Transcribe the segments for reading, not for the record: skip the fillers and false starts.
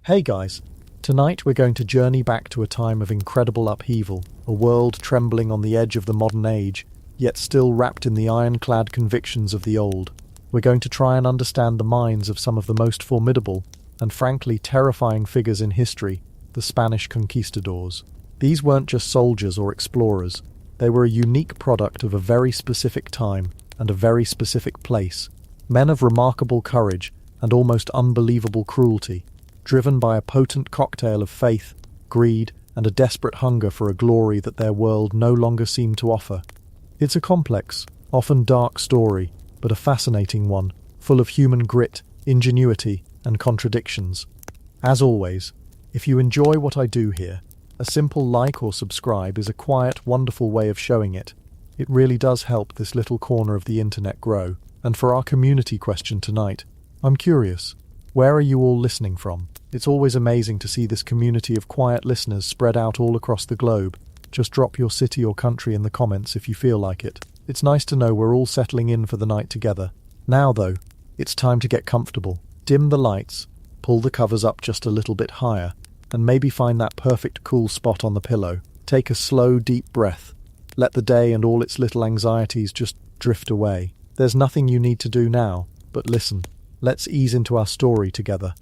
Hey guys, tonight we're going to journey back to a time of incredible upheaval, a world trembling on the edge of the modern age, yet still wrapped in the ironclad convictions of the old. We're going to try and understand the minds of some of the most formidable and frankly terrifying figures in history, the Spanish Conquistadors. These weren't just soldiers or explorers, they were a unique product of a very specific time and a very specific place. Men of remarkable courage and almost unbelievable cruelty, driven by a potent cocktail of faith, greed, and a desperate hunger for a glory that their world no longer seemed to offer. It's a complex, often dark story, but a fascinating one, full of human grit, ingenuity, and contradictions. As always, if you enjoy what I do here, a simple like or subscribe is a quiet, wonderful way of showing it. It really does help this little corner of the internet grow. And for our community question tonight, I'm curious, where are you all listening from? It's always amazing to see this community of quiet listeners spread out all across the globe. Just drop your city or country in the comments if you feel like it. It's nice to know we're all settling in for the night together. Now though, it's time to get comfortable. Dim the lights, pull the covers up just a little bit higher, and maybe find that perfect cool spot on the pillow. Take a slow, deep breath. Let the day and all its little anxieties just drift away. There's nothing you need to do now, but listen. Let's ease into our story together.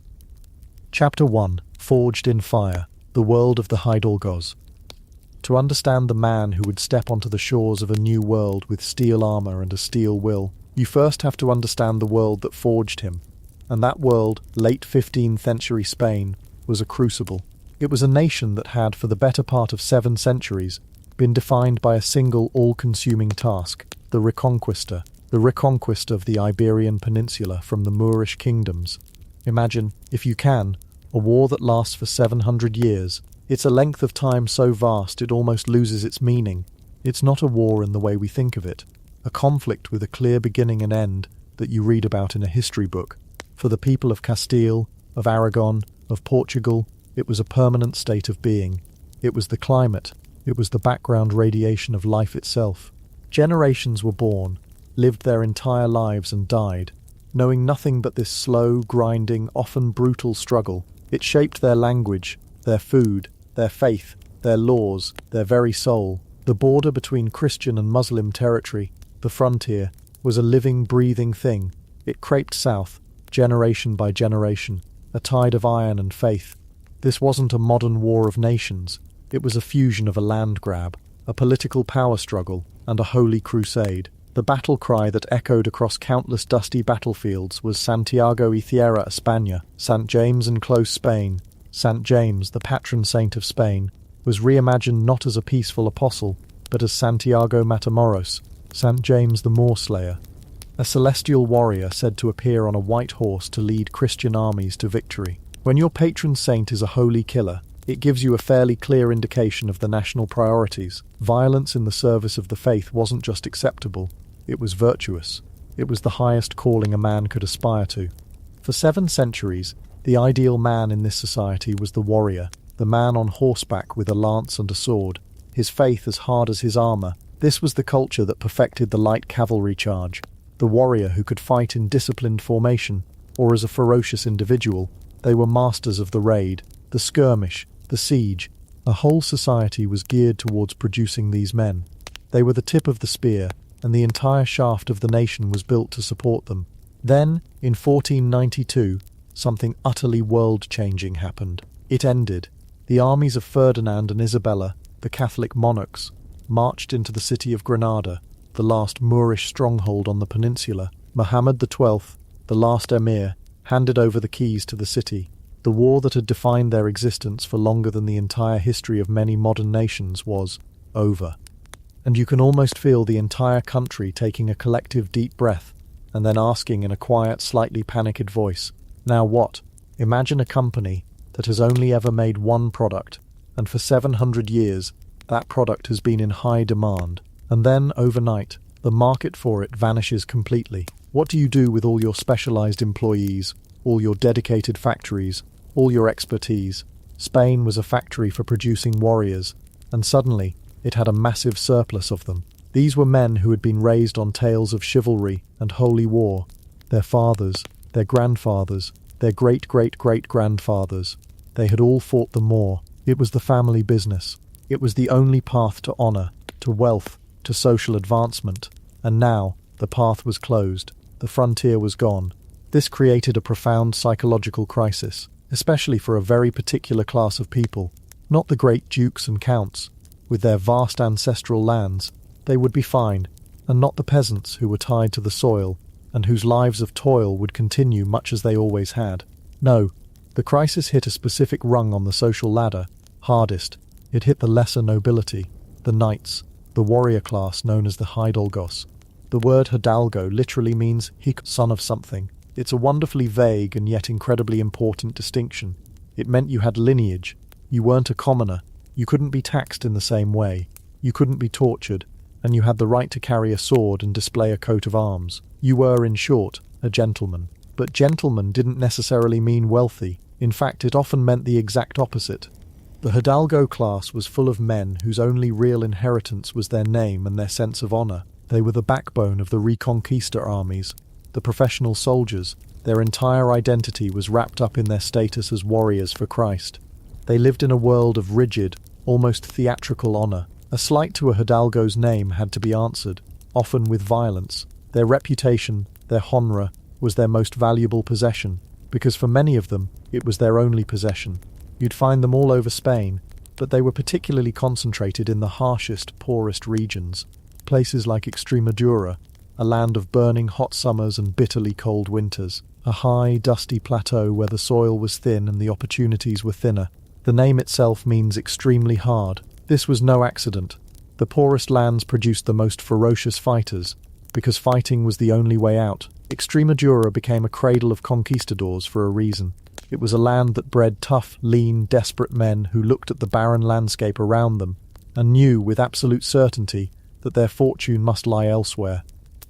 Chapter 1. Forged in Fire. The World of the Hidalgos. To understand the man who would step onto the shores of a new world with steel armor and a steel will, you first have to understand the world that forged him. And that world, late 15th century Spain, was a crucible. It was a nation that had, for the better part of 7 centuries, been defined by a single all-consuming task, the reconquista. The reconquest of the Iberian Peninsula from the Moorish kingdoms. Imagine, if you can, a war that lasts for 700 years. It's a length of time so vast it almost loses its meaning. It's not a war in the way we think of it, a conflict with a clear beginning and end that you read about in a history book. For the people of Castile, of Aragon, of Portugal, it was a permanent state of being. It was the climate, it was the background radiation of life itself. Generations were born, lived their entire lives and died, knowing nothing but this slow, grinding, often brutal struggle. It shaped their language, their food, their faith, their laws, their very soul. The border between Christian and Muslim territory, the frontier, was a living, breathing thing. It creped south, generation by generation, a tide of iron and faith. This wasn't a modern war of nations. It was a fusion of a land grab, a political power struggle, and a holy crusade. The battle cry that echoed across countless dusty battlefields was Santiago y Tierra España, St. James and close Spain. St. James, the patron saint of Spain, was reimagined not as a peaceful apostle, but as Santiago Matamoros, St. James the Moorslayer, a celestial warrior said to appear on a white horse to lead Christian armies to victory. When your patron saint is a holy killer, it gives you a fairly clear indication of the national priorities. Violence in the service of the faith wasn't just acceptable, it was virtuous. It was the highest calling a man could aspire to. For 7 centuries, the ideal man in this society was the warrior, the man on horseback with a lance and a sword, his faith as hard as his armor. This was the culture that perfected the light cavalry charge, the warrior who could fight in disciplined formation, or as a ferocious individual. They were masters of the raid, the skirmish, the siege. A whole society was geared towards producing these men. They were the tip of the spear, and the entire shaft of the nation was built to support them. Then, in 1492, something utterly world-changing happened. It ended. The armies of Ferdinand and Isabella, the Catholic monarchs, marched into the city of Granada, the last Moorish stronghold on the peninsula. Muhammad XII, the last emir, handed over the keys to the city. The war that had defined their existence for longer than the entire history of many modern nations was over. And you can almost feel the entire country taking a collective deep breath and then asking in a quiet, slightly panicked voice, "Now what?" Imagine a company that has only ever made one product, and for 700 years that product has been in high demand, and then overnight the market for it vanishes completely. What do you do with all your specialized employees, all your dedicated factories, all your expertise? Spain was a factory for producing warriors, and suddenly it had a massive surplus of them. These were men who had been raised on tales of chivalry and holy war. Their fathers, their grandfathers, their great-great-great-grandfathers. They had all fought the Moor. It was the family business. It was the only path to honour, to wealth, to social advancement. And now, the path was closed. The frontier was gone. This created a profound psychological crisis, especially for a very particular class of people. Not the great dukes and counts, with their vast ancestral lands. They would be fine, and not the peasants who were tied to the soil, and whose lives of toil would continue much as they always had. No, the crisis hit a specific rung on the social ladder, hardest. It hit the lesser nobility, the knights, the warrior class known as the Hidalgos. The word Hidalgo literally means son of something. It's a wonderfully vague and yet incredibly important distinction. It meant you had lineage. You weren't a commoner. You couldn't be taxed in the same way. You couldn't be tortured, and you had the right to carry a sword and display a coat of arms. You were, in short, a gentleman. But gentleman didn't necessarily mean wealthy. In fact, it often meant the exact opposite. The Hidalgo class was full of men whose only real inheritance was their name and their sense of honour. They were the backbone of the Reconquista armies, the professional soldiers. Their entire identity was wrapped up in their status as warriors for Christ. They lived in a world of rigid, almost theatrical honour. A slight to a Hidalgo's name had to be answered, often with violence. Their reputation, their honra, was their most valuable possession, because for many of them, it was their only possession. You'd find them all over Spain, but they were particularly concentrated in the harshest, poorest regions. Places like Extremadura, a land of burning hot summers and bitterly cold winters. A high, dusty plateau where the soil was thin and the opportunities were thinner. The name itself means extremely hard. This was no accident. The poorest lands produced the most ferocious fighters, because fighting was the only way out. Extremadura became a cradle of conquistadors for a reason. It was a land that bred tough, lean, desperate men who looked at the barren landscape around them and knew with absolute certainty that their fortune must lie elsewhere.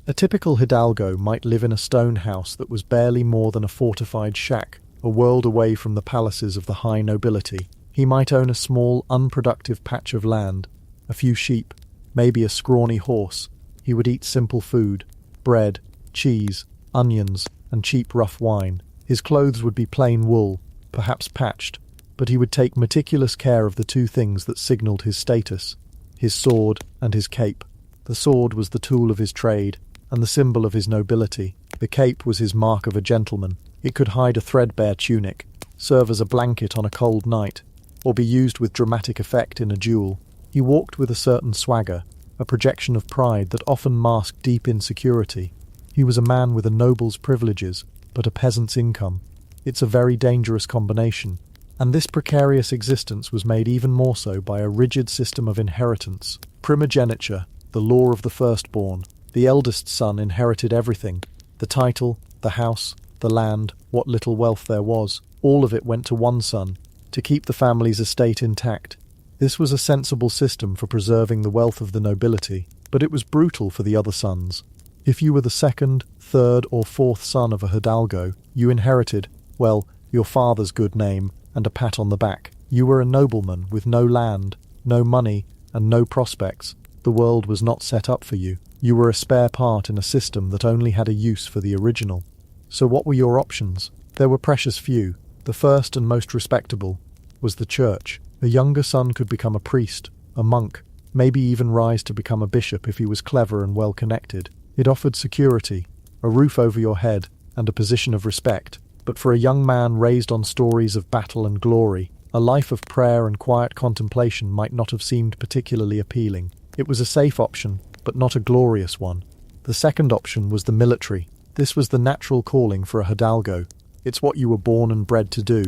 A typical Hidalgo might live in a stone house that was barely more than a fortified shack, a world away from the palaces of the high nobility. He might own a small, unproductive patch of land, a few sheep, maybe a scrawny horse. He would eat simple food, bread, cheese, onions, and cheap rough wine. His clothes would be plain wool, perhaps patched, but he would take meticulous care of the two things that signalled his status: his sword and his cape. The sword was the tool of his trade, and the symbol of his nobility. The cape was his mark of a gentleman. It could hide a threadbare tunic, serve as a blanket on a cold night, or be used with dramatic effect in a duel. He walked with a certain swagger, a projection of pride that often masked deep insecurity. He was a man with a noble's privileges, but a peasant's income. It's a very dangerous combination, and this precarious existence was made even more so by a rigid system of inheritance. Primogeniture, the law of the firstborn. The eldest son inherited everything: the title, the house, the land, what little wealth there was. All of it went to one son, to keep the family's estate intact. This was a sensible system for preserving the wealth of the nobility, but it was brutal for the other sons. If you were the second, third, or fourth son of a Hidalgo, you inherited, well, your father's good name and a pat on the back. You were a nobleman with no land, no money, and no prospects. The world was not set up for you. You were a spare part in a system that only had a use for the original. So what were your options? There were precious few. The first and most respectable was the church. A younger son could become a priest, a monk, maybe even rise to become a bishop if he was clever and well connected. It offered security, a roof over your head, and a position of respect. But for a young man raised on stories of battle and glory, a life of prayer and quiet contemplation might not have seemed particularly appealing. It was a safe option, but not a glorious one. The second option was the military. This was the natural calling for a Hidalgo. It's what you were born and bred to do.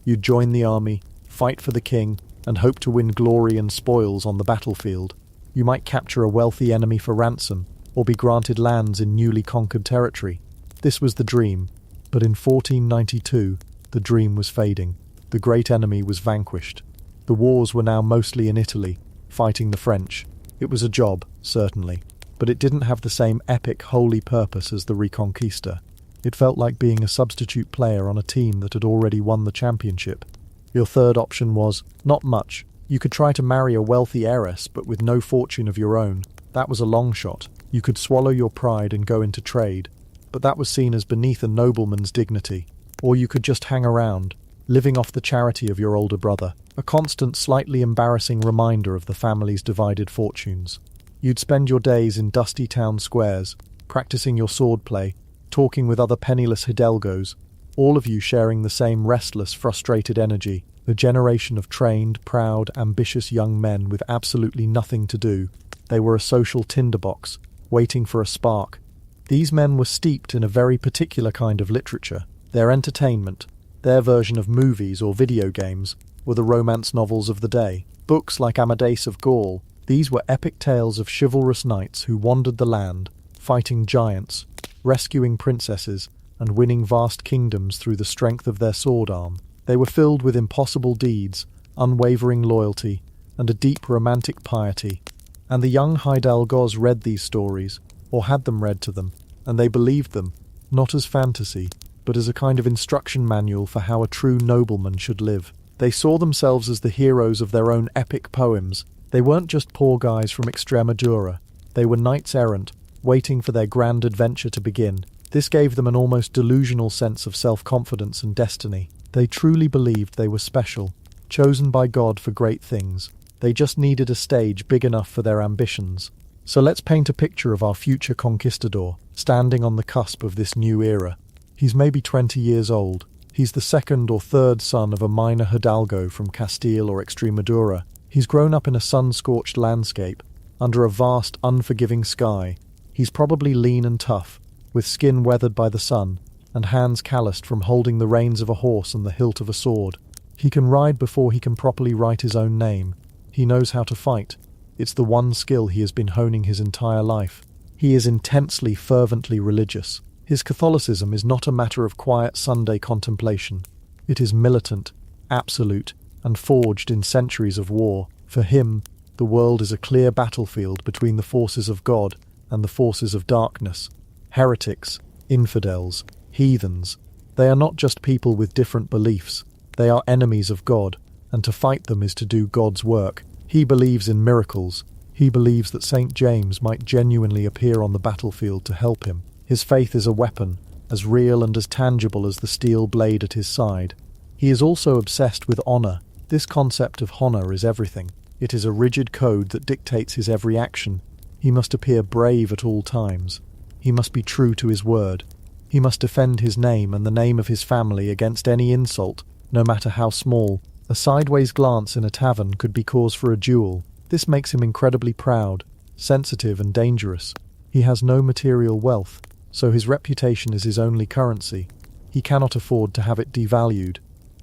You'd join the army, fight for the king, and hope to win glory and spoils on the battlefield. You might capture a wealthy enemy for ransom, or be granted lands in newly conquered territory. This was the dream, but in 1492, the dream was fading. The great enemy was vanquished. The wars were now mostly in Italy, fighting the French. It was a job, certainly, but it didn't have the same epic, holy purpose as the Reconquista. It felt like being a substitute player on a team that had already won the championship. Your third option was, not much. You could try to marry a wealthy heiress, but with no fortune of your own. That was a long shot. You could swallow your pride and go into trade, but that was seen as beneath a nobleman's dignity. Or you could just hang around, living off the charity of your older brother, a constant, slightly embarrassing reminder of the family's divided fortunes. You'd spend your days in dusty town squares, practicing your swordplay, talking with other penniless Hidalgos, all of you sharing the same restless, frustrated energy, a generation of trained, proud, ambitious young men with absolutely nothing to do. They were a social tinderbox, waiting for a spark. These men were steeped in a very particular kind of literature. Their entertainment, their version of movies or video games, were the romance novels of the day. Books like Amadeus of Gaul, these were epic tales of chivalrous knights who wandered the land, fighting giants, rescuing princesses, and winning vast kingdoms through the strength of their sword arm. They were filled with impossible deeds, unwavering loyalty, and a deep romantic piety. And the young Hidalgos read these stories, or had them read to them, and they believed them, not as fantasy, but as a kind of instruction manual for how a true nobleman should live. They saw themselves as the heroes of their own epic poems. They weren't just poor guys from Extremadura. They were knights errant, waiting for their grand adventure to begin. This gave them an almost delusional sense of self-confidence and destiny. They truly believed they were special, chosen by God for great things. They just needed a stage big enough for their ambitions. So let's paint a picture of our future conquistador, standing on the cusp of this new era. He's maybe 20 years old. He's the second or third son of a minor Hidalgo from Castile or Extremadura. He's grown up in a sun-scorched landscape, under a vast, unforgiving sky. He's probably lean and tough, with skin weathered by the sun, and hands calloused from holding the reins of a horse and the hilt of a sword. He can ride before he can properly write his own name. He knows how to fight. It's the one skill he has been honing his entire life. He is intensely, fervently religious. His Catholicism is not a matter of quiet Sunday contemplation. It is militant, absolute, and forged in centuries of war. For him, the world is a clear battlefield between the forces of God and the forces of darkness. Heretics, infidels, heathens. They are not just people with different beliefs. They are enemies of God, and to fight them is to do God's work. He believes in miracles. He believes that St. James might genuinely appear on the battlefield to help him. His faith is a weapon, as real and as tangible as the steel blade at his side. He is also obsessed with honor. This concept of honor is everything. It is a rigid code that dictates his every action. He must appear brave at all times. He must be true to his word. He must defend his name and the name of his family against any insult, no matter how small. A sideways glance in a tavern could be cause for a duel. This makes him incredibly proud, sensitive and dangerous. He has no material wealth, so his reputation is his only currency. He cannot afford to have it devalued.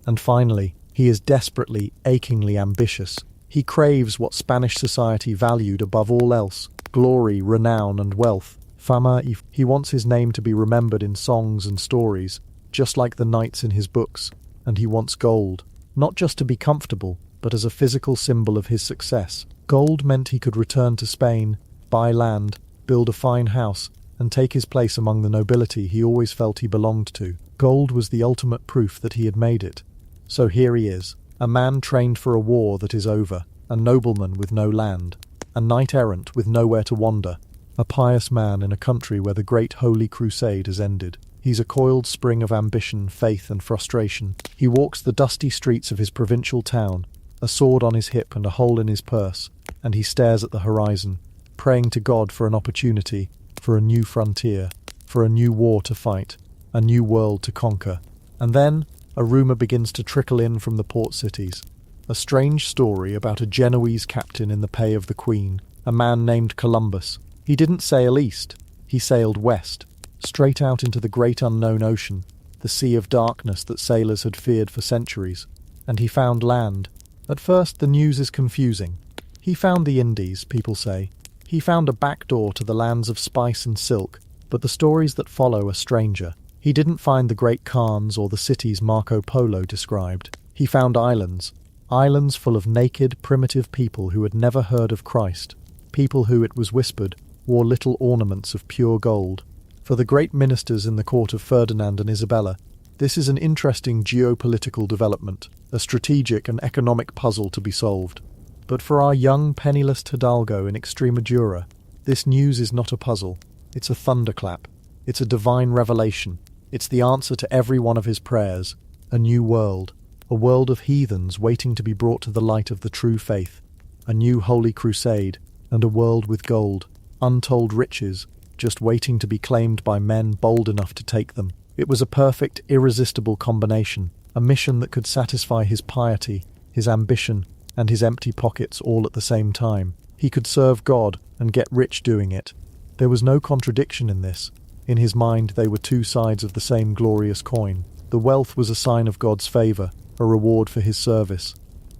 And finally, he is desperately, achingly ambitious. He craves what Spanish society valued above all else: glory, renown, and wealth. Fama. He wants his name to be remembered in songs and stories, just like the knights in his books. And he wants gold, not just to be comfortable, but as a physical symbol of his success. Gold meant he could return to Spain, buy land, build a fine house, and take his place among the nobility he always felt he belonged to. Gold was the ultimate proof that he had made it. So here he is, a man trained for a war that is over, a nobleman with no land, a knight-errant with nowhere to wander, a pious man in a country where the great Holy Crusade has ended. He's a coiled spring of ambition, faith, and frustration. He walks the dusty streets of his provincial town, a sword on his hip and a hole in his purse, and he stares at the horizon, praying to God for an opportunity, for a new frontier, for a new war to fight, a new world to conquer. And then, a rumour begins to trickle in from the port cities. A strange story about a Genoese captain in the pay of the Queen, a man named Columbus. He didn't sail east, he sailed west, straight out into the great unknown ocean, the sea of darkness that sailors had feared for centuries. And he found land. At first, the news is confusing. He found the Indies, people say. He found a back door to the lands of spice and silk, but the stories that follow are stranger. He didn't find the great Khans or the cities Marco Polo described. He found islands. Islands full of naked, primitive people who had never heard of Christ. People who, it was whispered, wore little ornaments of pure gold. For the great ministers in the court of Ferdinand and Isabella, this is an interesting geopolitical development, a strategic and economic puzzle to be solved. But for our young, penniless Hidalgo in Extremadura, this news is not a puzzle. It's a thunderclap. It's a divine revelation. It's the answer to every one of his prayers. A new world. A world of heathens waiting to be brought to the light of the true faith. A new holy crusade. And a world with gold. Untold riches, just waiting to be claimed by men bold enough to take them. It was a perfect, irresistible combination. A mission that could satisfy his piety, his ambition, and his empty pockets all at the same time. He could serve God and get rich doing it. There was no contradiction in this. In his mind, they were two sides of the same glorious coin. The wealth was a sign of God's favour, a reward for his service.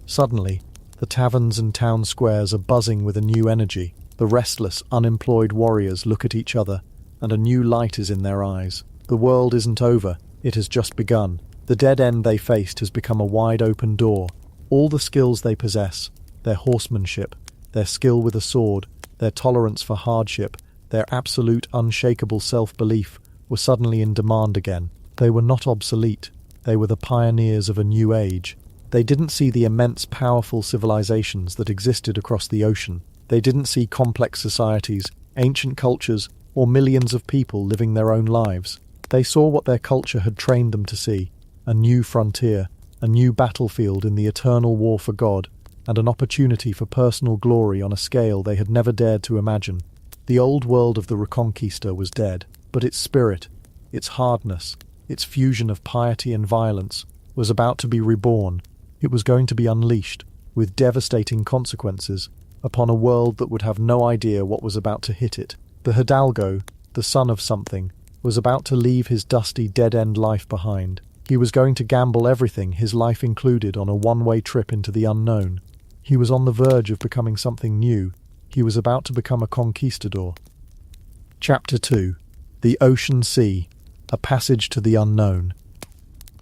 Suddenly, the taverns and town squares are buzzing with a new energy. The restless, unemployed warriors look at each other, and a new light is in their eyes. The world isn't over, it has just begun. The dead end they faced has become a wide-open door. All the skills they possess, their horsemanship, their skill with a sword, their tolerance for hardship, their absolute unshakable self-belief, were suddenly in demand again. They were not obsolete. They were the pioneers of a new age. They didn't see the immense, powerful civilizations that existed across the ocean. They didn't see complex societies, ancient cultures, or millions of people living their own lives. They saw what their culture had trained them to see: a new frontier, a new battlefield in the eternal war for God, and an opportunity for personal glory on a scale they had never dared to imagine. The old world of the Reconquista was dead, but its spirit, its hardness, its fusion of piety and violence, was about to be reborn. It was going to be unleashed, with devastating consequences, upon a world that would have no idea what was about to hit it. The Hidalgo, the son of something, was about to leave his dusty, dead-end life behind. He was going to gamble everything, his life included, on a one-way trip into the unknown. He was on the verge of becoming something new. He was about to become a conquistador. Chapter 2. The Ocean Sea, a passage to the unknown.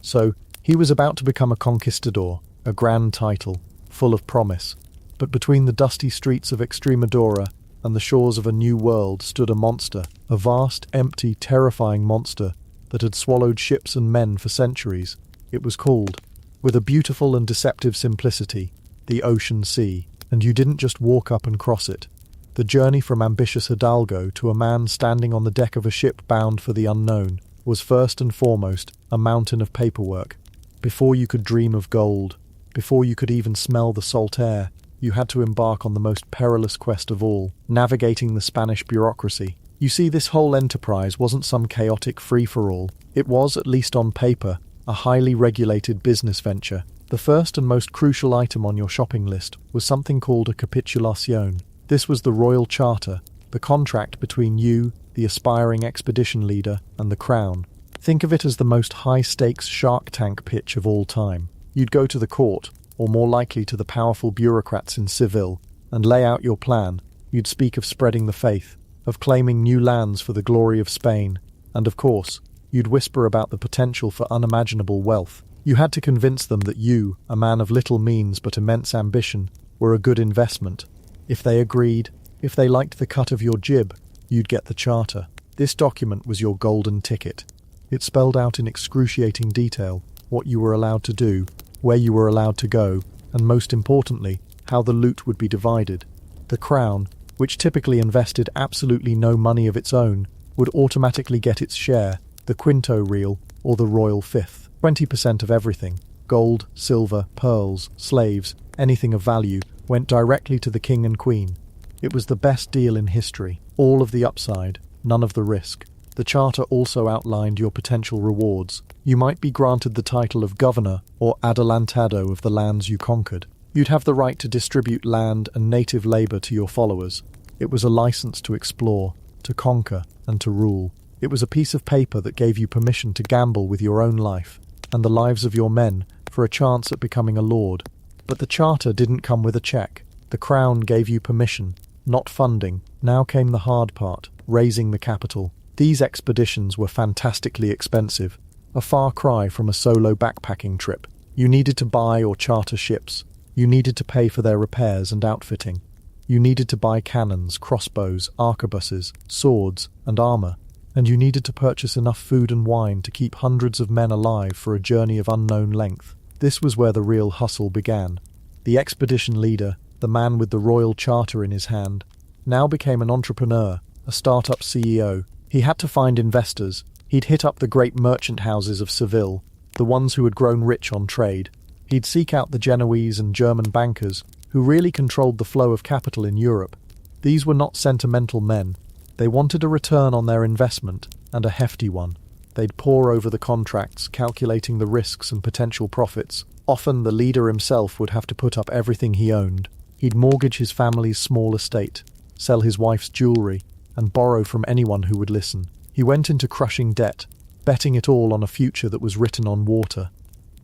So, he was about to become a conquistador, a grand title, full of promise. But between the dusty streets of Extremadura and the shores of a new world stood a monster, a vast, empty, terrifying monster that had swallowed ships and men for centuries. It was called, with a beautiful and deceptive simplicity, the Ocean Sea. And you didn't just walk up and cross it. The journey from ambitious Hidalgo to a man standing on the deck of a ship bound for the unknown was first and foremost a mountain of paperwork. Before you could dream of gold, before you could even smell the salt air, you had to embark on the most perilous quest of all, navigating the Spanish bureaucracy. You see, this whole enterprise wasn't some chaotic free-for-all. It was, at least on paper, a highly regulated business venture. The first and most crucial item on your shopping list was something called a capitulación. This was the royal charter, the contract between you, the aspiring expedition leader, and the crown. Think of it as the most high-stakes Shark Tank pitch of all time. You'd go to the court, or more likely to the powerful bureaucrats in Seville, and lay out your plan. You'd speak of spreading the faith, of claiming new lands for the glory of Spain, and of course, you'd whisper about the potential for unimaginable wealth. You had to convince them that you, a man of little means but immense ambition, were a good investment. If they agreed, if they liked the cut of your jib, you'd get the charter. This document was your golden ticket. It spelled out in excruciating detail what you were allowed to do, where you were allowed to go, and most importantly, how the loot would be divided. The crown, which typically invested absolutely no money of its own, would automatically get its share, the quinto real, or the royal fifth. 20% of everything, gold, silver, pearls, slaves, anything of value, went directly to the king and queen. It was the best deal in history. All of the upside, none of the risk. The charter also outlined your potential rewards. You might be granted the title of governor or adelantado of the lands you conquered. You'd have the right to distribute land and native labor to your followers. It was a license to explore, to conquer, and to rule. It was a piece of paper that gave you permission to gamble with your own life and the lives of your men for a chance at becoming a lord. But the charter didn't come with a check. The crown gave you permission, not funding. Now came the hard part, raising the capital. These expeditions were fantastically expensive, a far cry from a solo backpacking trip. You needed to buy or charter ships. You needed to pay for their repairs and outfitting. You needed to buy cannons, crossbows, arquebuses, swords, and armor. And you needed to purchase enough food and wine to keep hundreds of men alive for a journey of unknown length. This was where the real hustle began. The expedition leader, the man with the royal charter in his hand, now became an entrepreneur, a startup CEO. He had to find investors, He'd hit up the great merchant houses of Seville, the ones who had grown rich on trade. He'd seek out the Genoese and German bankers, who really controlled the flow of capital in Europe. These were not sentimental men. They wanted a return on their investment, and a hefty one. They'd pore over the contracts, calculating the risks and potential profits. Often the leader himself would have to put up everything he owned. He'd mortgage his family's small estate, sell his wife's jewelry, and borrow from anyone who would listen. He went into crushing debt, betting it all on a future that was written on water.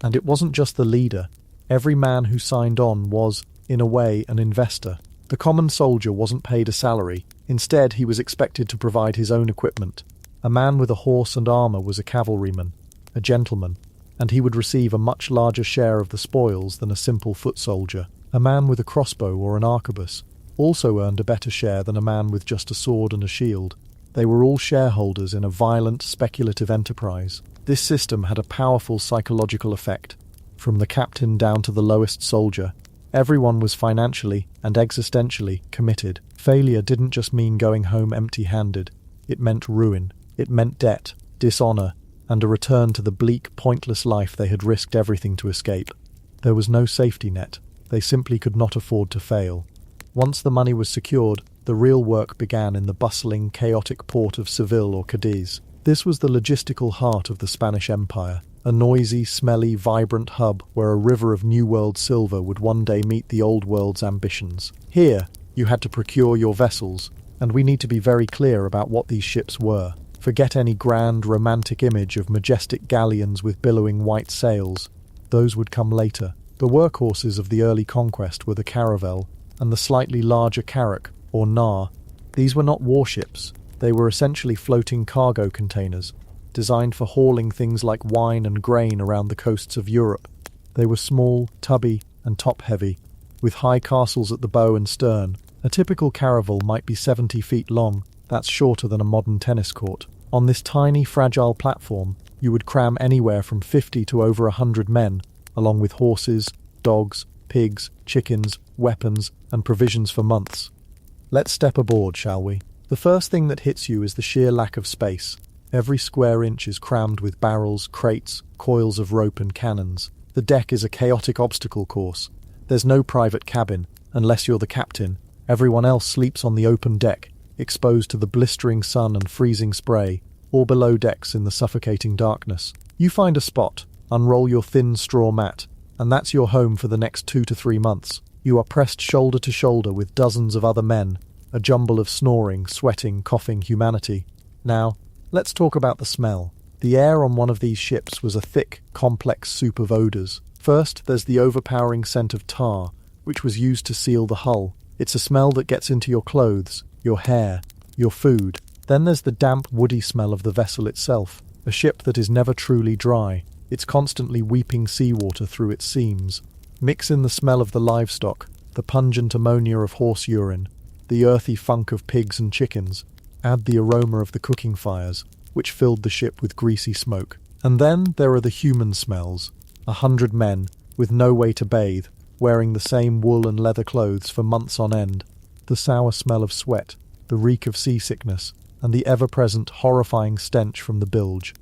And it wasn't just the leader. Every man who signed on was, in a way, an investor. The common soldier wasn't paid a salary. Instead, he was expected to provide his own equipment. A man with a horse and armour was a cavalryman, a gentleman, and he would receive a much larger share of the spoils than a simple foot soldier. A man with a crossbow or an arquebus also earned a better share than a man with just a sword and a shield. They were all shareholders in a violent, speculative enterprise. This system had a powerful psychological effect. From the captain down to the lowest soldier, everyone was financially and existentially committed. Failure didn't just mean going home empty-handed. It meant ruin. It meant debt, dishonour, and a return to the bleak, pointless life they had risked everything to escape. There was no safety net. They simply could not afford to fail. Once the money was secured, the real work began in the bustling, chaotic port of Seville or Cadiz. This was the logistical heart of the Spanish Empire, a noisy, smelly, vibrant hub where a river of New World silver would one day meet the Old World's ambitions. Here, you had to procure your vessels, and we need to be very clear about what these ships were. Forget any grand, romantic image of majestic galleons with billowing white sails. Those would come later. The workhorses of the early conquest were the caravel and the slightly larger carrack, or nar. These were not warships. They were essentially floating cargo containers, designed for hauling things like wine and grain around the coasts of Europe. They were small, tubby, and top-heavy, with high castles at the bow and stern. A typical caravel might be 70 feet long. That's shorter than a modern tennis court. On this tiny, fragile platform, you would cram anywhere from 50 to over 100 men, along with horses, dogs, pigs, chickens, weapons, and provisions for months. Let's step aboard, shall we? The first thing that hits you is the sheer lack of space. Every square inch is crammed with barrels, crates, coils of rope and cannons. The deck is a chaotic obstacle course. There's no private cabin, unless you're the captain. Everyone else sleeps on the open deck, exposed to the blistering sun and freezing spray, or below decks in the suffocating darkness. You find a spot, unroll your thin straw mat, and that's your home for the next 2 to 3 months. You are pressed shoulder to shoulder with dozens of other men, a jumble of snoring, sweating, coughing humanity. Now, let's talk about the smell. The air on one of these ships was a thick, complex soup of odours. First, there's the overpowering scent of tar, which was used to seal the hull. It's a smell that gets into your clothes, your hair, your food. Then there's the damp, woody smell of the vessel itself, a ship that is never truly dry. It's constantly weeping seawater through its seams. Mix in the smell of the livestock, the pungent ammonia of horse urine, the earthy funk of pigs and chickens. Add the aroma of the cooking fires, which filled the ship with greasy smoke. And then there are the human smells. 100 men, with no way to bathe, wearing the same wool and leather clothes for months on end. The sour smell of sweat, the reek of seasickness, and the ever-present horrifying stench from the bilge.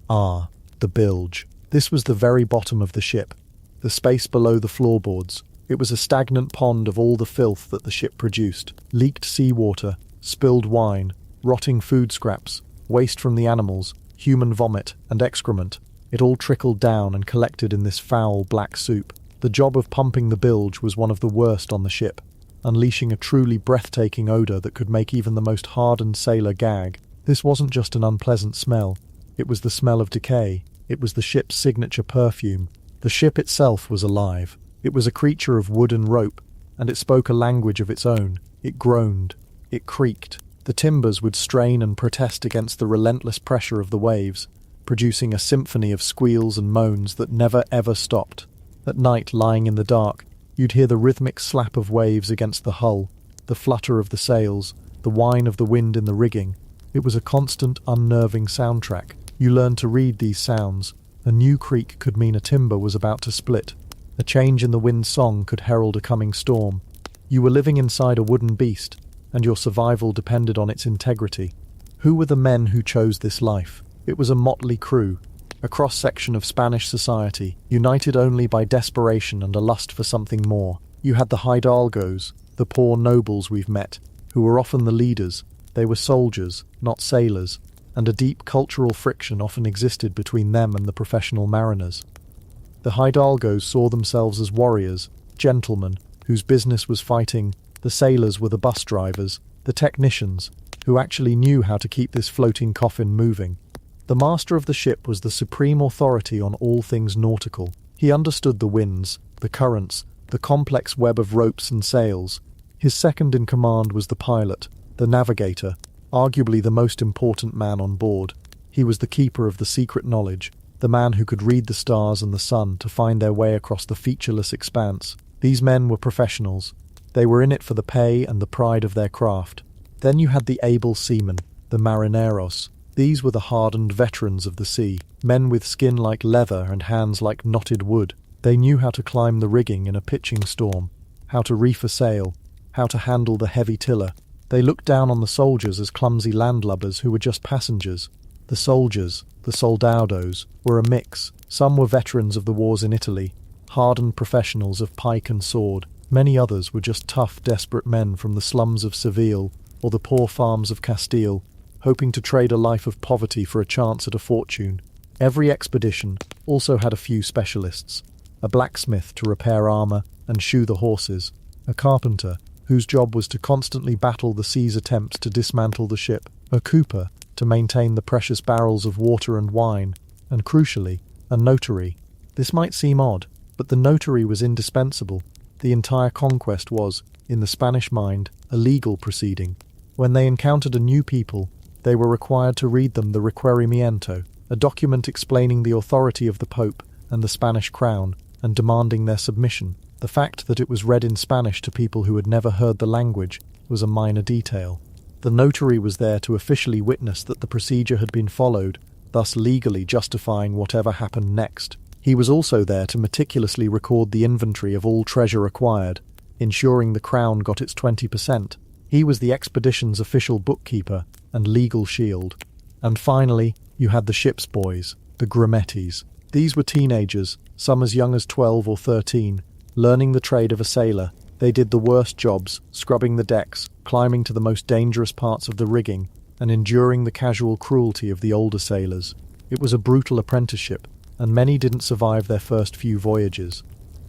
Ah, the bilge. This was the very bottom of the ship, the space below the floorboards. It was a stagnant pond of all the filth that the ship produced. Leaked seawater, spilled wine, rotting food scraps, waste from the animals, human vomit and excrement. It all trickled down and collected in this foul black soup. The job of pumping the bilge was one of the worst on the ship, unleashing a truly breathtaking odour that could make even the most hardened sailor gag. This wasn't just an unpleasant smell. It was the smell of decay. It was the ship's signature perfume. The ship itself was alive. It was a creature of wood and rope, and it spoke a language of its own. It groaned. It creaked. The timbers would strain and protest against the relentless pressure of the waves, producing a symphony of squeals and moans that never ever stopped. At night, lying in the dark, you'd hear the rhythmic slap of waves against the hull, the flutter of the sails, the whine of the wind in the rigging. It was a constant, unnerving soundtrack. You learned to read these sounds. A new creak could mean a timber was about to split. A change in the wind's song could herald a coming storm. You were living inside a wooden beast, and your survival depended on its integrity. Who were the men who chose this life? It was a motley crew, a cross-section of Spanish society, united only by desperation and a lust for something more. You had the Hidalgos, the poor nobles we've met, who were often the leaders. They were soldiers, not sailors, and a deep cultural friction often existed between them and the professional mariners. The Hidalgos saw themselves as warriors, gentlemen, whose business was fighting. The sailors were the bus drivers, the technicians, who actually knew how to keep this floating coffin moving. The master of the ship was the supreme authority on all things nautical. He understood the winds, the currents, the complex web of ropes and sails. His second in command was the pilot, the navigator, arguably the most important man on board. He was the keeper of the secret knowledge, the man who could read the stars and the sun to find their way across the featureless expanse. These men were professionals. They were in it for the pay and the pride of their craft. Then you had the able seamen, the marineros. These were the hardened veterans of the sea, men with skin like leather and hands like knotted wood. They knew how to climb the rigging in a pitching storm, how to reef a sail, how to handle the heavy tiller. They looked down on the soldiers as clumsy landlubbers who were just passengers. The soldiers, the soldados, were a mix. Some were veterans of the wars in Italy, hardened professionals of pike and sword. Many others were just tough, desperate men from the slums of Seville or the poor farms of Castile, hoping to trade a life of poverty for a chance at a fortune. Every expedition also had a few specialists: a blacksmith to repair armor and shoe the horses, a carpenter whose job was to constantly battle the sea's attempts to dismantle the ship, a cooper to maintain the precious barrels of water and wine, and crucially, a notary. This might seem odd, but the notary was indispensable. The entire conquest was, in the Spanish mind, a legal proceeding. When they encountered a new people, they were required to read them the requerimiento, a document explaining the authority of the Pope and the Spanish crown, and demanding their submission. The fact that it was read in Spanish to people who had never heard the language was a minor detail. The notary was there to officially witness that the procedure had been followed, thus legally justifying whatever happened next. He was also there to meticulously record the inventory of all treasure acquired, ensuring the crown got its 20%. He was the expedition's official bookkeeper and legal shield. And finally, you had the ship's boys, the grammetes. These were teenagers, some as young as 12 or 13, learning the trade of a sailor. They did the worst jobs, scrubbing the decks, climbing to the most dangerous parts of the rigging, and enduring the casual cruelty of the older sailors. It was a brutal apprenticeship, and many didn't survive their first few voyages.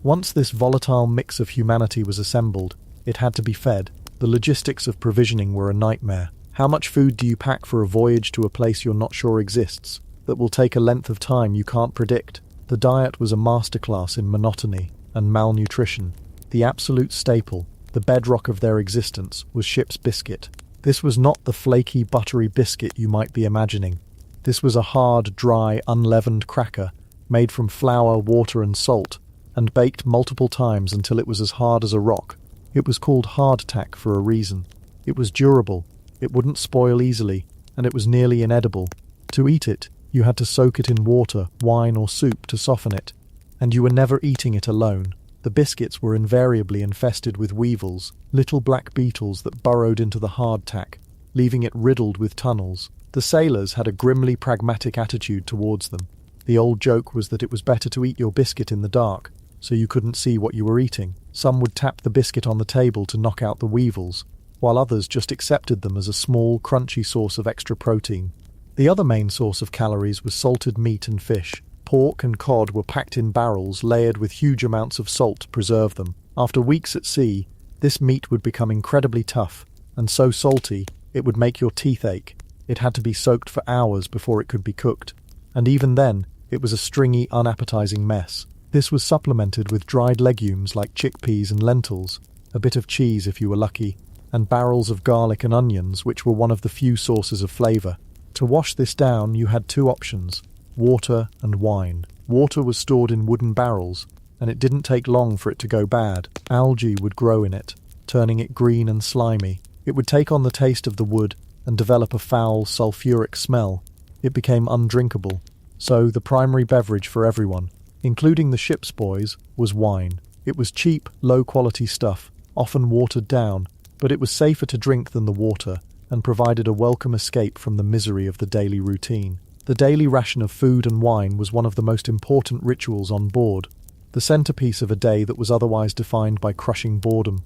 Once this volatile mix of humanity was assembled, it had to be fed. The logistics of provisioning were a nightmare. How much food do you pack for a voyage to a place you're not sure exists, that will take a length of time you can't predict? The diet was a masterclass in monotony and malnutrition. The absolute staple, the bedrock of their existence, was ship's biscuit. This was not the flaky, buttery biscuit you might be imagining. This was a hard, dry, unleavened cracker, made from flour, water and salt, and baked multiple times until it was as hard as a rock. It was called hardtack for a reason. It was durable, it wouldn't spoil easily, and it was nearly inedible. To eat it, you had to soak it in water, wine or soup to soften it, and you were never eating it alone. The biscuits were invariably infested with weevils, little black beetles that burrowed into the hardtack, leaving it riddled with tunnels. The sailors had a grimly pragmatic attitude towards them. The old joke was that it was better to eat your biscuit in the dark, so you couldn't see what you were eating. Some would tap the biscuit on the table to knock out the weevils, while others just accepted them as a small, crunchy source of extra protein. The other main source of calories was salted meat and fish. Pork and cod were packed in barrels layered with huge amounts of salt to preserve them. After weeks at sea, this meat would become incredibly tough, and so salty it would make your teeth ache. It had to be soaked for hours before it could be cooked, and even then, it was a stringy, unappetizing mess. This was supplemented with dried legumes like chickpeas and lentils, a bit of cheese if you were lucky, and barrels of garlic and onions, which were one of the few sources of flavor. To wash this down, you had two options: water and wine. Water was stored in wooden barrels, and it didn't take long for it to go bad. Algae would grow in it, turning it green and slimy. It would take on the taste of the wood and develop a foul, sulfuric smell. It became undrinkable. So the primary beverage for everyone, including the ship's boys, was wine. It was cheap, low-quality stuff, often watered down, but it was safer to drink than the water, and provided a welcome escape from the misery of the daily routine. The daily ration of food and wine was one of the most important rituals on board, the centerpiece of a day that was otherwise defined by crushing boredom.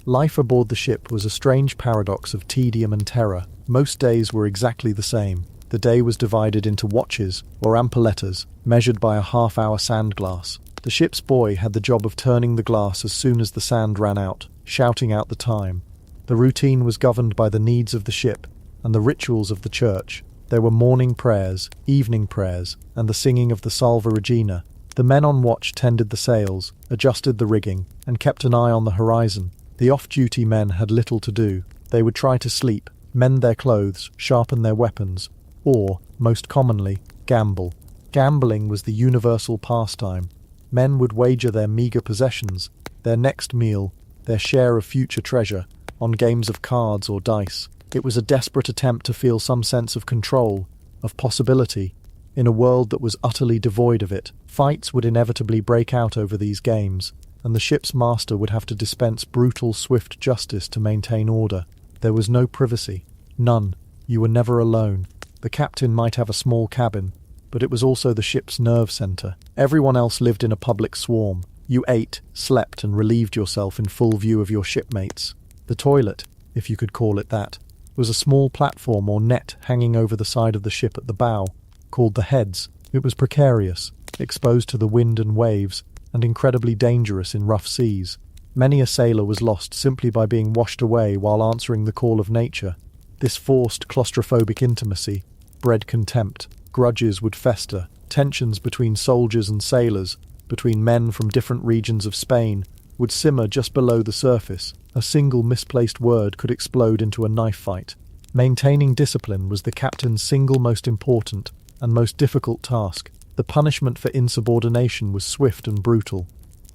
Life aboard the ship was a strange paradox of tedium and terror. Most days were exactly the same. The day was divided into watches, or ampellettas, measured by a half-hour sand glass. The ship's boy had the job of turning the glass as soon as the sand ran out, shouting out the time. The routine was governed by the needs of the ship and the rituals of the church. There were morning prayers, evening prayers, and the singing of the Salve Regina. The men on watch tended the sails, adjusted the rigging, and kept an eye on the horizon. The off-duty men had little to do. They would try to sleep, mend their clothes, sharpen their weapons, or, most commonly, gamble. Gambling was the universal pastime. Men would wager their meagre possessions, their next meal, their share of future treasure, on games of cards or dice. It was a desperate attempt to feel some sense of control, of possibility. In a world that was utterly devoid of it, fights would inevitably break out over these games, and the ship's master would have to dispense brutal, swift justice to maintain order. There was no privacy. None. You were never alone. The captain might have a small cabin, but it was also the ship's nerve center. Everyone else lived in a public swarm. You ate, slept, and relieved yourself in full view of your shipmates. The toilet, if you could call it that, was a small platform or net hanging over the side of the ship at the bow, called the heads. It was precarious, exposed to the wind and waves, and incredibly dangerous in rough seas. Many a sailor was lost simply by being washed away while answering the call of nature. This forced claustrophobic intimacy bred contempt. Grudges would fester. Tensions between soldiers and sailors, between men from different regions of Spain, would simmer just below the surface. A single misplaced word could explode into a knife fight. Maintaining discipline was the captain's single most important and most difficult task. The punishment for insubordination was swift and brutal.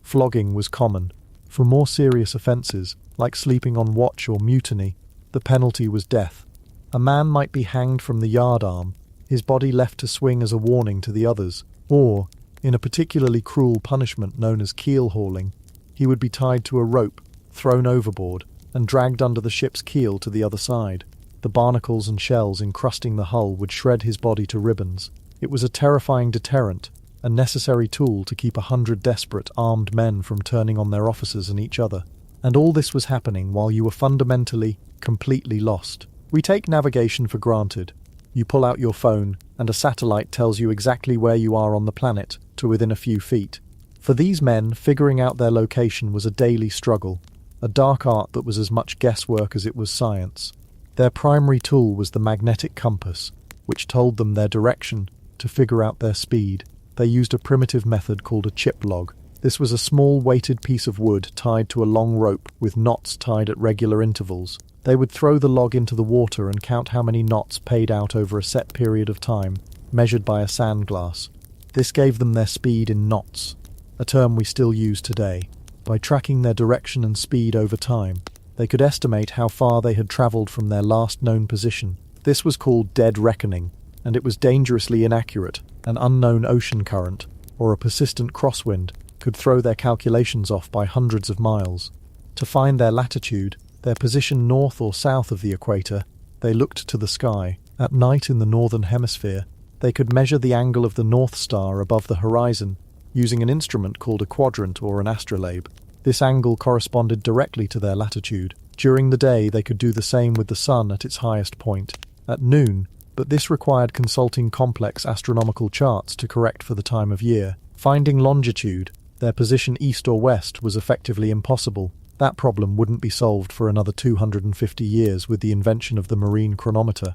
Flogging was common. For more serious offences, like sleeping on watch or mutiny, the penalty was death. A man might be hanged from the yardarm, his body left to swing as a warning to the others, or, in a particularly cruel punishment known as keel hauling, he would be tied to a rope, thrown overboard, and dragged under the ship's keel to the other side. The barnacles and shells encrusting the hull would shred his body to ribbons. It was a terrifying deterrent, a necessary tool to keep 100 desperate, armed men from turning on their officers and each other. And all this was happening while you were fundamentally, completely lost. We take navigation for granted. You pull out your phone, and a satellite tells you exactly where you are on the planet, to within a few feet. For these men, figuring out their location was a daily struggle, a dark art that was as much guesswork as it was science. Their primary tool was the magnetic compass, which told them their direction. To figure out their speed, they used a primitive method called a chip log. This was a small weighted piece of wood tied to a long rope with knots tied at regular intervals. They would throw the log into the water and count how many knots paid out over a set period of time, measured by a sand glass. This gave them their speed in knots, a term we still use today. By tracking their direction and speed over time, they could estimate how far they had travelled from their last known position. This was called dead reckoning, and it was dangerously inaccurate. An unknown ocean current, or a persistent crosswind, could throw their calculations off by hundreds of miles. To find their latitude, their position north or south of the equator, they looked to the sky. At night in the northern hemisphere, they could measure the angle of the North Star above the horizon, using an instrument called a quadrant or an astrolabe. This angle corresponded directly to their latitude. During the day, they could do the same with the sun at its highest point, at noon, but this required consulting complex astronomical charts to correct for the time of year. Finding longitude, their position east or west, was effectively impossible. That problem wouldn't be solved for another 250 years with the invention of the marine chronometer.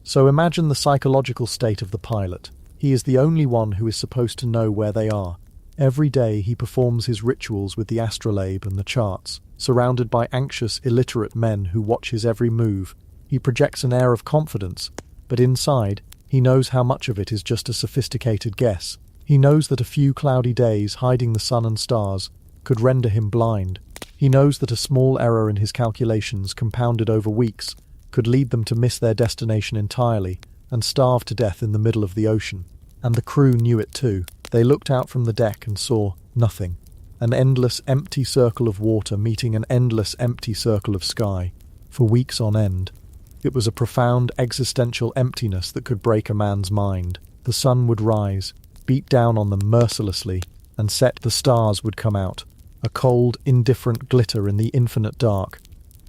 So imagine the psychological state of the pilot. He is the only one who is supposed to know where they are. Every day he performs his rituals with the astrolabe and the charts, surrounded by anxious, illiterate men who watch his every move. He projects an air of confidence, but inside, he knows how much of it is just a sophisticated guess. He knows that a few cloudy days hiding the sun and stars could render him blind. He knows that a small error in his calculations compounded over weeks could lead them to miss their destination entirely and starve to death in the middle of the ocean. And the crew knew it too. They looked out from the deck and saw nothing. An endless empty circle of water meeting an endless empty circle of sky, for weeks on end. It was a profound existential emptiness that could break a man's mind. The sun would rise, beat down on them mercilessly, and set. The stars would come out, a cold, indifferent glitter in the infinite dark.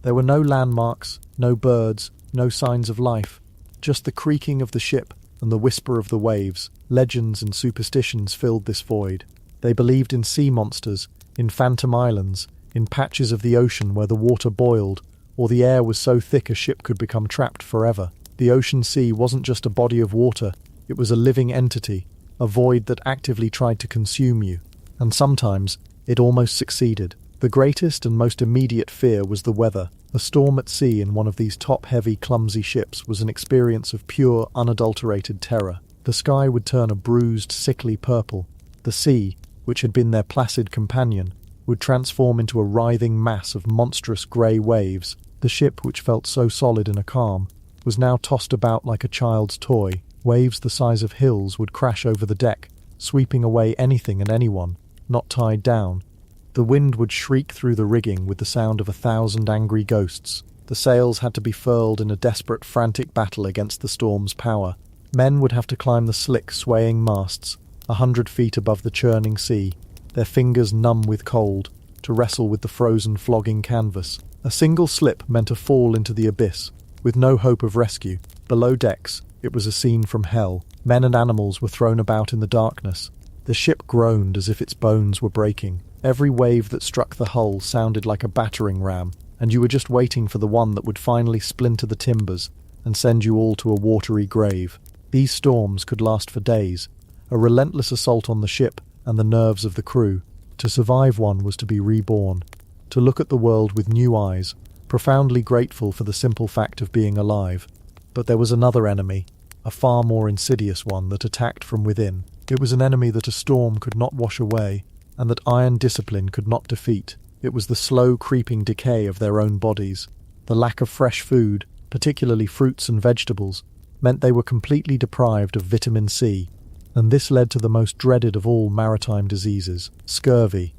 There were no landmarks, no birds, no signs of life, just the creaking of the ship and the whisper of the waves. Legends and superstitions filled this void. They believed in sea monsters, in phantom islands, in patches of the ocean where the water boiled, or the air was so thick a ship could become trapped forever. The ocean sea wasn't just a body of water, it was a living entity, a void that actively tried to consume you. And sometimes, it almost succeeded. The greatest and most immediate fear was the weather. A storm at sea in one of these top-heavy, clumsy ships was an experience of pure, unadulterated terror. The sky would turn a bruised, sickly purple. The sea, which had been their placid companion, would transform into a writhing mass of monstrous grey waves. The ship, which felt so solid in a calm, was now tossed about like a child's toy. Waves the size of hills would crash over the deck, sweeping away anything and anyone not tied down. The wind would shriek through the rigging with the sound of 1,000 angry ghosts. The sails had to be furled in a desperate, frantic battle against the storm's power. Men would have to climb the slick, swaying masts, 100 feet above the churning sea, their fingers numb with cold, to wrestle with the frozen, flogging canvas. A single slip meant a fall into the abyss, with no hope of rescue. Below decks, it was a scene from hell. Men and animals were thrown about in the darkness. The ship groaned as if its bones were breaking. Every wave that struck the hull sounded like a battering ram, and you were just waiting for the one that would finally splinter the timbers and send you all to a watery grave. These storms could last for days, a relentless assault on the ship and the nerves of the crew. To survive one was to be reborn, to look at the world with new eyes, profoundly grateful for the simple fact of being alive. But there was another enemy, a far more insidious one that attacked from within. It was an enemy that a storm could not wash away, and that iron discipline could not defeat. It was the slow creeping decay of their own bodies. The lack of fresh food, particularly fruits and vegetables, meant they were completely deprived of vitamin C, and this led to the most dreaded of all maritime diseases, scurvy.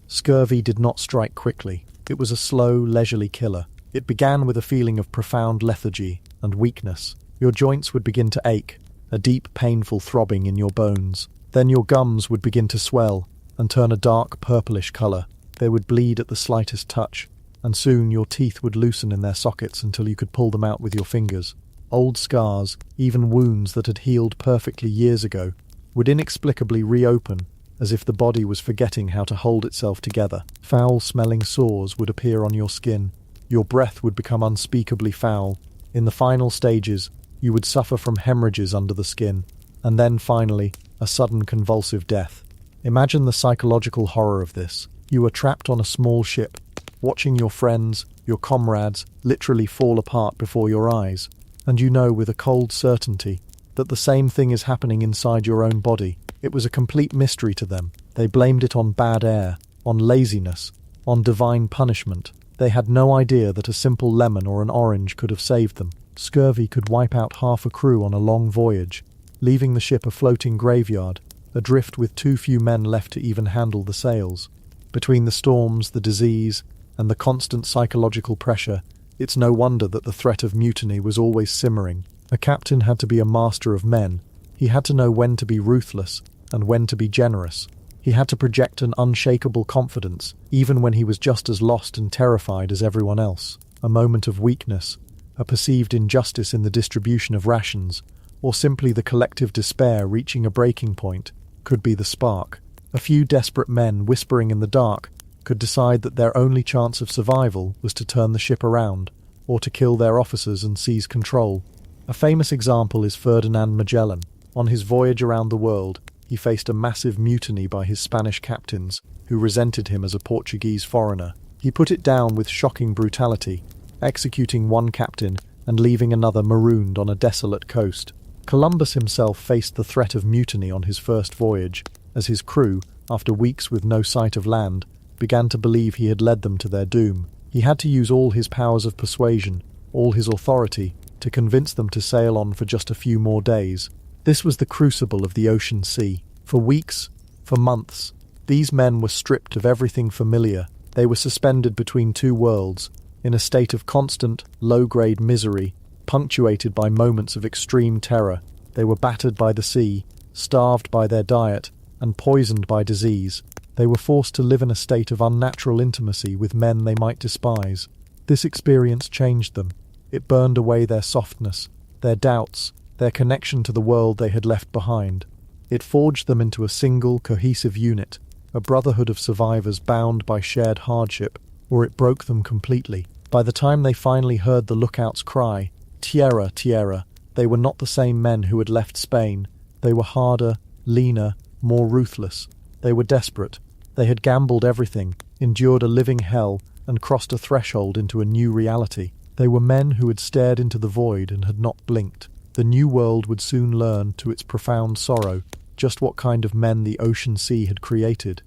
Scurvy did not strike quickly. It was a slow, leisurely killer. It began with a feeling of profound lethargy and weakness. Your joints would begin to ache, a deep, painful throbbing in your bones. Then your gums would begin to swell and turn a dark, purplish colour. They would bleed at the slightest touch, and soon your teeth would loosen in their sockets until you could pull them out with your fingers. Old scars, even wounds that had healed perfectly years ago, would inexplicably reopen, as if the body was forgetting how to hold itself together. Foul-smelling sores would appear on your skin. Your breath would become unspeakably foul. In the final stages, you would suffer from hemorrhages under the skin, and then, finally, a sudden convulsive death. Imagine the psychological horror of this. You were trapped on a small ship, watching your friends, your comrades, literally fall apart before your eyes, and you know with a cold certainty that the same thing is happening inside your own body. It was a complete mystery to them. They blamed it on bad air, on laziness, on divine punishment. They had no idea that a simple lemon or an orange could have saved them. Scurvy could wipe out half a crew on a long voyage, leaving the ship a floating graveyard, adrift with too few men left to even handle the sails. Between the storms, the disease, and the constant psychological pressure, it's no wonder that the threat of mutiny was always simmering. A captain had to be a master of men. He had to know when to be ruthless and when to be generous. He had to project an unshakable confidence, even when he was just as lost and terrified as everyone else. A moment of weakness, a perceived injustice in the distribution of rations, or simply the collective despair reaching a breaking point, could be the spark. A few desperate men whispering in the dark could decide that their only chance of survival was to turn the ship around, or to kill their officers and seize control. A famous example is Ferdinand Magellan. On his voyage around the world, he faced a massive mutiny by his Spanish captains, who resented him as a Portuguese foreigner. He put it down with shocking brutality, executing one captain and leaving another marooned on a desolate coast. Columbus himself faced the threat of mutiny on his first voyage, as his crew, after weeks with no sight of land, began to believe he had led them to their doom. He had to use all his powers of persuasion, all his authority, to convince them to sail on for just a few more days. This was the crucible of the ocean sea. For weeks, for months, these men were stripped of everything familiar. They were suspended between two worlds, in a state of constant, low-grade misery, punctuated by moments of extreme terror. They were battered by the sea, starved by their diet, and poisoned by disease. They were forced to live in a state of unnatural intimacy with men they might despise. This experience changed them. It burned away their softness, their doubts, their connection to the world they had left behind. It forged them into a single, cohesive unit, a brotherhood of survivors bound by shared hardship, or it broke them completely. By the time they finally heard the lookouts cry, "Tierra, tierra," they were not the same men who had left Spain. They were harder, leaner, more ruthless. They were desperate. They had gambled everything, endured a living hell, and crossed a threshold into a new reality. They were men who had stared into the void and had not blinked. The new world would soon learn, to its profound sorrow, just what kind of men the ocean sea had created.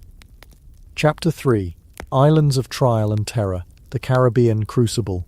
Chapter 3. Islands of Trial and Terror, the Caribbean Crucible.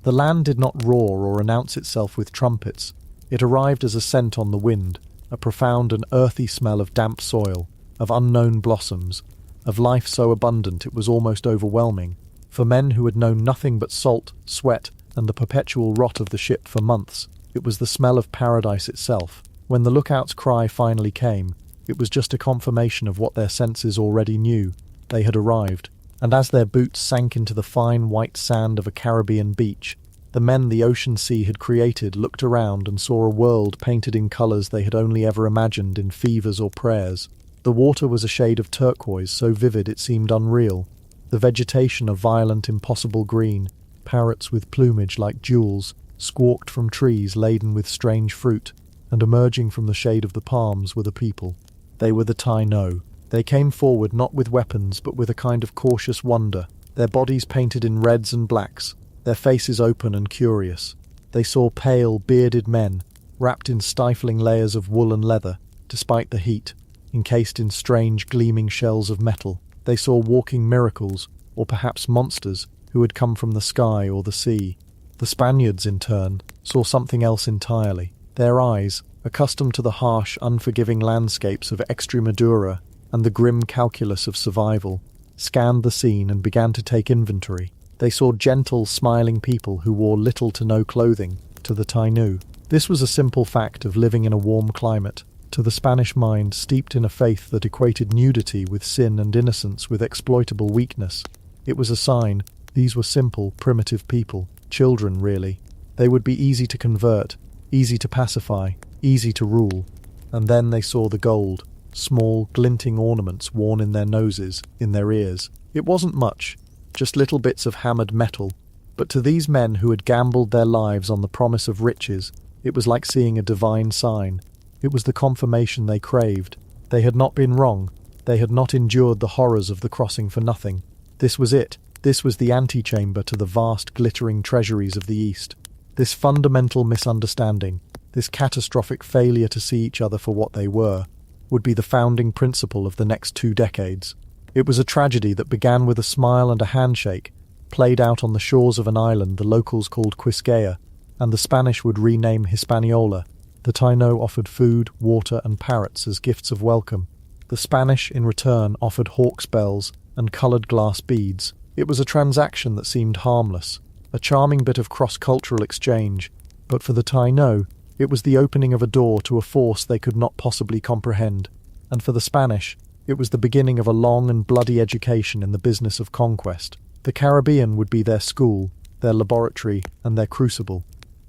The land did not roar or announce itself with trumpets. It arrived as a scent on the wind, a profound and earthy smell of damp soil, of unknown blossoms, of life so abundant it was almost overwhelming. For men who had known nothing but salt, sweat, and the perpetual rot of the ship for months, it was the smell of paradise itself. When the lookout's cry finally came, it was just a confirmation of what their senses already knew. They had arrived, and as their boots sank into the fine white sand of a Caribbean beach, the men the ocean sea had created looked around and saw a world painted in colours they had only ever imagined in fevers or prayers. The water was a shade of turquoise so vivid it seemed unreal. The vegetation a violent, impossible green. Parrots with plumage like jewels squawked from trees laden with strange fruit, and emerging from the shade of the palms were the people. They were the Taino. They came forward not with weapons but with a kind of cautious wonder, their bodies painted in reds and blacks, their faces open and curious. They saw pale, bearded men, wrapped in stifling layers of wool and leather, despite the heat, encased in strange, gleaming shells of metal. They saw walking miracles, or perhaps monsters, who had come from the sky or the sea. The Spaniards, in turn, saw something else entirely. Their eyes, accustomed to the harsh, unforgiving landscapes of Extremadura and the grim calculus of survival, scanned the scene and began to take inventory. They saw gentle, smiling people who wore little to no clothing. To the Taino, this was a simple fact of living in a warm climate. To the Spanish mind, steeped in a faith that equated nudity with sin and innocence with exploitable weakness, it was a sign these were simple, primitive people, children really. They would be easy to convert, easy to pacify, easy to rule. And then they saw the gold, small, glinting ornaments worn in their noses, in their ears. It wasn't much, just little bits of hammered metal, but to these men who had gambled their lives on the promise of riches, it was like seeing a divine sign. It was the confirmation they craved. They had not been wrong. They had not endured the horrors of the crossing for nothing. This was it. This was the antechamber to the vast, glittering treasuries of the East. This fundamental misunderstanding, this catastrophic failure to see each other for what they were, would be the founding principle of the next 2 decades. It was a tragedy that began with a smile and a handshake, played out on the shores of an island the locals called Quisqueya, and the Spanish would rename Hispaniola. The Taino offered food, water, and parrots as gifts of welcome. The Spanish, in return, offered hawk's bells and coloured glass beads. It was a transaction that seemed harmless, a charming bit of cross-cultural exchange, but for the Taino, it was the opening of a door to a force they could not possibly comprehend, and for the Spanish, it was the beginning of a long and bloody education in the business of conquest. The Caribbean would be their school, their laboratory, and their crucible.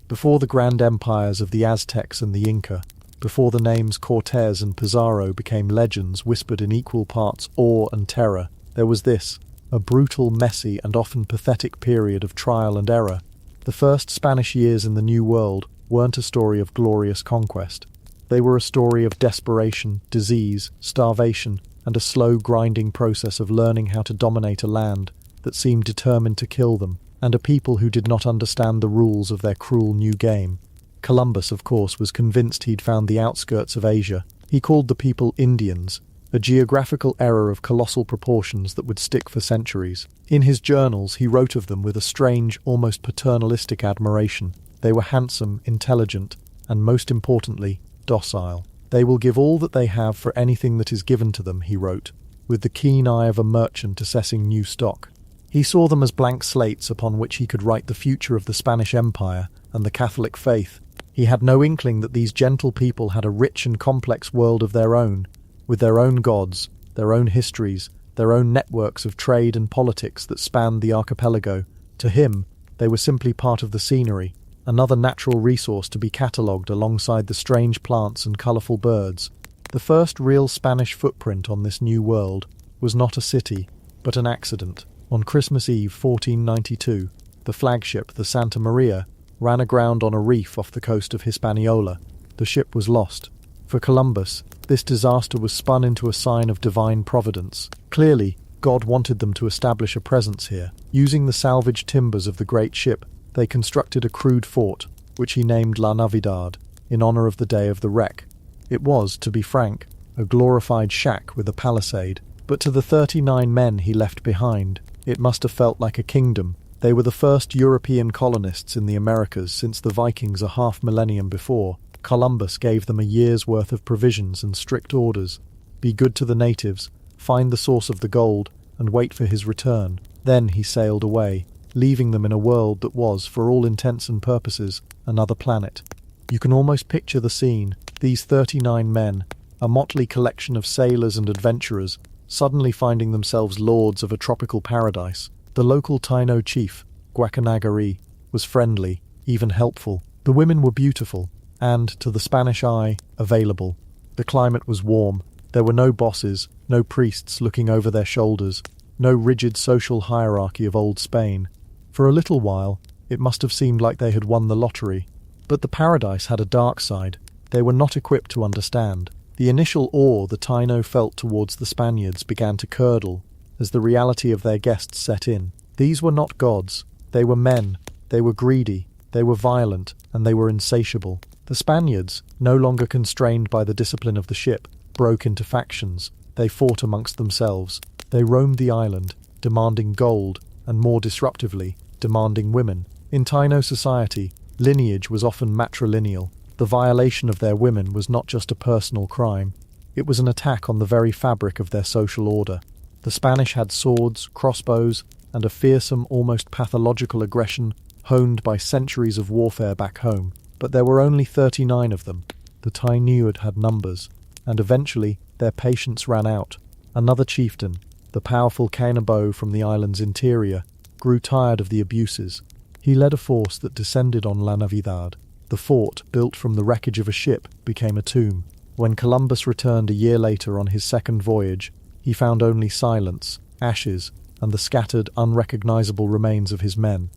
Before the grand empires of the Aztecs and the Inca, before the names Cortés and Pizarro became legends whispered in equal parts awe and terror, there was this, a brutal, messy, and often pathetic period of trial and error. The first Spanish years in the New World weren't a story of glorious conquest. They were a story of desperation, disease, starvation, and a slow grinding process of learning how to dominate a land that seemed determined to kill them, and a people who did not understand the rules of their cruel new game. Columbus, of course, was convinced he'd found the outskirts of Asia. He called the people Indians, a geographical error of colossal proportions that would stick for centuries. In his journals, he wrote of them with a strange, almost paternalistic admiration. They were handsome, intelligent, and most importantly, docile. They will give all that they have for anything that is given to them, he wrote, with the keen eye of a merchant assessing new stock. He saw them as blank slates upon which he could write the future of the Spanish Empire, and the Catholic faith. He had no inkling that these gentle people had a rich and complex world of their own, with their own gods, their own histories, their own networks of trade and politics that spanned the archipelago. To him, they were simply part of the scenery, another natural resource to be catalogued alongside the strange plants and colourful birds. The first real Spanish footprint on this new world was not a city, but an accident. On Christmas Eve 1492, the flagship, the Santa Maria, ran aground on a reef off the coast of Hispaniola. The ship was lost. For Columbus, this disaster was spun into a sign of divine providence. Clearly, God wanted them to establish a presence here. Using the salvaged timbers of the great ship, they constructed a crude fort, which he named La Navidad, in honor of the day of the wreck. It was, to be frank, a glorified shack with a palisade, but to the 39 men he left behind, it must have felt like a kingdom. They were the first European colonists in the Americas since the Vikings a half-millennium before. Columbus gave them a year's worth of provisions and strict orders. Be good to the natives, find the source of the gold, and wait for his return. Then he sailed away, leaving them in a world that was, for all intents and purposes, another planet. You can almost picture the scene. These 39 men, a motley collection of sailors and adventurers, suddenly finding themselves lords of a tropical paradise. The local Taino chief, Guacanagari, was friendly, even helpful. The women were beautiful, and, to the Spanish eye, available. The climate was warm. There were no bosses, no priests looking over their shoulders, no rigid social hierarchy of old Spain. For a little while, it must have seemed like they had won the lottery. But the paradise had a dark side. They were not equipped to understand. The initial awe the Taino felt towards the Spaniards began to curdle as the reality of their guests set in. These were not gods. They were men. They were greedy. They were violent, and they were insatiable. The Spaniards, no longer constrained by the discipline of the ship, broke into factions. They fought amongst themselves. They roamed the island, demanding gold, and more disruptively, demanding women. In Taino society, lineage was often matrilineal. The violation of their women was not just a personal crime. It was an attack on the very fabric of their social order. The Spanish had swords, crossbows, and a fearsome, almost pathological aggression honed by centuries of warfare back home. But there were only 39 of them. The Taino had numbers, and eventually their patience ran out. Another chieftain, the powerful Cainabo from the island's interior, grew tired of the abuses. He led a force that descended on La Navidad. The fort, built from the wreckage of a ship, became a tomb. When Columbus returned a year later on his second voyage, he found only silence, ashes, and the scattered, unrecognizable remains of his men.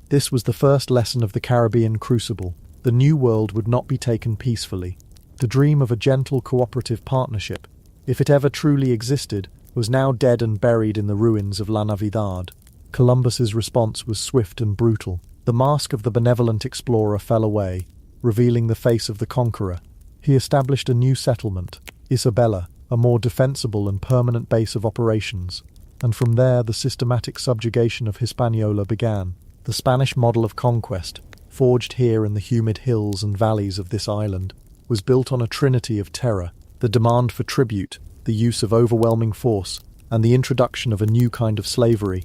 This was the first lesson of the Caribbean Crucible. The New World would not be taken peacefully. The dream of a gentle cooperative partnership, if it ever truly existed, was now dead and buried in the ruins of La Navidad. Columbus's response was swift and brutal. The mask of the benevolent explorer fell away, revealing the face of the conqueror. He established a new settlement, Isabela, a more defensible and permanent base of operations, and from there the systematic subjugation of Hispaniola began. The Spanish model of conquest, forged here in the humid hills and valleys of this island, was built on a trinity of terror: the demand for tribute, the use of overwhelming force, and the introduction of a new kind of slavery.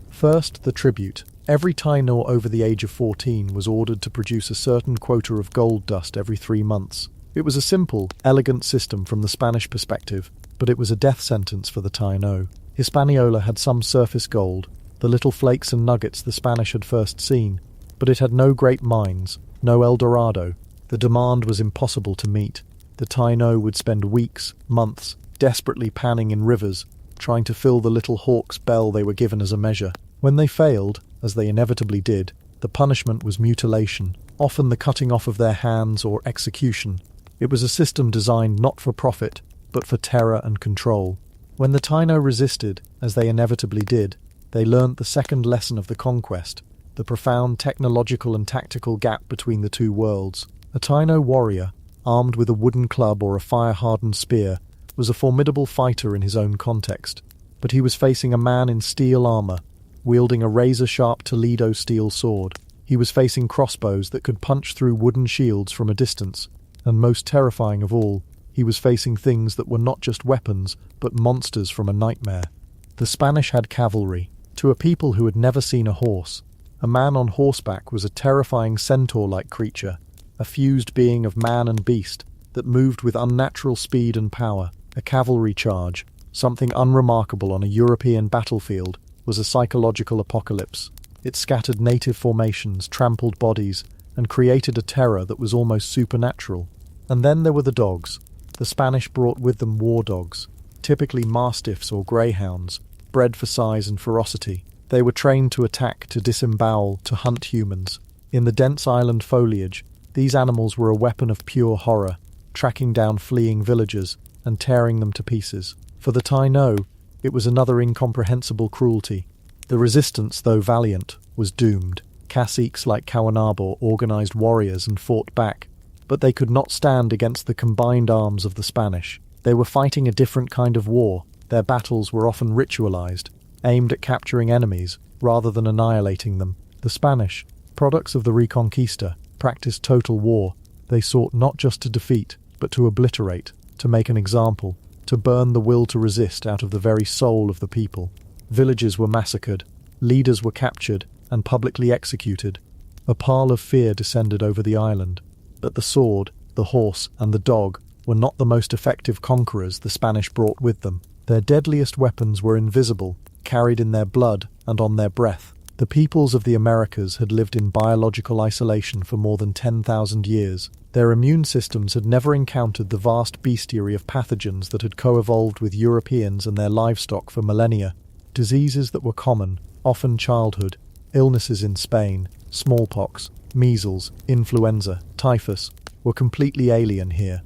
First, the tribute. Every Taino over the age of 14 was ordered to produce a certain quota of gold dust every 3 months. It was a simple, elegant system from the Spanish perspective, but it was a death sentence for the Taino. Hispaniola had some surface gold, the little flakes and nuggets the Spanish had first seen, but it had no great mines, no El Dorado. The demand was impossible to meet. The Taino would spend weeks, months, desperately panning in rivers, trying to fill the little hawk's bell they were given as a measure. When they failed, as they inevitably did, the punishment was mutilation, often the cutting off of their hands or execution. It was a system designed not for profit, but for terror and control. When the Taino resisted, as they inevitably did, they learnt the second lesson of the conquest, the profound technological and tactical gap between the two worlds. A Taino warrior, armed with a wooden club or a fire-hardened spear, was a formidable fighter in his own context, but he was facing a man in steel armor, wielding a razor-sharp Toledo steel sword. He was facing crossbows that could punch through wooden shields from a distance, and most terrifying of all, he was facing things that were not just weapons, but monsters from a nightmare. The Spanish had cavalry. To a people who had never seen a horse, A man on horseback was a terrifying centaur-like creature, a fused being of man and beast that moved with unnatural speed and power. A cavalry charge, something unremarkable on a European battlefield, was a psychological apocalypse. It scattered native formations, trampled bodies, and created a terror that was almost supernatural. And then there were the dogs. The Spanish brought with them war dogs, typically mastiffs or greyhounds, bred for size and ferocity. They were trained to attack, to disembowel, to hunt humans. In the dense island foliage, these animals were a weapon of pure horror, tracking down fleeing villagers and tearing them to pieces. For the Taino, it was another incomprehensible cruelty. The resistance, though valiant, was doomed. Caciques like Cawanabor organized warriors and fought back, but they could not stand against the combined arms of the Spanish. They were fighting a different kind of war. Their battles were often ritualized, aimed at capturing enemies rather than annihilating them. The Spanish, products of the Reconquista, practiced total war. They sought not just to defeat, but to obliterate, to make an example, to burn the will to resist out of the very soul of the people. Villages were massacred, leaders were captured and publicly executed. A pall of fear descended over the island. But the sword, the horse, and the dog were not the most effective conquerors the Spanish brought with them. Their deadliest weapons were invisible, carried in their blood and on their breath. The peoples of the Americas had lived in biological isolation for more than 10,000 years. Their immune systems had never encountered the vast bestiary of pathogens that had co-evolved with Europeans and their livestock for millennia. Diseases that were common, often childhood, illnesses in Spain, smallpox, measles, influenza, typhus, were completely alien here.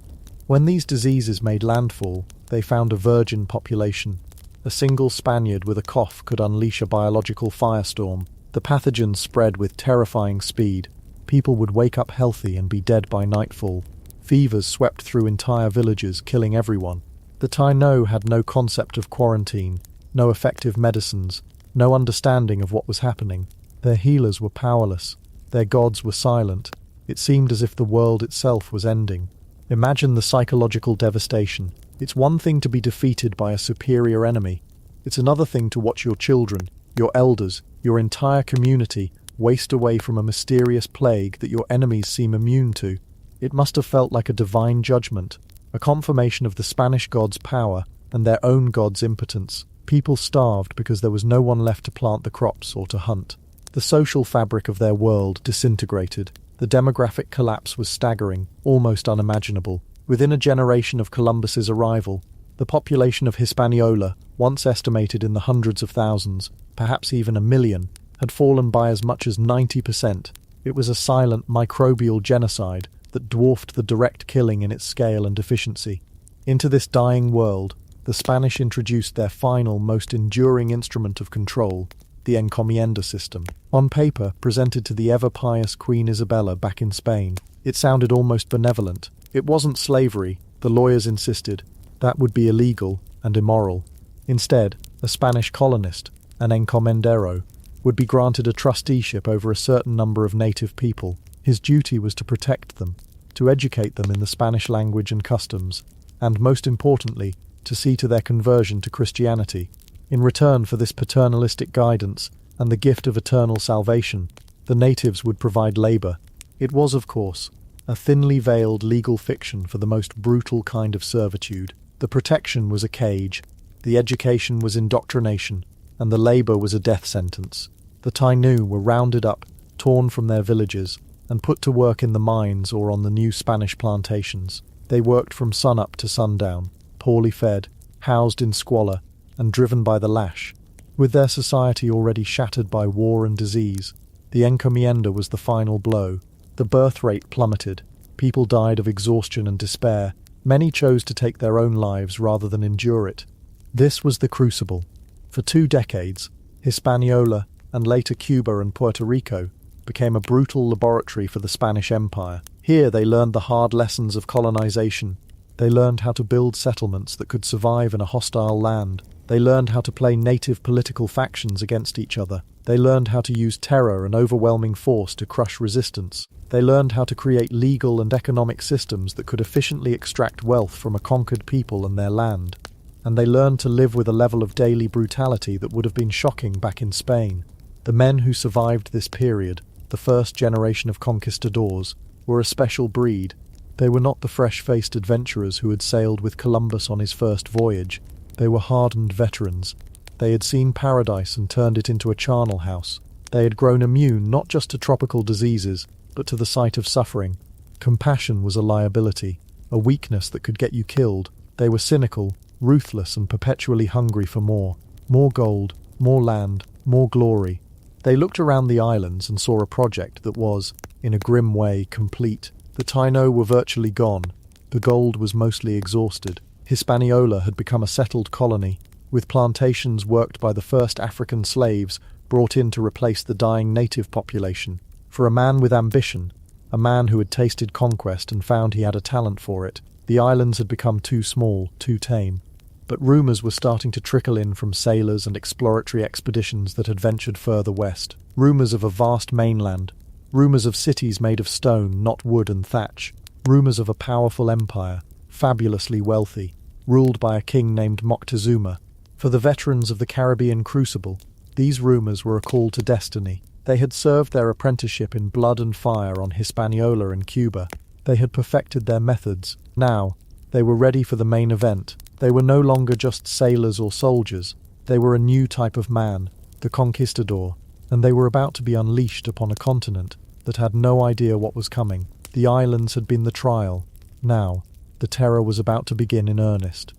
When these diseases made landfall, they found a virgin population. A single Spaniard with a cough could unleash a biological firestorm. The pathogens spread with terrifying speed. People would wake up healthy and be dead by nightfall. Fevers swept through entire villages, killing everyone. The Taino had no concept of quarantine, no effective medicines, no understanding of what was happening. Their healers were powerless. Their gods were silent. It seemed as if the world itself was ending. Imagine the psychological devastation. It's one thing to be defeated by a superior enemy. It's another thing to watch your children, your elders, your entire community waste away from a mysterious plague that your enemies seem immune to. It must have felt like a divine judgment, a confirmation of the Spanish gods' power and their own gods' impotence. People starved because there was no one left to plant the crops or to hunt. The social fabric of their world disintegrated. The demographic collapse was staggering, almost unimaginable. Within a generation of Columbus's arrival, the population of Hispaniola, once estimated in the hundreds of thousands, perhaps even 1 million, had fallen by as much as 90%. It was a silent microbial genocide that dwarfed the direct killing in its scale and efficiency. Into this dying world, the Spanish introduced their final, most enduring instrument of control, the encomienda system. On paper, presented to the ever-pious Queen Isabella back in Spain, it sounded almost benevolent. It wasn't slavery, the lawyers insisted. That would be illegal and immoral. Instead, a Spanish colonist, an encomendero, would be granted a trusteeship over a certain number of native people. His duty was to protect them, to educate them in the Spanish language and customs, and most importantly, to see to their conversion to Christianity. In return for this paternalistic guidance and the gift of eternal salvation, the natives would provide labour. It was, of course, a thinly veiled legal fiction for the most brutal kind of servitude. The protection was a cage, the education was indoctrination, and the labour was a death sentence. The Taino were rounded up, torn from their villages, and put to work in the mines or on the new Spanish plantations. They worked from sun-up to sundown, poorly fed, housed in squalor, and driven by the lash. With their society already shattered by war and disease, the encomienda was the final blow. The birth rate plummeted. People died of exhaustion and despair. Many chose to take their own lives rather than endure it. This was the Crucible. For 2 decades, Hispaniola, and later Cuba and Puerto Rico, became a brutal laboratory for the Spanish Empire. Here they learned the hard lessons of colonization. They learned how to build settlements that could survive in a hostile land. They learned how to play native political factions against each other. They learned how to use terror and overwhelming force to crush resistance. They learned how to create legal and economic systems that could efficiently extract wealth from a conquered people and their land. And they learned to live with a level of daily brutality that would have been shocking back in Spain. The men who survived this period, the first generation of conquistadors, were a special breed. They were not the fresh-faced adventurers who had sailed with Columbus on his first voyage. They were hardened veterans. They had seen paradise and turned it into a charnel house. They had grown immune not just to tropical diseases, but to the sight of suffering. Compassion was a liability, a weakness that could get you killed. They were cynical, ruthless, and perpetually hungry for more. More gold, more land, more glory. They looked around the islands and saw a project that was, in a grim way, complete. The Taino were virtually gone. The gold was mostly exhausted. Hispaniola had become a settled colony, with plantations worked by the first African slaves brought in to replace the dying native population. For a man with ambition, a man who had tasted conquest and found he had a talent for it, the islands had become too small, too tame. But rumours were starting to trickle in from sailors and exploratory expeditions that had ventured further west. Rumours of a vast mainland. Rumours of cities made of stone, not wood and thatch. Rumours of a powerful empire, fabulously wealthy, ruled by a king named Moctezuma. For the veterans of the Caribbean Crucible, these rumours were a call to destiny. They had served their apprenticeship in blood and fire on Hispaniola and Cuba. They had perfected their methods. Now, they were ready for the main event. They were no longer just sailors or soldiers. They were a new type of man, the conquistador, and they were about to be unleashed upon a continent that had no idea what was coming. The islands had been the trial. Now, the terror was about to begin in earnest.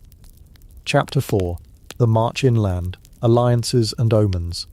Chapter 4. The March Inland, Alliances and Omens.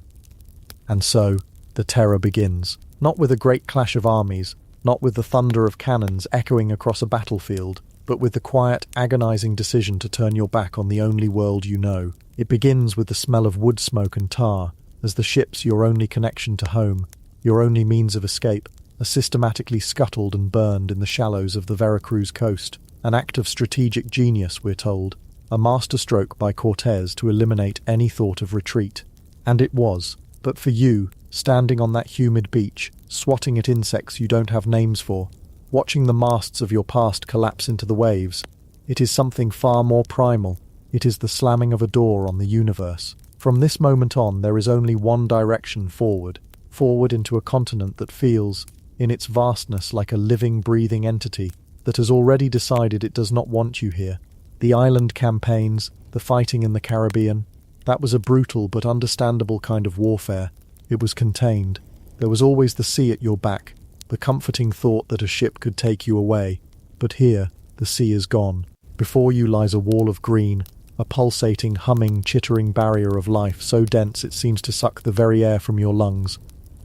And so, the terror begins. Not with a great clash of armies, not with the thunder of cannons echoing across a battlefield, but with the quiet, agonizing decision to turn your back on the only world you know. It begins with the smell of wood smoke and tar, as the ships, your only connection to home, your only means of escape, are systematically scuttled and burned in the shallows of the Veracruz coast. An act of strategic genius, we're told. A masterstroke by Cortés to eliminate any thought of retreat. And it was. But for you, standing on that humid beach, swatting at insects you don't have names for, watching the masts of your past collapse into the waves, it is something far more primal. It is the slamming of a door on the universe. From this moment on, there is only one direction forward. Forward into a continent that feels, in its vastness, like a living, breathing entity that has already decided it does not want you here. The island campaigns, the fighting in the Caribbean, that was a brutal but understandable kind of warfare. It was contained. There was always the sea at your back, the comforting thought that a ship could take you away. But here, the sea is gone. Before you lies a wall of green, a pulsating, humming, chittering barrier of life so dense it seems to suck the very air from your lungs.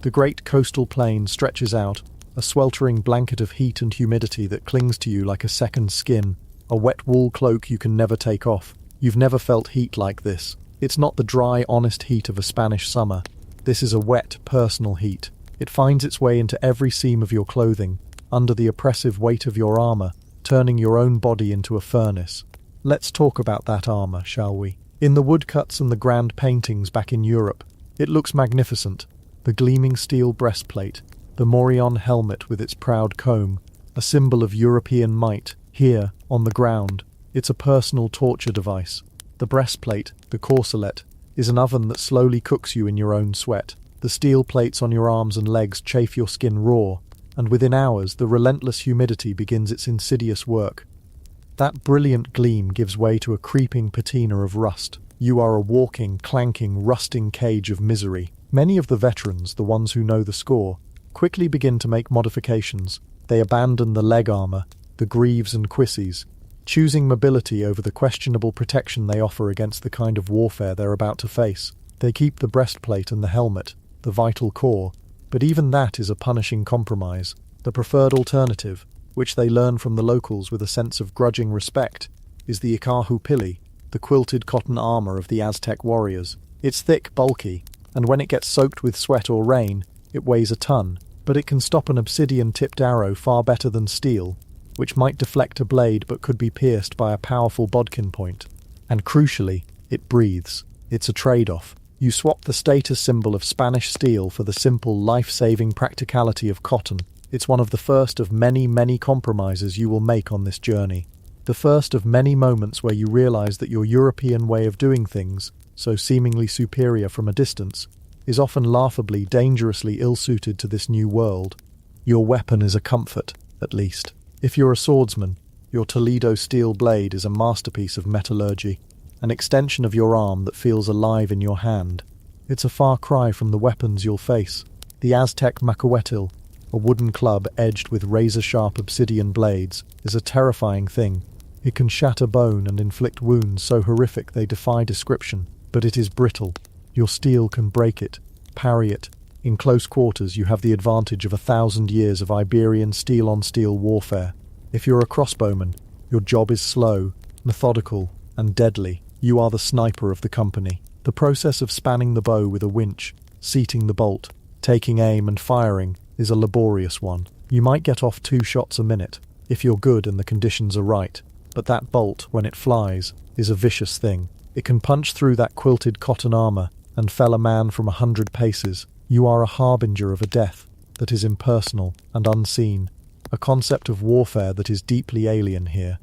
The great coastal plain stretches out, a sweltering blanket of heat and humidity that clings to you like a second skin, a wet wool cloak you can never take off. You've never felt heat like this. It's not the dry, honest heat of a Spanish summer. This is a wet, personal heat. It finds its way into every seam of your clothing, under the oppressive weight of your armor, turning your own body into a furnace. Let's talk about that armor, shall we? In the woodcuts and the grand paintings back in Europe, it looks magnificent. The gleaming steel breastplate, the morion helmet with its proud comb, a symbol of European might. Here, on the ground, it's a personal torture device. The breastplate, the corselet, is an oven that slowly cooks you in your own sweat. The steel plates on your arms and legs chafe your skin raw, and within hours the relentless humidity begins its insidious work. That brilliant gleam gives way to a creeping patina of rust. You are a walking, clanking, rusting cage of misery. Many of the veterans, the ones who know the score, quickly begin to make modifications. They abandon the leg armor, the greaves and cuisses, choosing mobility over the questionable protection they offer against the kind of warfare they're about to face. They keep the breastplate and the helmet, the vital core, but even that is a punishing compromise. The preferred alternative, which they learn from the locals with a sense of grudging respect, is the Icahupili, the quilted cotton armor of the Aztec warriors. It's thick, bulky, and when it gets soaked with sweat or rain, it weighs a ton, but it can stop an obsidian-tipped arrow far better than steel, which might deflect a blade but could be pierced by a powerful bodkin point. And crucially, it breathes. It's a trade-off. You swap the status symbol of Spanish steel for the simple, life-saving practicality of cotton. It's one of the first of many, many compromises you will make on this journey. The first of many moments where you realize that your European way of doing things, so seemingly superior from a distance, is often laughably, dangerously ill-suited to this new world. Your weapon is a comfort, at least. If you're a swordsman, your Toledo steel blade is a masterpiece of metallurgy, an extension of your arm that feels alive in your hand. It's a far cry from the weapons you'll face. The Aztec macahuetil, a wooden club edged with razor-sharp obsidian blades, is a terrifying thing. It can shatter bone and inflict wounds so horrific they defy description, but it is brittle. Your steel can break it, parry it. In close quarters you have the advantage of 1,000 years of Iberian steel-on-steel warfare. If you're a crossbowman, your job is slow, methodical, and deadly. You are the sniper of the company. The process of spanning the bow with a winch, seating the bolt, taking aim and firing is a laborious one. You might get off 2 shots a minute, if you're good and the conditions are right, but that bolt, when it flies, is a vicious thing. It can punch through that quilted cotton armor and fell a man from 100 paces. You are a harbinger of a death that is impersonal and unseen, a concept of warfare that is deeply alien here.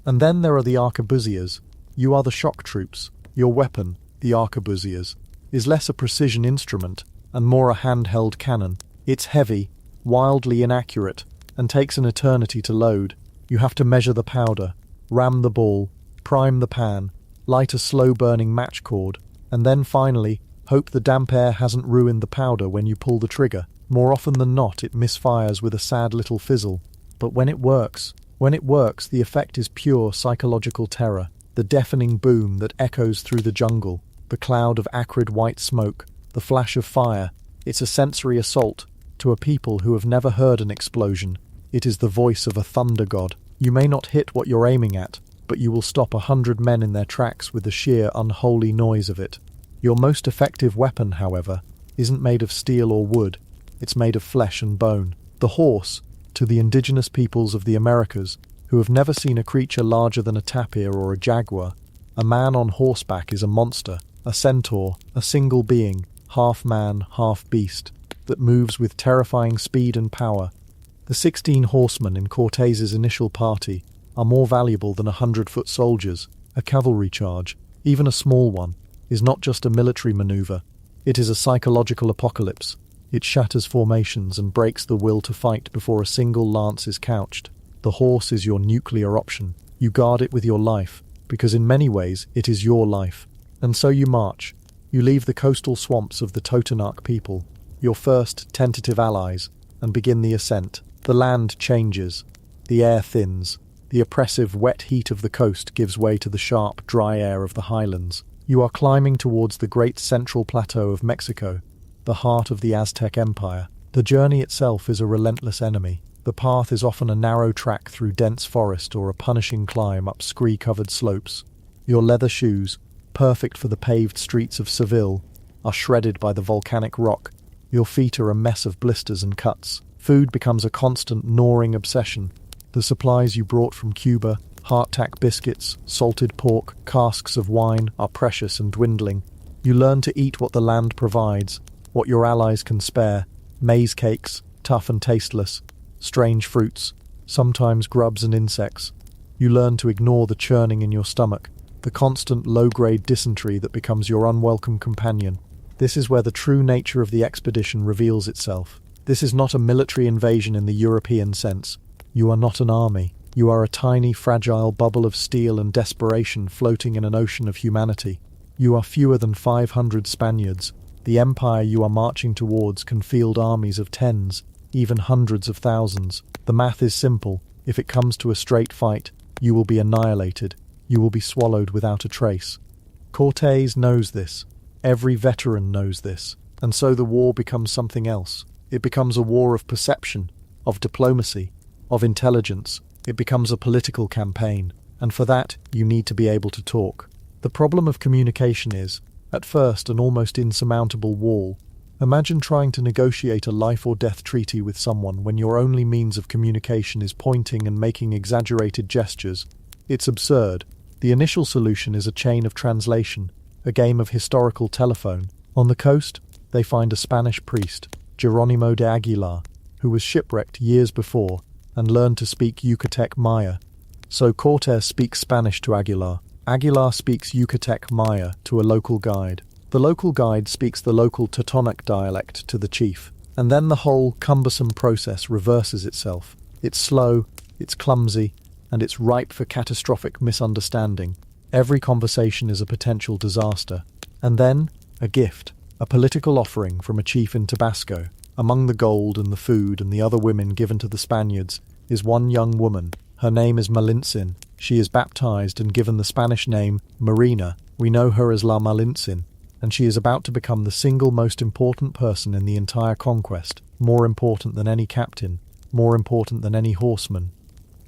And then there are the arquebusiers. You are the shock troops. Your weapon, the arquebusiers, is less a precision instrument and more a handheld cannon. It's heavy, wildly inaccurate, and takes an eternity to load. You have to measure the powder, ram the ball, prime the pan, light a slow-burning match cord, and then finally hope the damp air hasn't ruined the powder when you pull the trigger. More often than not, it misfires with a sad little fizzle. But when it works, the effect is pure psychological terror. The deafening boom that echoes through the jungle, the cloud of acrid white smoke, the flash of fire. It's a sensory assault. To a people who have never heard an explosion, it is the voice of a thunder god. You may not hit what you're aiming at, but you will stop 100 men in their tracks with the sheer unholy noise of it. Your most effective weapon, however, isn't made of steel or wood. It's made of flesh and bone. The horse, to the indigenous peoples of the Americas, who have never seen a creature larger than a tapir or a jaguar, a man on horseback is a monster, a centaur, a single being, half man, half beast, that moves with terrifying speed and power. The 16 horsemen in Cortez's initial party are more valuable than 100-foot soldiers. A cavalry charge, even a small one, is not just a military maneuver. It is a psychological apocalypse. It shatters formations and breaks the will to fight before a single lance is couched. The horse is your nuclear option. You guard it with your life, because in many ways it is your life. And so you march. You leave the coastal swamps of the Totonac people, your first tentative allies, and begin the ascent. The land changes. The air thins. The oppressive wet heat of the coast gives way to the sharp, dry air of the highlands. You are climbing towards the great central plateau of Mexico, the heart of the Aztec Empire. The journey itself is a relentless enemy. The path is often a narrow track through dense forest or a punishing climb up scree-covered slopes. Your leather shoes, perfect for the paved streets of Seville, are shredded by the volcanic rock. Your feet are a mess of blisters and cuts. Food becomes a constant gnawing obsession. The supplies you brought from Cuba, hardtack biscuits, salted pork, casks of wine, are precious and dwindling. You learn to eat what the land provides, what your allies can spare: maize cakes, tough and tasteless, strange fruits, sometimes grubs and insects. You learn to ignore the churning in your stomach, the constant low-grade dysentery that becomes your unwelcome companion. This is where the true nature of the expedition reveals itself. This is not a military invasion in the European sense. You are not an army. You are a tiny, fragile bubble of steel and desperation floating in an ocean of humanity. You are fewer than 500 Spaniards. The empire you are marching towards can field armies of tens, even hundreds of thousands. The math is simple. If it comes to a straight fight, you will be annihilated. You will be swallowed without a trace. Cortez knows this. Every veteran knows this. And so the war becomes something else. It becomes a war of perception, of diplomacy, of intelligence. It becomes a political campaign. And for that, you need to be able to talk. The problem of communication is, at first, an almost insurmountable wall. Imagine trying to negotiate a life or death treaty with someone when your only means of communication is pointing and making exaggerated gestures. It's absurd. The initial solution is a chain of translation, a game of historical telephone. On the coast, they find a Spanish priest, Geronimo de Aguilar, who was shipwrecked years before and learned to speak Yucatec Maya. So Cortes speaks Spanish to Aguilar. Aguilar speaks Yucatec Maya to a local guide. The local guide speaks the local Teutonic dialect to the chief, and then the whole cumbersome process reverses itself. It's slow, it's clumsy, and it's ripe for catastrophic misunderstanding. Every conversation is a potential disaster. And then, a gift, a political offering from a chief in Tabasco. Among the gold and the food and the other women given to the Spaniards is one young woman. Her name is Malintzin. She is baptized and given the Spanish name Marina. We know her as La Malintzin, and she is about to become the single most important person in the entire conquest, more important than any captain, more important than any horseman.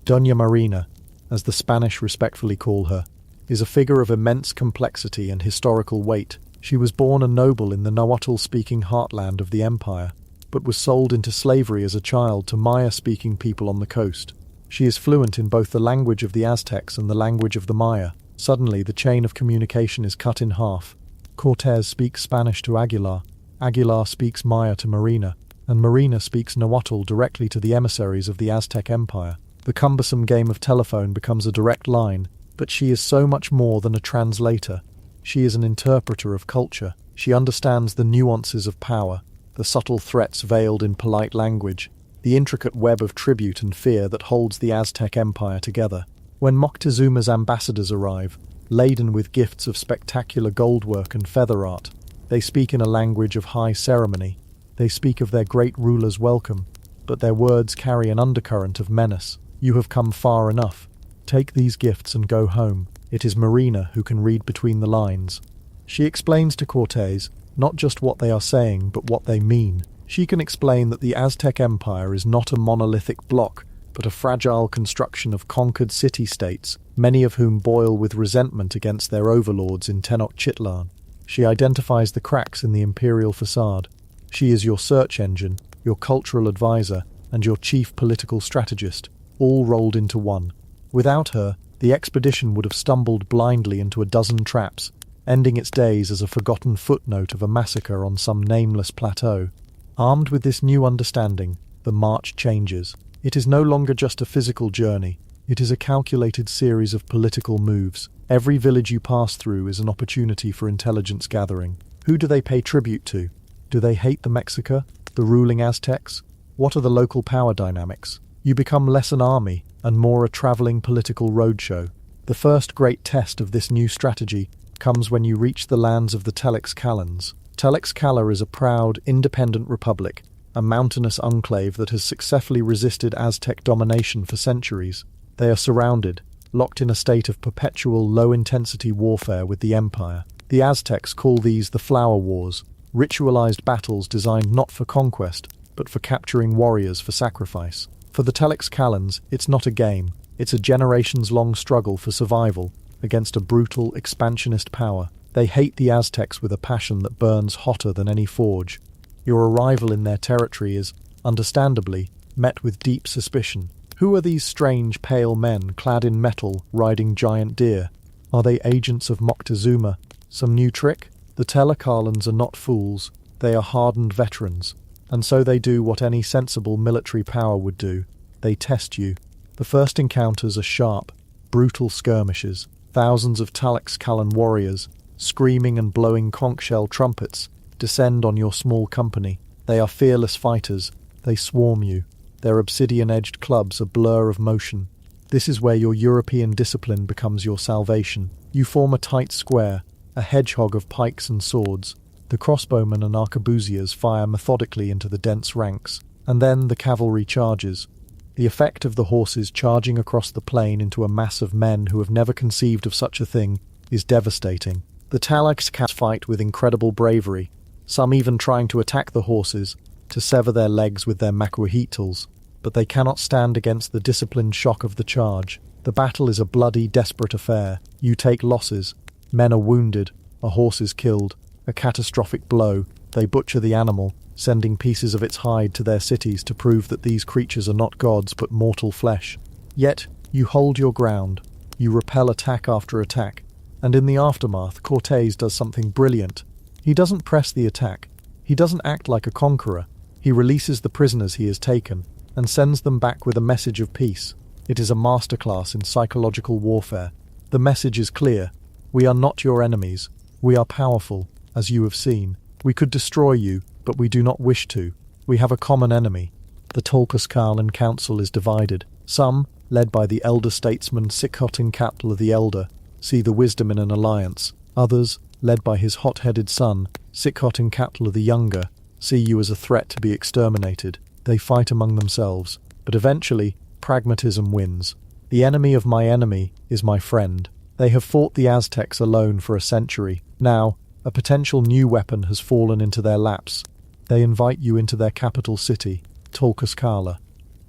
Doña Marina, as the Spanish respectfully call her, is a figure of immense complexity and historical weight. She was born a noble in the Nahuatl-speaking heartland of the empire, but was sold into slavery as a child to Maya-speaking people on the coast. She is fluent in both the language of the Aztecs and the language of the Maya. Suddenly, the chain of communication is cut in half. Cortés speaks Spanish to Aguilar, Aguilar speaks Maya to Marina, and Marina speaks Nahuatl directly to the emissaries of the Aztec Empire. The cumbersome game of telephone becomes a direct line, but she is so much more than a translator. She is an interpreter of culture. She understands the nuances of power, the subtle threats veiled in polite language, the intricate web of tribute and fear that holds the Aztec Empire together. When Moctezuma's ambassadors arrive, laden with gifts of spectacular goldwork and feather art, they speak in a language of high ceremony. They speak of their great ruler's welcome, but their words carry an undercurrent of menace. You have come far enough. Take these gifts and go home. It is Marina who can read between the lines. She explains to Cortés not just what they are saying, but what they mean. She can explain that the Aztec Empire is not a monolithic block, but a fragile construction of conquered city-states, many of whom boil with resentment against their overlords in Tenochtitlan. She identifies the cracks in the imperial facade. She is your search engine, your cultural advisor, and your chief political strategist, all rolled into one. Without her, the expedition would have stumbled blindly into a dozen traps, ending its days as a forgotten footnote of a massacre on some nameless plateau. Armed with this new understanding, the march changes. It is no longer just a physical journey. It is a calculated series of political moves. Every village you pass through is an opportunity for intelligence gathering. Who do they pay tribute to? Do they hate the Mexica, the ruling Aztecs? What are the local power dynamics? You become less an army and more a travelling political roadshow. The first great test of this new strategy comes when you reach the lands of the Tlaxcalans. Tlaxcala is a proud, independent republic, a mountainous enclave that has successfully resisted Aztec domination for centuries. They are surrounded, locked in a state of perpetual low-intensity warfare with the empire. The Aztecs call these the Flower Wars, ritualized battles designed not for conquest, but for capturing warriors for sacrifice. For the Tlaxcalans, it's not a game. It's a generations-long struggle for survival against a brutal, expansionist power. They hate the Aztecs with a passion that burns hotter than any forge. Your arrival in their territory is, understandably, met with deep suspicion. Who are these strange, pale men clad in metal, riding giant deer? Are they agents of Moctezuma? Some new trick? The Tlaxcalans are not fools. They are hardened veterans. And so they do what any sensible military power would do. They test you. The first encounters are sharp, brutal skirmishes. Thousands of Tlaxcalan warriors, screaming and blowing conch shell trumpets, descend on your small company. They are fearless fighters. They swarm you. Their obsidian-edged clubs a blur of motion. This is where your European discipline becomes your salvation. You form a tight square, a hedgehog of pikes and swords. The crossbowmen and arquebusiers fire methodically into the dense ranks, and then the cavalry charges. The effect of the horses charging across the plain into a mass of men who have never conceived of such a thing is devastating. The Tlaxcalans fight with incredible bravery, some even trying to attack the horses, to sever their legs with their macuajitls, but they cannot stand against the disciplined shock of the charge. The battle is a bloody, desperate affair. You take losses. Men are wounded, a horse is killed. A catastrophic blow. They butcher the animal, sending pieces of its hide to their cities to prove that these creatures are not gods but mortal flesh. Yet, you hold your ground. You repel attack after attack. And in the aftermath, Cortés does something brilliant. He doesn't press the attack. He doesn't act like a conqueror. He releases the prisoners he has taken and sends them back with a message of peace. It is a masterclass in psychological warfare. The message is clear. We are not your enemies. We are powerful. as you have seen. We could destroy you, but we do not wish to. We have a common enemy. The Tenochtitlan Council is divided. Some, led by the elder statesman Tenochtitlan the Elder, see the wisdom in an alliance. Others, led by his hot-headed son, Tenochtitlan the Younger, see you as a threat to be exterminated. They fight among themselves, but eventually, pragmatism wins. The enemy of my enemy is my friend. They have fought the Aztecs alone for a century. Now, a potential new weapon has fallen into their laps. They invite you into their capital city, Tlaxcala.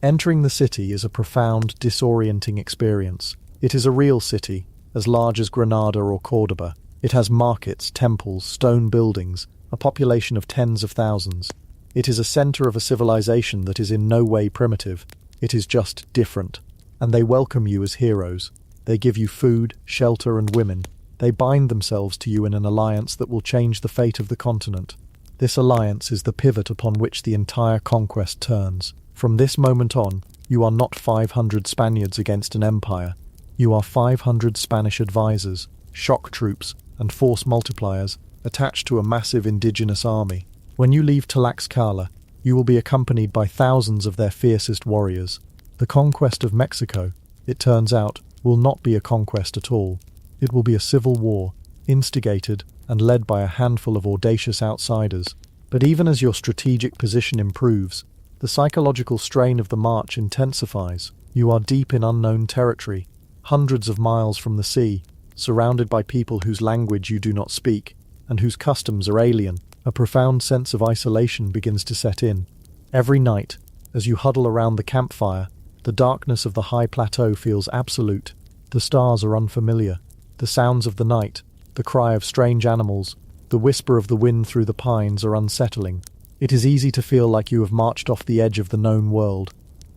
Entering the city is a profound, disorienting experience. It is a real city, as large as Granada or Cordoba. It has markets, temples, stone buildings, a population of tens of thousands. It is a center of a civilization that is in no way primitive. It is just different. And they welcome you as heroes. They give you food, shelter, and women. They bind themselves to you in an alliance that will change the fate of the continent. This alliance is the pivot upon which the entire conquest turns. From this moment on, you are not 500 Spaniards against an empire. You are 500 Spanish advisors, shock troops, and force multipliers attached to a massive indigenous army. When you leave Tlaxcala, you will be accompanied by thousands of their fiercest warriors. The conquest of Mexico, it turns out, will not be a conquest at all. It will be a civil war, instigated and led by a handful of audacious outsiders. But even as your strategic position improves, the psychological strain of the march intensifies. You are deep in unknown territory, hundreds of miles from the sea, surrounded by people whose language you do not speak, and whose customs are alien. A profound sense of isolation begins to set in. Every night, as you huddle around the campfire, the darkness of the high plateau feels absolute. The stars are unfamiliar. The sounds of the night, the cry of strange animals, the whisper of the wind through the pines are unsettling. It is easy to feel like you have marched off the edge of the known world.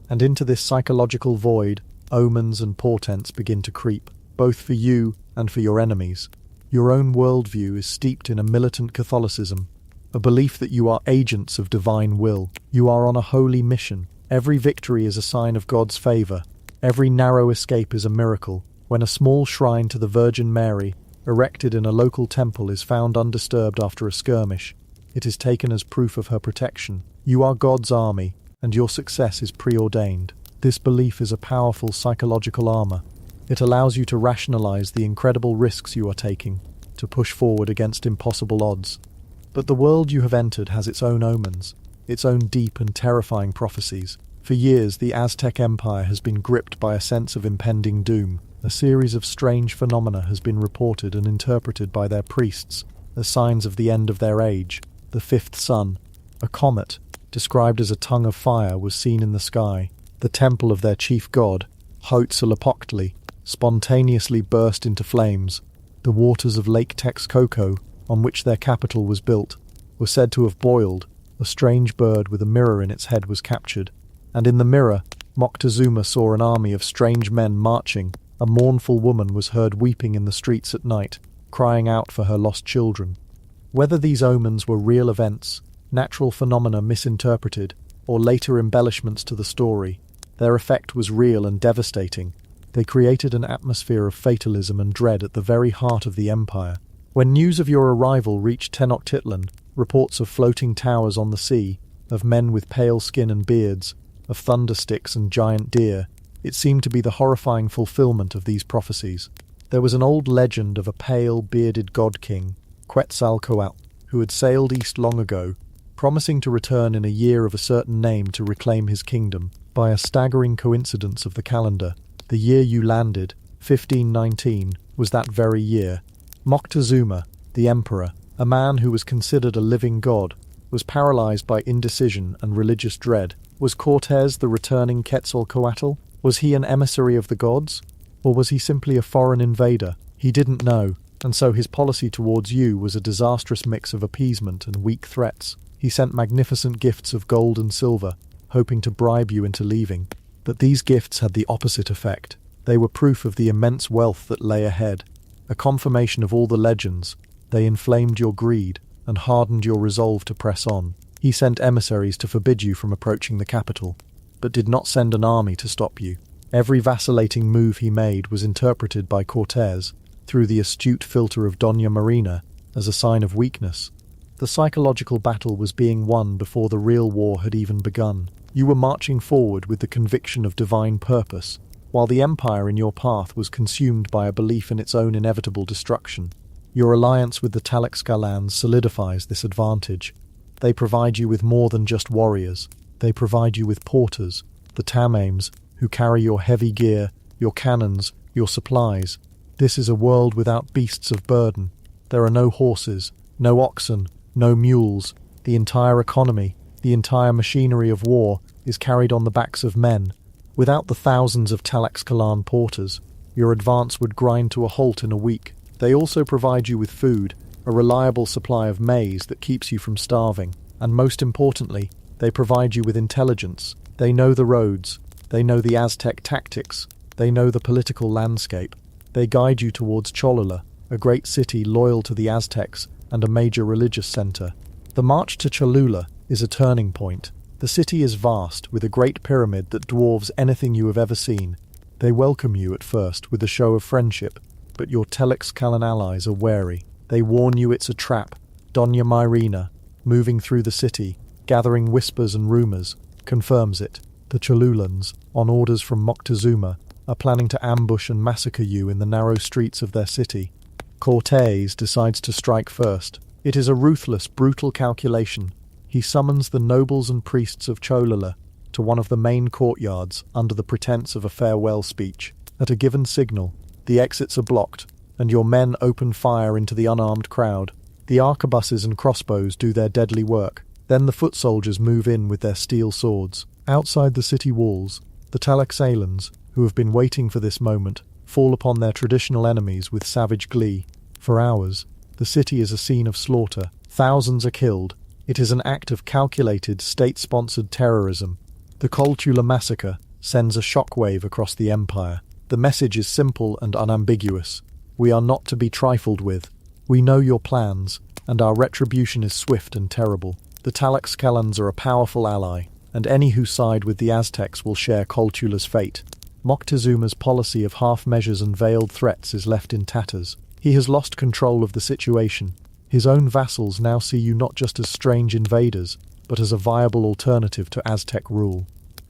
And into this psychological void, omens and portents begin to creep, both for you and for your enemies. Your own worldview is steeped in a militant Catholicism, a belief that you are agents of divine will. You are on a holy mission. Every victory is a sign of God's favor. Every narrow escape is a miracle. When a small shrine to the Virgin Mary, erected in a local temple, is found undisturbed after a skirmish, it is taken as proof of her protection. You are God's army, and your success is preordained. This belief is a powerful psychological armor. It allows you to rationalize the incredible risks you are taking, to push forward against impossible odds. But the world you have entered has its own omens, its own deep and terrifying prophecies. For years, the Aztec Empire has been gripped by a sense of impending doom. A series of strange phenomena has been reported and interpreted by their priests as signs of the end of their age. The fifth sun, a comet, described as a tongue of fire, was seen in the sky. The temple of their chief god, Huitzilopochtli, spontaneously burst into flames. The waters of Lake Texcoco, on which their capital was built, were said to have boiled. A strange bird with a mirror in its head was captured, and in the mirror, Moctezuma saw an army of strange men marching. A mournful woman was heard weeping in the streets at night, crying out for her lost children. Whether these omens were real events, natural phenomena misinterpreted, or later embellishments to the story, their effect was real and devastating. They created an atmosphere of fatalism and dread at the very heart of the empire. When news of your arrival reached Tenochtitlan, reports of floating towers on the sea, of men with pale skin and beards, of thundersticks and giant deer, it seemed to be the horrifying fulfillment of these prophecies. There was an old legend of a pale, bearded god-king, Quetzalcoatl, who had sailed east long ago, promising to return in a year of a certain name to reclaim his kingdom. By a staggering coincidence of the calendar, the year you landed, 1519, was that very year. Moctezuma, the emperor, a man who was considered a living god, was paralyzed by indecision and religious dread. Was Cortés the returning Quetzalcoatl? Was he an emissary of the gods? Or was he simply a foreign invader? He didn't know, and so his policy towards you was a disastrous mix of appeasement and weak threats. He sent magnificent gifts of gold and silver, hoping to bribe you into leaving. But these gifts had the opposite effect. They were proof of the immense wealth that lay ahead, a confirmation of all the legends. They inflamed your greed and hardened your resolve to press on. He sent emissaries to forbid you from approaching the capital, but did not send an army to stop you. Every vacillating move he made was interpreted by Cortés through the astute filter of Doña Marina as a sign of weakness. The psychological battle was being won before the real war had even begun. You were marching forward with the conviction of divine purpose, while the empire in your path was consumed by a belief in its own inevitable destruction. Your alliance with the Tenochtitlan solidifies this advantage. They provide you with more than just warriors. They provide you with porters, the tamames, who carry your heavy gear, your cannons, your supplies. This is a world without beasts of burden. There are no horses, no oxen, no mules. The entire economy, the entire machinery of war, is carried on the backs of men. Without the thousands of Tenochtitlan porters, your advance would grind to a halt in a week. They also provide you with food, a reliable supply of maize that keeps you from starving, and most importantly, they provide you with intelligence. They know the roads, they know the Aztec tactics, they know the political landscape. They guide you towards Cholula, a great city loyal to the Aztecs and a major religious center. The march to Cholula is a turning point. The city is vast, with a great pyramid that dwarfs anything you have ever seen. They welcome you at first with a show of friendship, but your Tenochtitlan allies are wary. They warn you it's a trap. Doña Myrina, moving through the city, gathering whispers and rumors, confirms it. The Cholulans, on orders from Moctezuma, are planning to ambush and massacre you in the narrow streets of their city. Cortés decides to strike first. It is a ruthless, brutal calculation. He summons the nobles and priests of Cholula to one of the main courtyards under the pretense of a farewell speech. At a given signal, the exits are blocked, and your men open fire into the unarmed crowd. The arquebuses and crossbows do their deadly work. Then the foot soldiers move in with their steel swords. Outside the city walls, the Tenochtitlans, who have been waiting for this moment, fall upon their traditional enemies with savage glee. For hours, the city is a scene of slaughter. Thousands are killed. It is an act of calculated, state-sponsored terrorism. The Cholula massacre sends a shockwave across the empire. The message is simple and unambiguous. We are not to be trifled with. We know your plans, and our retribution is swift and terrible. The Tenochtitlans are a powerful ally, and any who side with the Aztecs will share Cholula's fate. Moctezuma's policy of half measures and veiled threats is left in tatters. He has lost control of the situation. His own vassals now see you not just as strange invaders, but as a viable alternative to Aztec rule.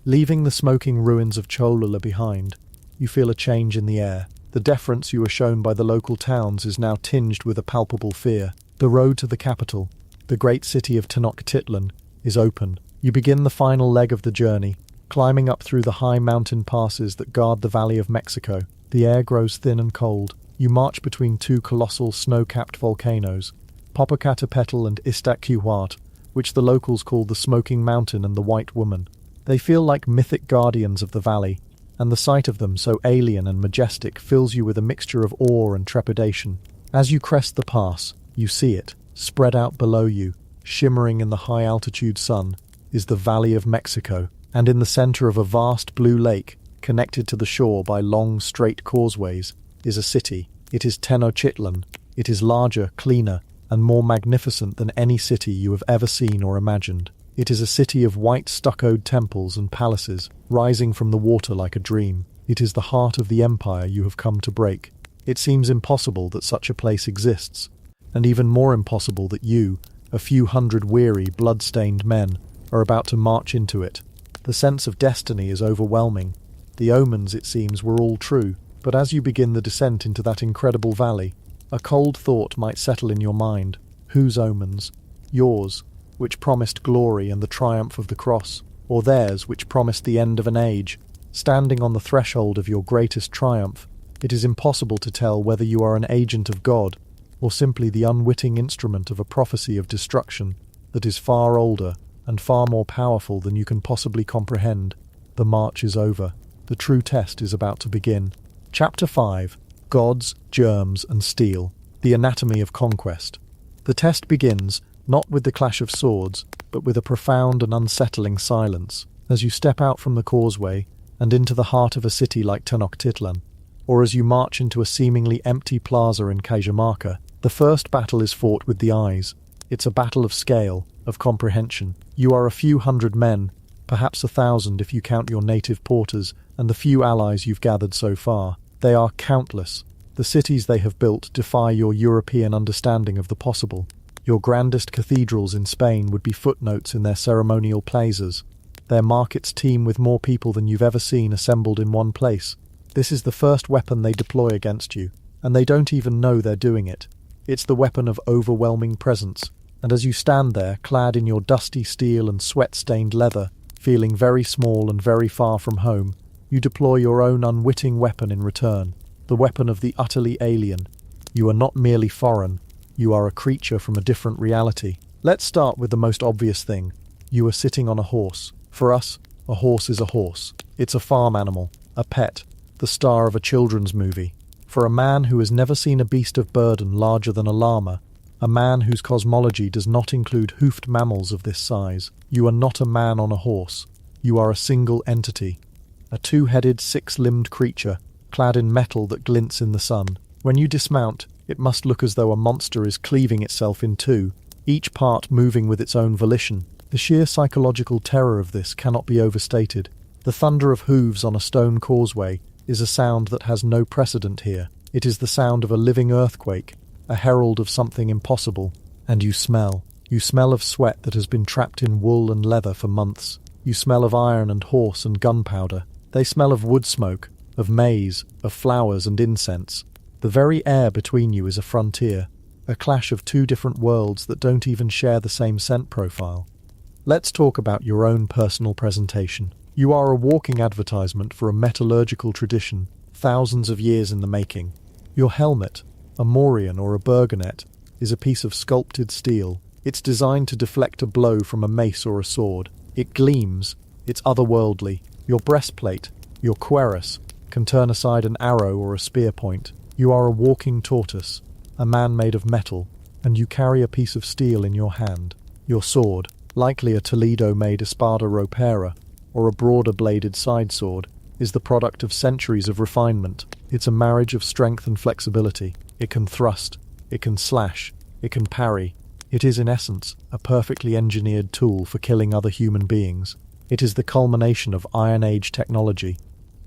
Leaving the smoking ruins of Cholula behind, you feel a change in the air. The deference you were shown by the local towns is now tinged with a palpable fear. The road to the capital, the great city of Tenochtitlan, is open. You begin the final leg of the journey, climbing up through the high mountain passes that guard the Valley of Mexico. The air grows thin and cold. You march between two colossal snow-capped volcanoes, Popocatépetl and Iztaccíhuatl, which the locals call the Smoking Mountain and the White Woman. They feel like mythic guardians of the valley, and the sight of them, so alien and majestic, fills you with a mixture of awe and trepidation. As you crest the pass, you see it, spread out below you, shimmering in the high-altitude sun, is the Valley of Mexico, and in the center of a vast blue lake, connected to the shore by long, straight causeways, is a city. It is Tenochtitlan. It is larger, cleaner, and more magnificent than any city you have ever seen or imagined. It is a city of white stuccoed temples and palaces, rising from the water like a dream. It is the heart of the empire you have come to break. It seems impossible that such a place exists, and even more impossible that you, a few hundred weary, blood-stained men, are about to march into it. The sense of destiny is overwhelming. The omens, it seems, were all true, but as you begin the descent into that incredible valley, a cold thought might settle in your mind. Whose omens? Yours, which promised glory and the triumph of the cross, or theirs, which promised the end of an age? Standing on the threshold of your greatest triumph, it is impossible to tell whether you are an agent of God, or simply the unwitting instrument of a prophecy of destruction that is far older and far more powerful than you can possibly comprehend. The march is over. The true test is about to begin. Chapter 5. Gods, Germs, and Steel. The Anatomy of Conquest. The test begins, not with the clash of swords, but with a profound and unsettling silence. As you step out from the causeway and into the heart of a city like Tenochtitlan, or as you march into a seemingly empty plaza in Cajamarca, the first battle is fought with the eyes. It's a battle of scale, of comprehension. You are a few hundred men, perhaps 1,000 if you count your native porters and the few allies you've gathered so far. They are countless, The cities they have built defy your European understanding of the possible. Your grandest cathedrals in Spain would be footnotes in their ceremonial plazas. Their markets teem with more people than you've ever seen assembled in one place. This is the first weapon they deploy against you, and they don't even know they're doing it. It's the weapon of overwhelming presence, and as you stand there, clad in your dusty steel and sweat-stained leather, feeling very small and very far from home, you deploy your own unwitting weapon in return, the weapon of the utterly alien. You are not merely foreign, you are a creature from a different reality. Let's start with the most obvious thing. You are sitting on a horse. For us, a horse is a horse. It's a farm animal, a pet, the star of a children's movie. For a man who has never seen a beast of burden larger than a llama, a man whose cosmology does not include hoofed mammals of this size, you are not a man on a horse. You are a single entity, a two-headed, six-limbed creature, clad in metal that glints in the sun. When you dismount, it must look as though a monster is cleaving itself in two, each part moving with its own volition. The sheer psychological terror of this cannot be overstated. The thunder of hooves on a stone causeway is a sound that has no precedent here. It is the sound of a living earthquake, a herald of something impossible. And you smell. You smell of sweat that has been trapped in wool and leather for months. You smell of iron and horse and gunpowder. They smell of wood smoke, of maize, of flowers and incense. The very air between you is a frontier, a clash of two different worlds that don't even share the same scent profile. Let's talk about your own personal presentation. You are a walking advertisement for a metallurgical tradition, thousands of years in the making. Your helmet, a morion or a burgonet, is a piece of sculpted steel. It's designed to deflect a blow from a mace or a sword. It gleams. It's otherworldly. Your breastplate, your cuirass, can turn aside an arrow or a spear point. You are a walking tortoise, a man made of metal, and you carry a piece of steel in your hand. Your sword, likely a Toledo-made espada ropera, or a broader-bladed side sword, is the product of centuries of refinement. It's a marriage of strength and flexibility. It can thrust, it can slash, it can parry. It is, in essence, a perfectly engineered tool for killing other human beings. It is the culmination of Iron Age technology.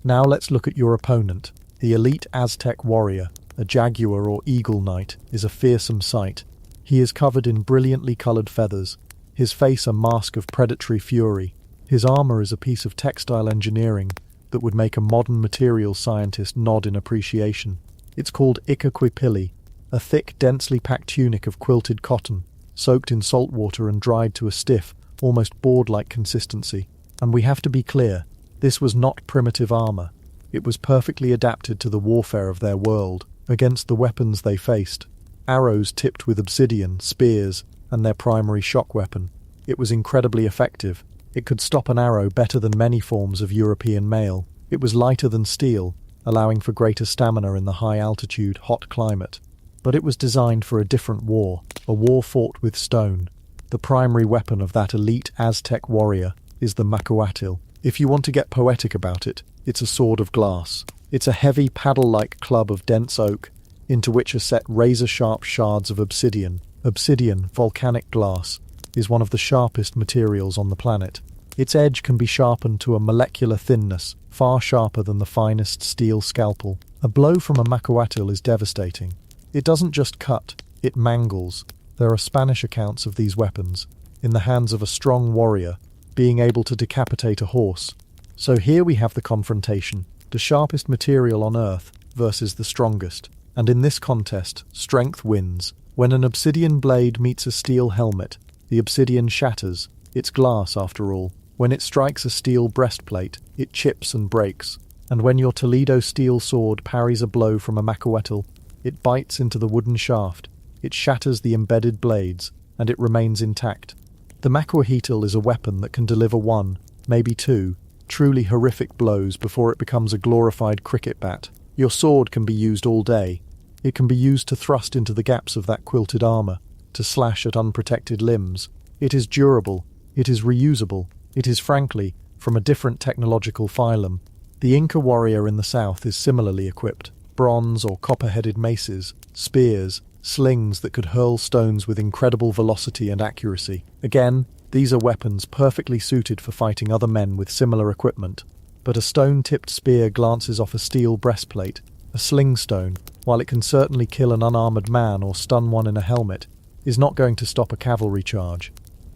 Now let's look at your opponent. The elite Aztec warrior, a jaguar or eagle knight, is a fearsome sight. He is covered in brilliantly coloured feathers, his face a mask of predatory fury. His armour is a piece of textile engineering that would make a modern materials scientist nod in appreciation. It's called Icaquipilli, a thick, densely packed tunic of quilted cotton, soaked in salt water and dried to a stiff, almost board-like consistency. And we have to be clear, this was not primitive armour. It was perfectly adapted to the warfare of their world, against the weapons they faced. Arrows tipped with obsidian, spears, and their primary shock weapon. It was incredibly effective. It could stop an arrow better than many forms of European mail. It was lighter than steel, allowing for greater stamina in the high-altitude, hot climate. But it was designed for a different war, a war fought with stone. The primary weapon of that elite Aztec warrior is the macuatil. If you want to get poetic about it, it's a sword of glass. It's a heavy paddle-like club of dense oak, into which are set razor-sharp shards of obsidian. Obsidian, volcanic glass, is one of the sharpest materials on the planet. Its edge can be sharpened to a molecular thinness, far sharper than the finest steel scalpel. A blow from a macuatil is devastating. It doesn't just cut, it mangles. There are Spanish accounts of these weapons, in the hands of a strong warrior, being able to decapitate a horse. So here we have the confrontation, the sharpest material on Earth versus the strongest. And in this contest, strength wins. When an obsidian blade meets a steel helmet, the obsidian shatters. It's glass, after all. When it strikes a steel breastplate, it chips and breaks. And when your Toledo steel sword parries a blow from a macuatil, it bites into the wooden shaft. It shatters the embedded blades, and it remains intact. The macuahital is a weapon that can deliver one, maybe two, truly horrific blows before it becomes a glorified cricket bat. Your sword can be used all day. It can be used to thrust into the gaps of that quilted armour, to slash at unprotected limbs. It is durable. It is reusable. It is, frankly, from a different technological phylum. The Inca warrior in the south is similarly equipped. Bronze or copper-headed maces, spears, slings that could hurl stones with incredible velocity and accuracy. Again, these are weapons perfectly suited for fighting other men with similar equipment. But a stone-tipped spear glances off a steel breastplate, a sling stone, while it can certainly kill an unarmored man or stun one in a helmet, is not going to stop a cavalry charge.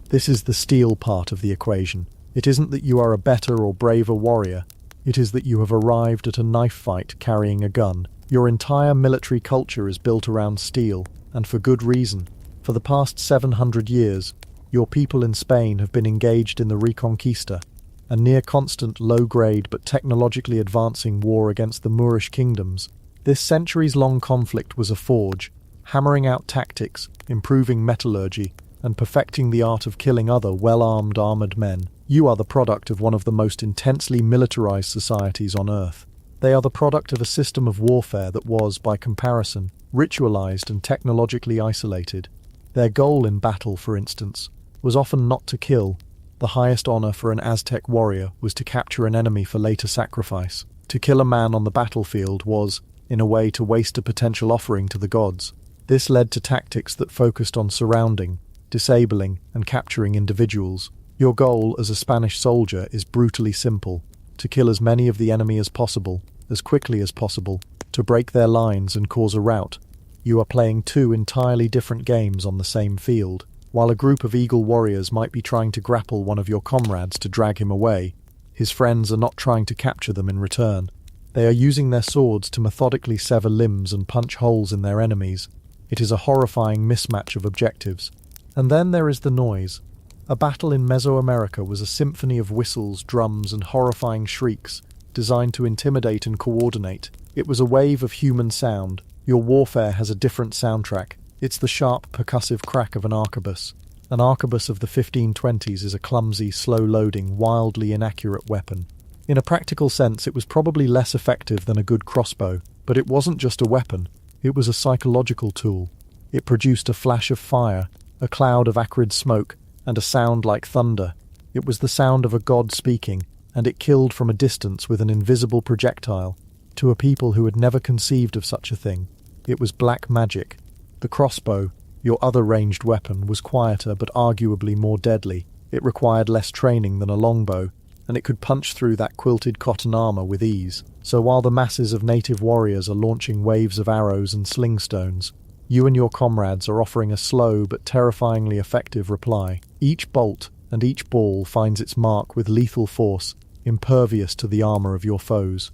This is the steel part of the equation. It isn't that you are a better or braver warrior, it is that you have arrived at a knife fight carrying a gun. Your entire military culture is built around steel, and for good reason. For the past 700 years, your people in Spain have been engaged in the Reconquista, a near-constant, low-grade but technologically advancing war against the Moorish kingdoms. This centuries-long conflict was a forge, hammering out tactics, improving metallurgy, and perfecting the art of killing other well-armed armored men. You are the product of one of the most intensely militarized societies on Earth. They are the product of a system of warfare that was, by comparison, ritualized and technologically isolated. Their goal in battle, for instance, was often not to kill. The highest honor for an Aztec warrior was to capture an enemy for later sacrifice. To kill a man on the battlefield was, in a way, to waste a potential offering to the gods. This led to tactics that focused on surrounding, disabling, and capturing individuals. Your goal as a Spanish soldier is brutally simple: to kill as many of the enemy as possible, as quickly as possible, to break their lines and cause a rout. You are playing two entirely different games on the same field. While a group of eagle warriors might be trying to grapple one of your comrades to drag him away, his friends are not trying to capture them in return. They are using their swords to methodically sever limbs and punch holes in their enemies. It is a horrifying mismatch of objectives. And then there is the noise. A battle in Mesoamerica was a symphony of whistles, drums, and horrifying shrieks, designed to intimidate and coordinate. It was a wave of human sound. Your warfare has a different soundtrack. It's the sharp, percussive crack of an arquebus. An arquebus of the 1520s is a clumsy, slow-loading, wildly inaccurate weapon. In a practical sense, it was probably less effective than a good crossbow, but it wasn't just a weapon. It was a psychological tool. It produced a flash of fire, a cloud of acrid smoke, and a sound like thunder. It was the sound of a god speaking, and it killed from a distance with an invisible projectile. To a people who had never conceived of such a thing, it was black magic. The crossbow, your other ranged weapon, was quieter but arguably more deadly. It required less training than a longbow, and it could punch through that quilted cotton armor with ease. So while the masses of native warriors are launching waves of arrows and sling stones, you and your comrades are offering a slow but terrifyingly effective reply. Each bolt and each ball finds its mark with lethal force, impervious to the armor of your foes.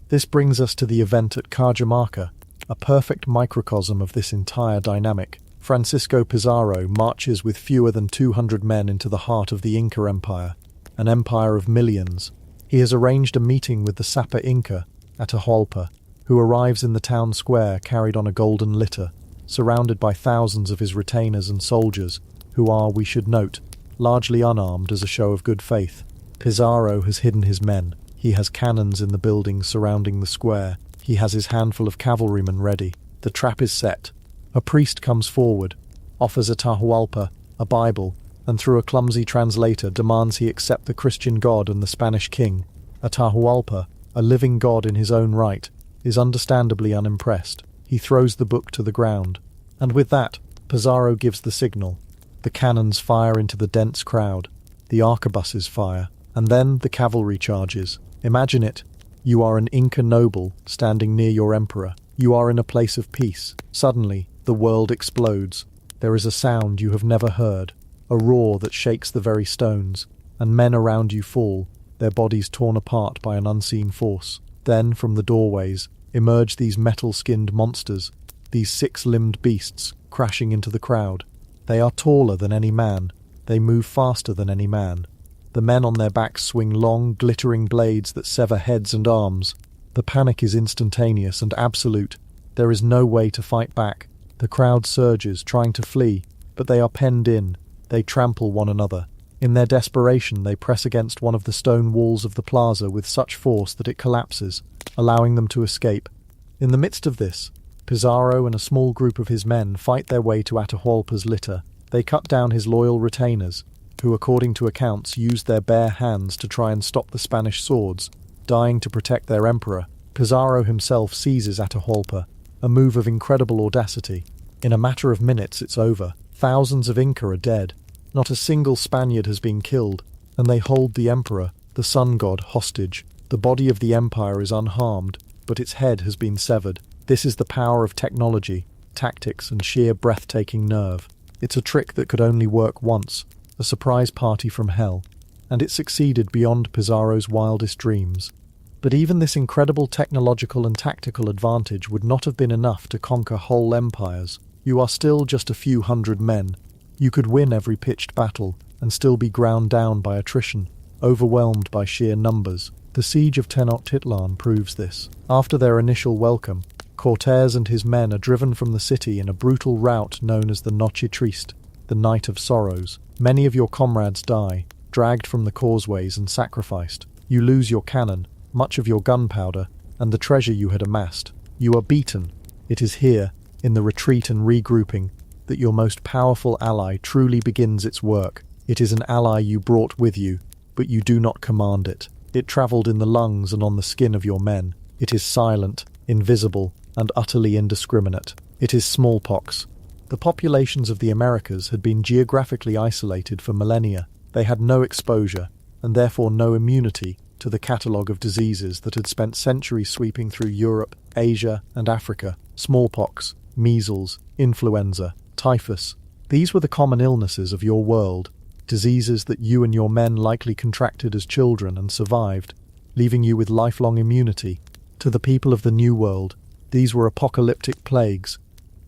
This brings us to the event at Cajamarca, a perfect microcosm of this entire dynamic. Francisco Pizarro marches with fewer than 200 men into the heart of the Inca Empire, an empire of millions. He has arranged a meeting with the Sapa Inca, Atahualpa, who arrives in the town square carried on a golden litter, surrounded by thousands of his retainers and soldiers, who are, we should note, largely unarmed as a show of good faith. Pizarro has hidden his men. He has cannons in the buildings surrounding the square. He has his handful of cavalrymen ready. The trap is set. A priest comes forward, offers Atahualpa a Bible, and through a clumsy translator demands he accept the Christian God and the Spanish king. Atahualpa, a living god in his own right, is understandably unimpressed. He throws the book to the ground, and with that, Pizarro gives the signal. The cannons fire into the dense crowd, the arquebuses fire, and then the cavalry charges. Imagine it. You are an Inca noble standing near your emperor. You are in a place of peace. Suddenly, the world explodes. There is a sound you have never heard, a roar that shakes the very stones, and men around you fall, their bodies torn apart by an unseen force. Then, from the doorways, emerge these metal-skinned monsters, these six-limbed beasts, crashing into the crowd. They are taller than any man. They move faster than any man. The men on their backs swing long, glittering blades that sever heads and arms. The panic is instantaneous and absolute. There is no way to fight back. The crowd surges, trying to flee, but they are penned in. They trample one another. In their desperation, they press against one of the stone walls of the plaza with such force that it collapses, allowing them to escape. In the midst of this, Pizarro and a small group of his men fight their way to Atahualpa's litter. They cut down his loyal retainers, who, according to accounts, used their bare hands to try and stop the Spanish swords, dying to protect their emperor. Pizarro himself seizes Atahualpa, a move of incredible audacity. In a matter of minutes, it's over. Thousands of Inca are dead. Not a single Spaniard has been killed, and they hold the emperor, the sun god, hostage. The body of the empire is unharmed, but its head has been severed. This is the power of technology, tactics, and sheer breathtaking nerve. It's a trick that could only work once, a surprise party from hell, and it succeeded beyond Pizarro's wildest dreams. But even this incredible technological and tactical advantage would not have been enough to conquer whole empires. You are still just a few hundred men. You could win every pitched battle and still be ground down by attrition, overwhelmed by sheer numbers. The siege of Tenochtitlan proves this. After their initial welcome, Cortés and his men are driven from the city in a brutal rout known as the Noche Triste, the Night of Sorrows. Many of your comrades die, dragged from the causeways and sacrificed. You lose your cannon, much of your gunpowder, and the treasure you had amassed. You are beaten. It is here, in the retreat and regrouping, that your most powerful ally truly begins its work. It is an ally you brought with you, but you do not command it. It travelled in the lungs and on the skin of your men. It is silent, invisible, and utterly indiscriminate. It is smallpox. The populations of the Americas had been geographically isolated for millennia. They had no exposure, and therefore no immunity, to the catalogue of diseases that had spent centuries sweeping through Europe, Asia, and Africa. Smallpox, measles, influenza, typhus. These were the common illnesses of your world, diseases that you and your men likely contracted as children and survived, leaving you with lifelong immunity. To the people of the New World, these were apocalyptic plagues.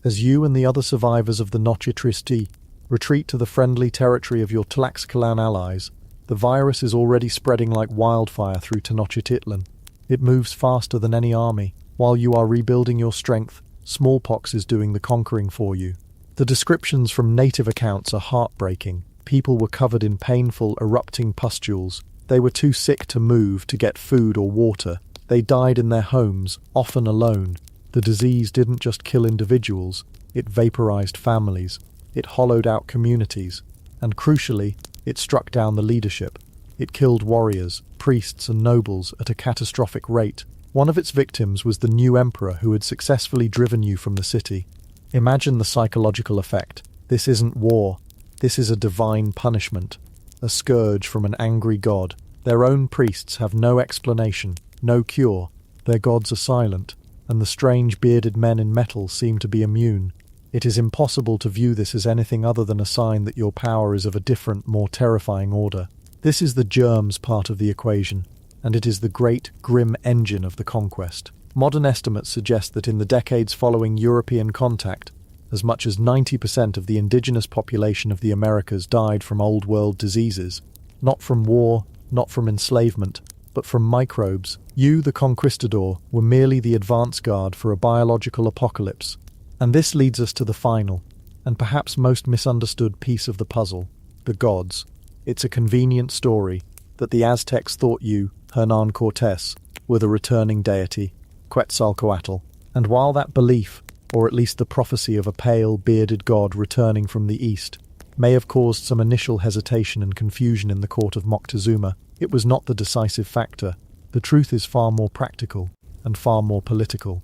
As you and the other survivors of the Noche Triste retreat to the friendly territory of your Tlaxcalan allies, the virus is already spreading like wildfire through Tenochtitlan. It moves faster than any army. While you are rebuilding your strength, smallpox is doing the conquering for you. The descriptions from native accounts are heartbreaking. People were covered in painful, erupting pustules. They were too sick to move, to get food or water. They died in their homes, often alone. The disease didn't just kill individuals, it vaporized families. It hollowed out communities. And crucially, it struck down the leadership. It killed warriors, priests, and nobles at a catastrophic rate. One of its victims was the new emperor who had successfully driven you from the city. Imagine the psychological effect. This isn't war. This is a divine punishment, a scourge from an angry god. Their own priests have no explanation, no cure. Their gods are silent, and the strange bearded men in metal seem to be immune. It is impossible to view this as anything other than a sign that your power is of a different, more terrifying order. This is the germs part of the equation, and it is the great, grim engine of the conquest. Modern estimates suggest that in the decades following European contact, as much as 90% of the indigenous population of the Americas died from Old World diseases, not from war, not from enslavement, but from microbes. You, the Conquistador, were merely the advance guard for a biological apocalypse. And this leads us to the final, and perhaps most misunderstood piece of the puzzle, the gods. It's a convenient story that the Aztecs thought you, Hernán Cortés, were the returning deity, Quetzalcoatl. And while that belief, or at least the prophecy of a pale, bearded god returning from the east, may have caused some initial hesitation and confusion in the court of Moctezuma, it was not the decisive factor. The truth is far more practical and far more political.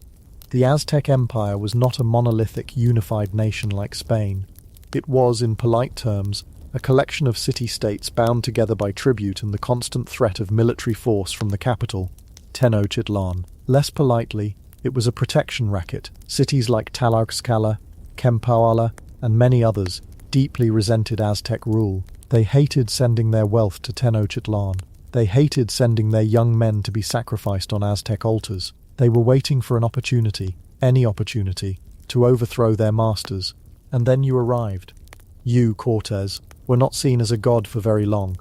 The Aztec Empire was not a monolithic, unified nation like Spain. It was, in polite terms, a collection of city-states bound together by tribute and the constant threat of military force from the capital, Tenochtitlan. Less politely, it was a protection racket. Cities like Tlaxcala, Cempoala, and many others deeply resented Aztec rule. They hated sending their wealth to Tenochtitlan. They hated sending their young men to be sacrificed on Aztec altars. They were waiting for an opportunity, any opportunity, to overthrow their masters. And then you arrived. You, Cortés, were not seen as a god for very long.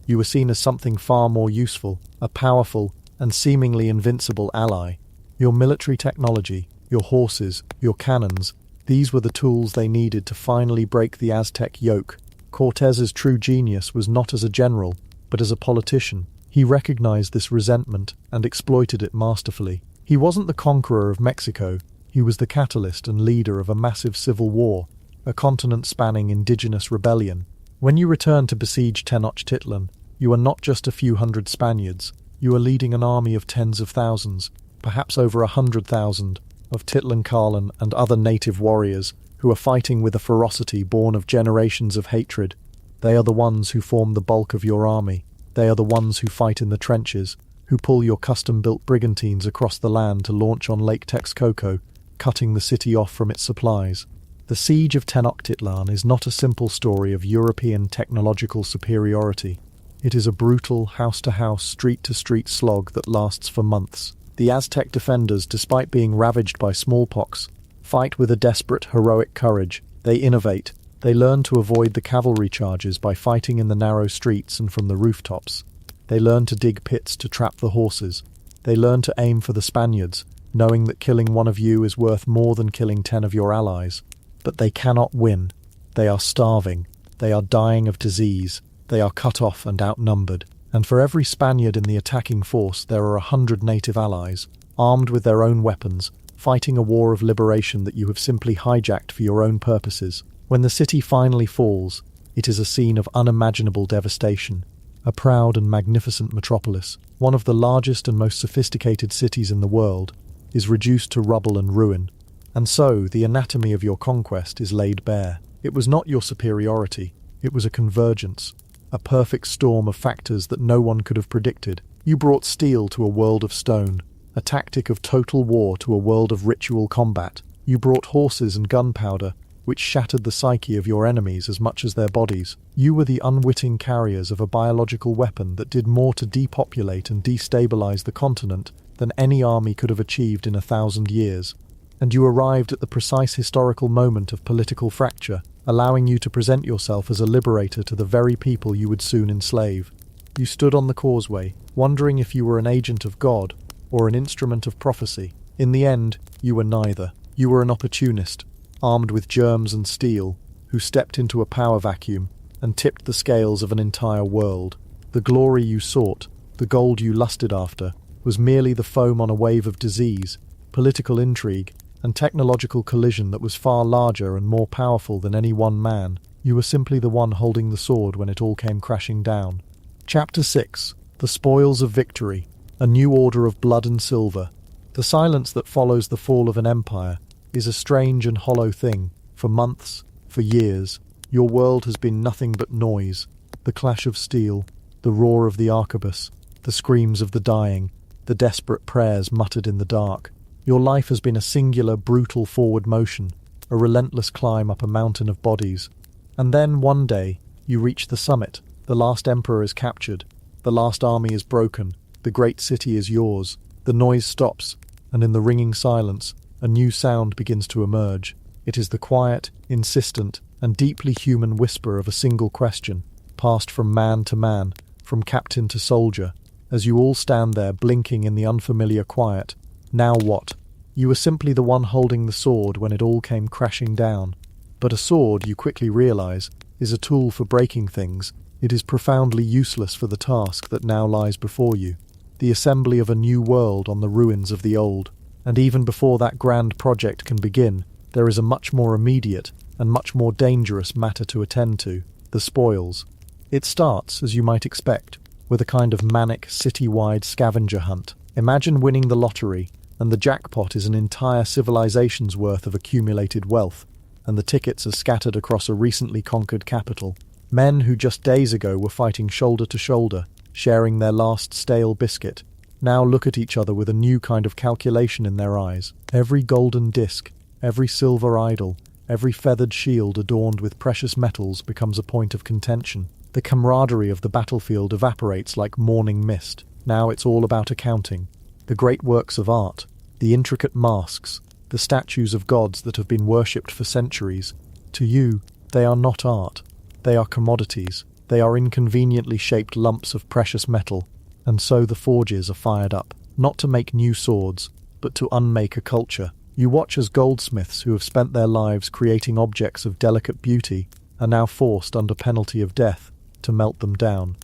You were seen as something far more useful, a powerful and seemingly invincible ally. Your military technology, your horses, your cannons, these were the tools they needed to finally break the Aztec yoke. Cortés's true genius was not as a general, but as a politician. He recognized this resentment and exploited it masterfully. He wasn't the conqueror of Mexico, he was the catalyst and leader of a massive civil war, a continent-spanning indigenous rebellion. When you return to besiege Tenochtitlan, you are not just a few hundred Spaniards, you are leading an army of tens of thousands, perhaps over 100,000, of Titlancalan and other native warriors who are fighting with a ferocity born of generations of hatred. They are the ones who form the bulk of your army. They are the ones who fight in the trenches, who pull your custom-built brigantines across the land to launch on Lake Texcoco. cutting the city off from its supplies. The siege of Tenochtitlan is not a simple story of European technological superiority. It is a brutal, house-to-house, street-to-street slog that lasts for months. The Aztec defenders, despite being ravaged by smallpox, fight with a desperate, heroic courage. They innovate. They learn to avoid the cavalry charges by fighting in the narrow streets and from the rooftops. They learn to dig pits to trap the horses. They learn to aim for the Spaniards, knowing that killing one of you is worth more than killing 10 of your allies. But they cannot win. They are starving. They are dying of disease. They are cut off and outnumbered. And for every Spaniard in the attacking force, there are 100 native allies, armed with their own weapons, fighting a war of liberation that you have simply hijacked for your own purposes. When the city finally falls, it is a scene of unimaginable devastation. A proud and magnificent metropolis, one of the largest and most sophisticated cities in the world, is reduced to rubble and ruin. And so, the anatomy of your conquest is laid bare. It was not your superiority, it was a convergence, a perfect storm of factors that no one could have predicted. You brought steel to a world of stone, a tactic of total war to a world of ritual combat. You brought horses and gunpowder, which shattered the psyche of your enemies as much as their bodies. You were the unwitting carriers of a biological weapon that did more to depopulate and destabilize the continent than any army could have achieved in 1,000 years. And you arrived at the precise historical moment of political fracture, allowing you to present yourself as a liberator to the very people you would soon enslave. You stood on the causeway, wondering if you were an agent of God or an instrument of prophecy. In the end, you were neither. You were an opportunist, armed with germs and steel, who stepped into a power vacuum and tipped the scales of an entire world. The glory you sought, the gold you lusted after, was merely the foam on a wave of disease, political intrigue, and technological collision that was far larger and more powerful than any one man. You were simply the one holding the sword when it all came crashing down. Chapter 6. The Spoils of Victory. A New Order of Blood and Silver. The silence that follows the fall of an empire is a strange and hollow thing. For months, for years, your world has been nothing but noise. The clash of steel, the roar of the arquebus, the screams of the dying, the desperate prayers muttered in the dark. Your life has been a singular, brutal forward motion, a relentless climb up a mountain of bodies. And then, one day, you reach the summit. The last emperor is captured. The last army is broken. The great city is yours. The noise stops, and in the ringing silence, a new sound begins to emerge. It is the quiet, insistent, and deeply human whisper of a single question, passed from man to man, from captain to soldier, as you all stand there blinking in the unfamiliar quiet. Now what? You were simply the one holding the sword when it all came crashing down. But a sword, you quickly realize, is a tool for breaking things. It is profoundly useless for the task that now lies before you, the assembly of a new world on the ruins of the old. And even before that grand project can begin, there is a much more immediate and much more dangerous matter to attend to: the spoils. It starts, as you might expect, with a kind of manic, city-wide scavenger hunt. Imagine winning the lottery, and the jackpot is an entire civilization's worth of accumulated wealth, and the tickets are scattered across a recently conquered capital. Men who just days ago were fighting shoulder to shoulder, sharing their last stale biscuit, now look at each other with a new kind of calculation in their eyes. Every golden disc, every silver idol, every feathered shield adorned with precious metals becomes a point of contention. The camaraderie of the battlefield evaporates like morning mist. Now it's all about accounting. The great works of art, the intricate masks, the statues of gods that have been worshipped for centuries. To you, they are not art. They are commodities. They are inconveniently shaped lumps of precious metal. And so the forges are fired up, not to make new swords, but to unmake a culture. You watch as goldsmiths who have spent their lives creating objects of delicate beauty are now forced, under penalty of death, to melt them down.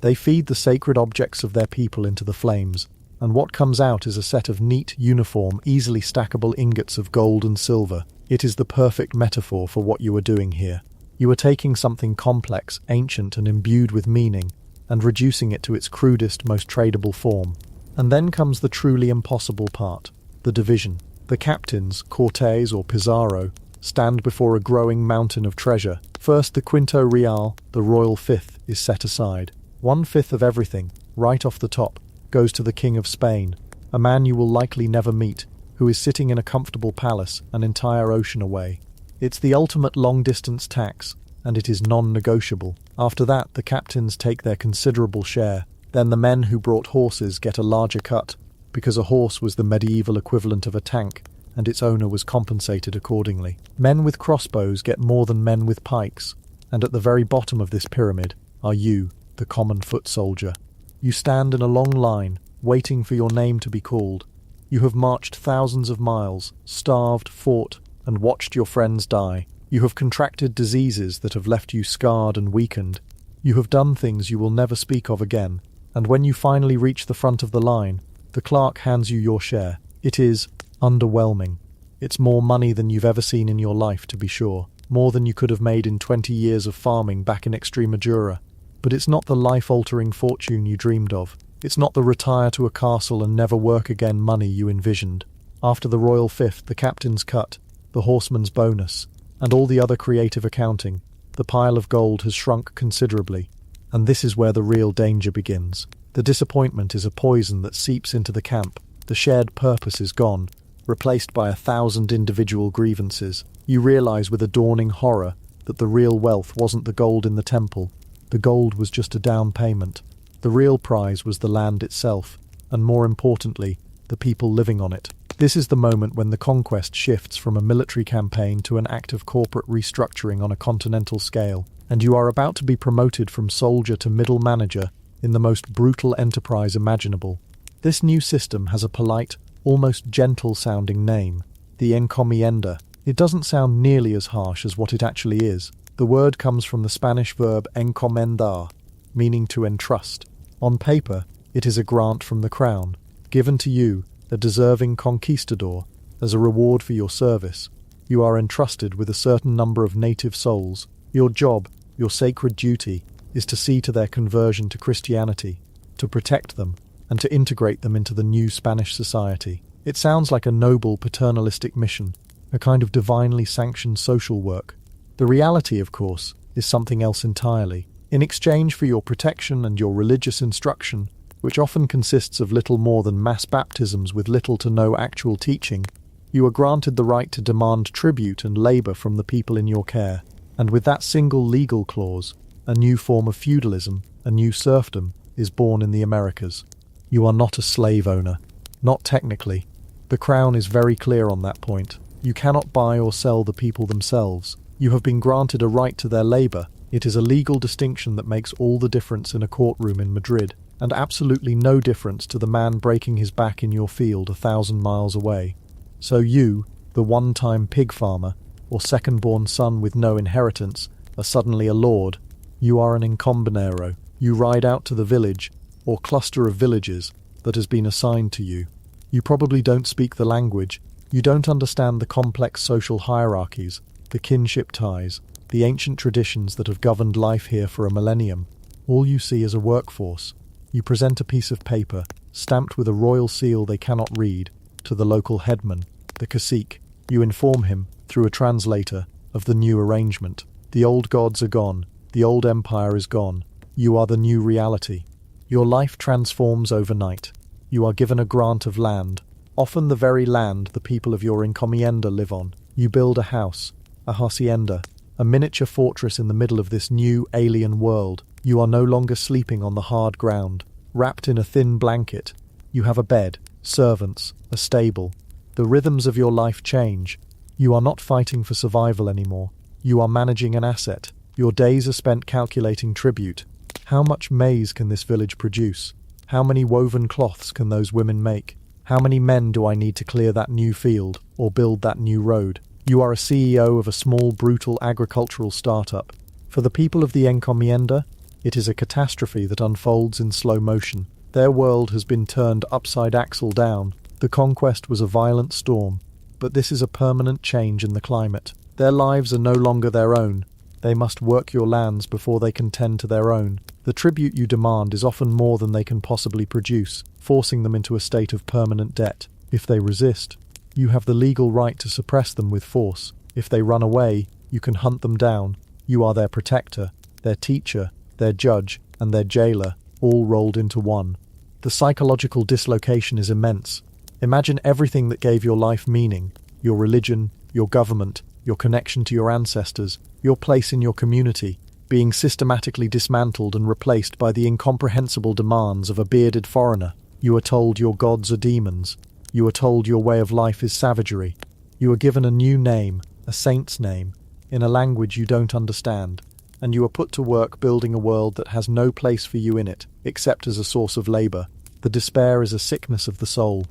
They feed the sacred objects of their people into the flames, and what comes out is a set of neat, uniform, easily stackable ingots of gold and silver. It is the perfect metaphor for what you are doing here. You are taking something complex, ancient, and imbued with meaning, and reducing it to its crudest, most tradable form. And then comes the truly impossible part, the division. The captains, Cortes or Pizarro, stand before a growing mountain of treasure. First, the quinto real, the royal fifth, is set aside. 1/5 of everything, right off the top, goes to the King of Spain, a man you will likely never meet, who is sitting in a comfortable palace an entire ocean away. It's the ultimate long-distance tax, and it is non-negotiable. After that, the captains take their considerable share. Then the men who brought horses get a larger cut, because a horse was the medieval equivalent of a tank, and its owner was compensated accordingly. Men with crossbows get more than men with pikes, and at the very bottom of this pyramid are you, the common foot soldier. You stand in a long line, waiting for your name to be called. You have marched thousands of miles, starved, fought, and watched your friends die. You have contracted diseases that have left you scarred and weakened. You have done things you will never speak of again, and when you finally reach the front of the line, the clerk hands you your share. It is underwhelming. It's more money than you've ever seen in your life, to be sure. More than you could have made in 20 years of farming back in Extremadura. But it's not the life-altering fortune you dreamed of. It's not the retire to a castle and never work again money you envisioned. After the royal fifth, the captain's cut, the horseman's bonus, and all the other creative accounting, the pile of gold has shrunk considerably. And this is where the real danger begins. The disappointment is a poison that seeps into the camp. The shared purpose is gone, replaced by 1,000 individual grievances. You realize with a dawning horror that the real wealth wasn't the gold in the temple. The gold was just a down payment. The real prize was the land itself, and more importantly, the people living on it. This is the moment when the conquest shifts from a military campaign to an act of corporate restructuring on a continental scale, and you are about to be promoted from soldier to middle manager in the most brutal enterprise imaginable. This new system has a polite, almost gentle-sounding name, the encomienda. It doesn't sound nearly as harsh as what it actually is. The word comes from the Spanish verb encomendar, meaning to entrust. On paper, it is a grant from the crown, given to you, a deserving conquistador, as a reward for your service. You are entrusted with a certain number of native souls. Your job, your sacred duty, is to see to their conversion to Christianity, to protect them, and to integrate them into the new Spanish society. It sounds like a noble paternalistic mission, a kind of divinely sanctioned social work. The reality, of course, is something else entirely. In exchange for your protection and your religious instruction, which often consists of little more than mass baptisms with little to no actual teaching, you are granted the right to demand tribute and labour from the people in your care. And with that single legal clause, a new form of feudalism, a new serfdom, is born in the Americas. You are not a slave owner. Not technically. The Crown is very clear on that point. You cannot buy or sell the people themselves. You have been granted a right to their labour. It is a legal distinction that makes all the difference in a courtroom in Madrid, and absolutely no difference to the man breaking his back in your field 1,000 miles away. So you, the one-time pig farmer, or second-born son with no inheritance, are suddenly a lord. You are an encombinero. You ride out to the village, or cluster of villages, that has been assigned to you. You probably don't speak the language. You don't understand the complex social hierarchies, the kinship ties, the ancient traditions that have governed life here for a millennium. All you see is a workforce. You present a piece of paper, stamped with a royal seal they cannot read, to the local headman, the cacique. You inform him, through a translator, of the new arrangement. The old gods are gone. The old empire is gone. You are the new reality. Your life transforms overnight. You are given a grant of land, often the very land the people of your encomienda live on. You build a house, a hacienda, a miniature fortress in the middle of this new alien world. You are no longer sleeping on the hard ground, wrapped in a thin blanket. You have a bed, servants, a stable. The rhythms of your life change. You are not fighting for survival anymore. You are managing an asset. Your days are spent calculating tribute. How much maize can this village produce? How many woven cloths can those women make? How many men do I need to clear that new field or build that new road? You are a CEO of a small, brutal agricultural startup. For the people of the encomienda, it is a catastrophe that unfolds in slow motion. Their world has been turned upside axle down. The conquest was a violent storm, but this is a permanent change in the climate. Their lives are no longer their own. They must work your lands before they can tend to their own. The tribute you demand is often more than they can possibly produce, forcing them into a state of permanent debt. If they resist, you have the legal right to suppress them with force. If they run away, you can hunt them down. You are their protector, their teacher, their judge, and their jailer, all rolled into one. The psychological dislocation is immense. Imagine everything that gave your life meaning: your religion, your government, your connection to your ancestors, your place in your community, being systematically dismantled and replaced by the incomprehensible demands of a bearded foreigner. You are told your gods are demons. You are told your way of life is savagery. You are given a new name, a saint's name, in a language you don't understand, and you are put to work building a world that has no place for you in it, except as a source of labor. The despair is a sickness of the soul,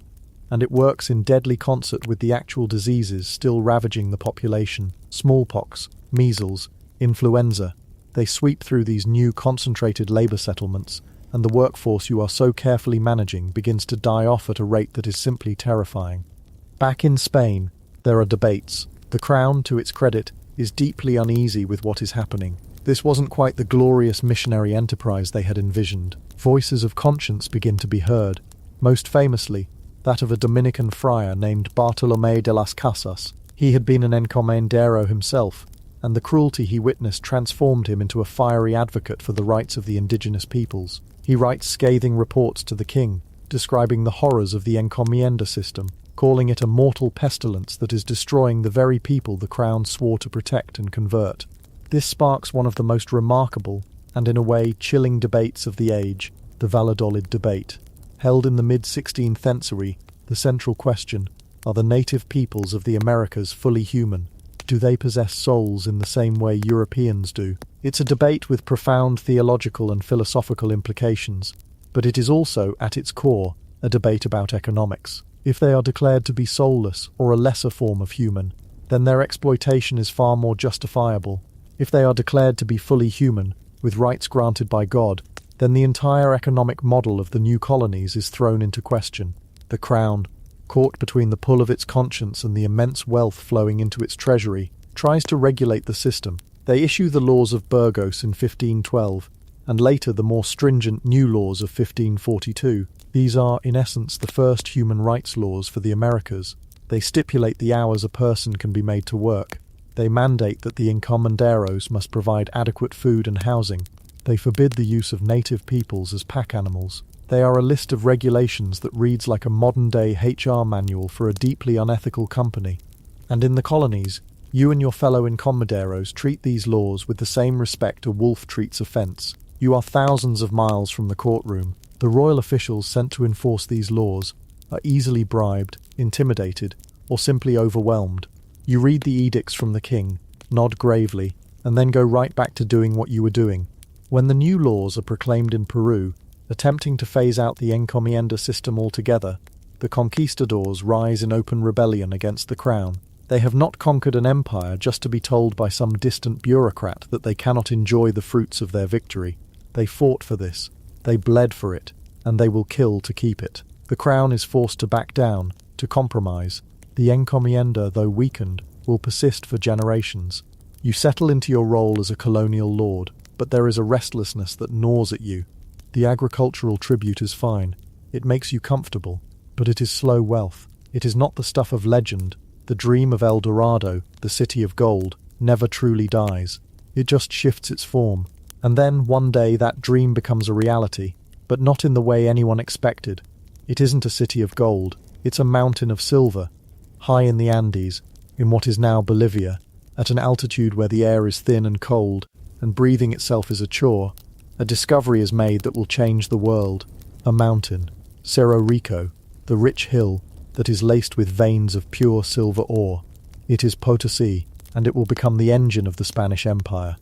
and it works in deadly concert with the actual diseases still ravaging the population: smallpox, measles, influenza. They sweep through these new concentrated labor settlements, and the workforce you are so carefully managing begins to die off at a rate that is simply terrifying. Back in Spain, there are debates. The Crown, to its credit, is deeply uneasy with what is happening. This wasn't quite the glorious missionary enterprise they had envisioned. Voices of conscience begin to be heard, most famously that of a Dominican friar named Bartolomé de las Casas. He had been an encomendero himself, and the cruelty he witnessed transformed him into a fiery advocate for the rights of the indigenous peoples. He writes scathing reports to the king, describing the horrors of the encomienda system, calling it a mortal pestilence that is destroying the very people the crown swore to protect and convert. This sparks one of the most remarkable, and in a way chilling debates of the age, the Valladolid debate. Held in the mid-16th century, the central question: are the native peoples of the Americas fully human? Do they possess souls in the same way Europeans do? It's a debate with profound theological and philosophical implications, but it is also, at its core, a debate about economics. If they are declared to be soulless or a lesser form of human, then their exploitation is far more justifiable. If they are declared to be fully human, with rights granted by God, then the entire economic model of the new colonies is thrown into question. The Crown, caught between the pull of its conscience and the immense wealth flowing into its treasury, tries to regulate the system. They issue the laws of Burgos in 1512, and later the more stringent new laws of 1542. These are, in essence, the first human rights laws for the Americas. They stipulate the hours a person can be made to work. They mandate that the encomenderos must provide adequate food and housing. They forbid the use of native peoples as pack animals. They are a list of regulations that reads like a modern-day HR manual for a deeply unethical company. And in the colonies, you and your fellow encomenderos treat these laws with the same respect a wolf treats a fence. You are thousands of miles from the courtroom. The royal officials sent to enforce these laws are easily bribed, intimidated, or simply overwhelmed. You read the edicts from the king, nod gravely, and then go right back to doing what you were doing. When the new laws are proclaimed in Peru, attempting to phase out the encomienda system altogether, the conquistadors rise in open rebellion against the crown. They have not conquered an empire just to be told by some distant bureaucrat that they cannot enjoy the fruits of their victory. They fought for this, they bled for it, and they will kill to keep it. The crown is forced to back down, to compromise. The encomienda, though weakened, will persist for generations. You settle into your role as a colonial lord, but there is a restlessness that gnaws at you. The agricultural tribute is fine. It makes you comfortable, but it is slow wealth. It is not the stuff of legend. The dream of El Dorado, the city of gold, never truly dies. It just shifts its form. And then, one day, that dream becomes a reality, but not in the way anyone expected. It isn't a city of gold. It's a mountain of silver, high in the Andes, in what is now Bolivia, at an altitude where the air is thin and cold, and breathing itself is a chore. A discovery is made that will change the world. A mountain, Cerro Rico, the rich hill that is laced with veins of pure silver ore. It is Potosi, and it will become the engine of the Spanish Empire.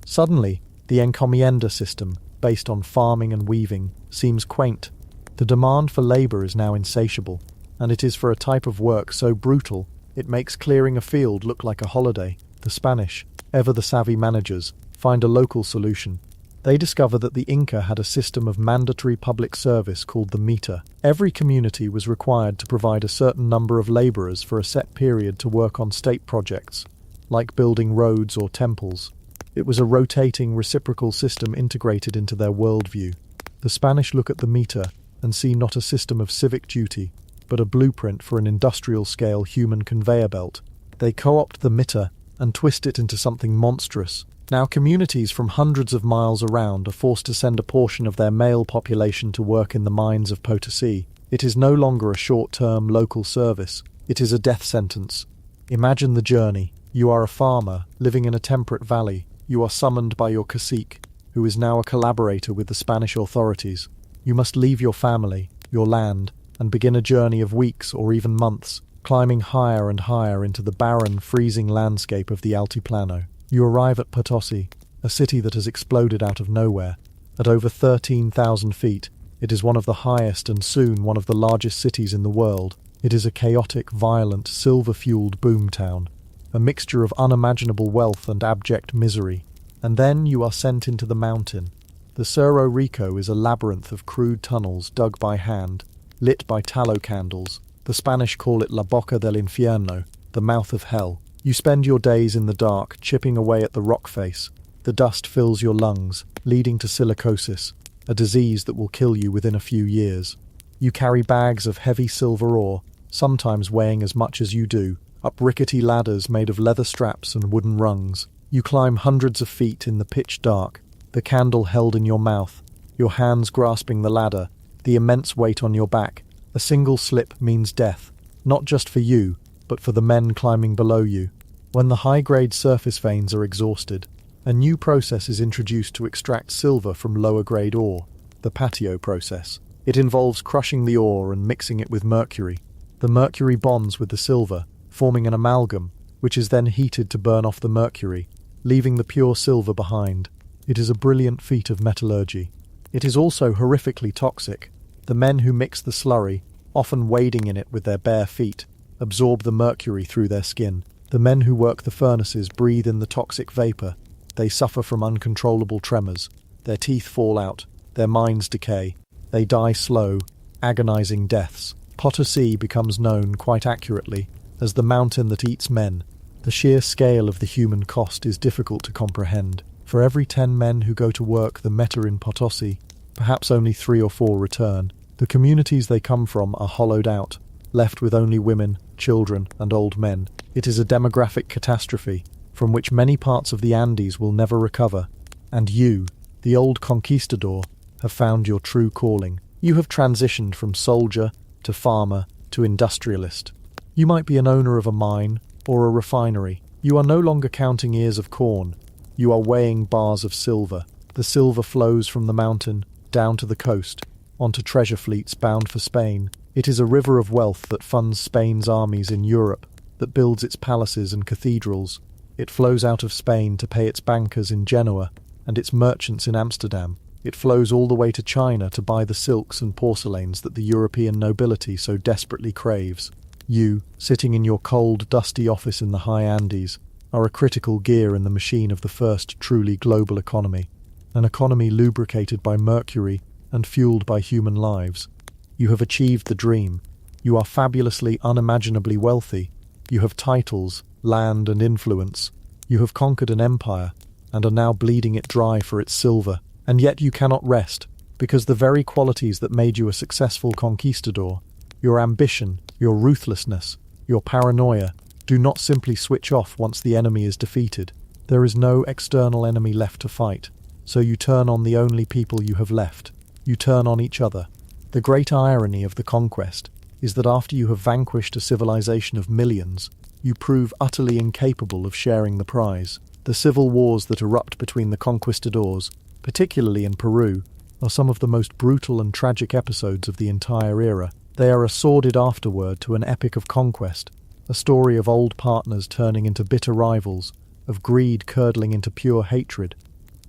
Suddenly, the encomienda system, based on farming and weaving, seems quaint. The demand for labour is now insatiable, and it is for a type of work so brutal it makes clearing a field look like a holiday. The Spanish, ever the savvy managers, find a local solution. They discover that the Inca had a system of mandatory public service called the mita. Every community was required to provide a certain number of labourers for a set period to work on state projects, like building roads or temples. It was a rotating, reciprocal system integrated into their worldview. The Spanish look at the mita and see not a system of civic duty, but a blueprint for an industrial-scale human conveyor belt. They co-opt the mita and twist it into something monstrous. Now communities from hundreds of miles around are forced to send a portion of their male population to work in the mines of Potosi. It is no longer a short-term local service. It is a death sentence. Imagine the journey. You are a farmer, living in a temperate valley. You are summoned by your cacique, who is now a collaborator with the Spanish authorities. You must leave your family, your land, and begin a journey of weeks or even months, climbing higher and higher into the barren, freezing landscape of the Altiplano. You arrive at Potosi, a city that has exploded out of nowhere. At over 13,000 feet, it is one of the highest and soon one of the largest cities in the world. It is a chaotic, violent, silver-fueled boomtown, a mixture of unimaginable wealth and abject misery. And then you are sent into the mountain. The Cerro Rico is a labyrinth of crude tunnels dug by hand, lit by tallow candles. The Spanish call it La Boca del Infierno, the mouth of hell. You spend your days in the dark, chipping away at the rock face. The dust fills your lungs, leading to silicosis, a disease that will kill you within a few years. You carry bags of heavy silver ore, sometimes weighing as much as you do, up rickety ladders made of leather straps and wooden rungs. You climb hundreds of feet in the pitch dark, the candle held in your mouth, your hands grasping the ladder, the immense weight on your back. A single slip means death, not just for you, but for the men climbing below you. When the high-grade surface veins are exhausted, a new process is introduced to extract silver from lower-grade ore, the patio process. It involves crushing the ore and mixing it with mercury. The mercury bonds with the silver, forming an amalgam, which is then heated to burn off the mercury, leaving the pure silver behind. It is a brilliant feat of metallurgy. It is also horrifically toxic. The men who mix the slurry, often wading in it with their bare feet, absorb the mercury through their skin. The men who work the furnaces breathe in the toxic vapor. They suffer from uncontrollable tremors. Their teeth fall out. Their minds decay. They die slow, agonizing deaths. Potosi becomes known, quite accurately, as the mountain that eats men. The sheer scale of the human cost is difficult to comprehend. For every 10 men who go to work the meta in Potosi, perhaps only 3 or 4 return. The communities they come from are hollowed out, left with only women, children, and old men. It is a demographic catastrophe, from which many parts of the Andes will never recover. And you, the old conquistador, have found your true calling. You have transitioned from soldier to farmer to industrialist. You might be an owner of a mine or a refinery. You are no longer counting ears of corn. You are weighing bars of silver. The silver flows from the mountain down to the coast, onto treasure fleets bound for Spain. It is a river of wealth that funds Spain's armies in Europe, that builds its palaces and cathedrals. It flows out of Spain to pay its bankers in Genoa and its merchants in Amsterdam. It flows all the way to China to buy the silks and porcelains that the European nobility so desperately craves. You, sitting in your cold, dusty office in the high Andes, are a critical gear in the machine of the first truly global economy, an economy lubricated by mercury and fueled by human lives. You have achieved the dream. You are fabulously, unimaginably wealthy. You have titles, land, and influence. You have conquered an empire, and are now bleeding it dry for its silver. And yet you cannot rest, because the very qualities that made you a successful conquistador, your ambition, your ruthlessness, your paranoia, do not simply switch off once the enemy is defeated. There is no external enemy left to fight, so you turn on the only people you have left. You turn on each other. The great irony of the conquest is that after you have vanquished a civilization of millions, you prove utterly incapable of sharing the prize. The civil wars that erupt between the conquistadors, particularly in Peru, are some of the most brutal and tragic episodes of the entire era. They are a sordid afterword to an epic of conquest, a story of old partners turning into bitter rivals, of greed curdling into pure hatred.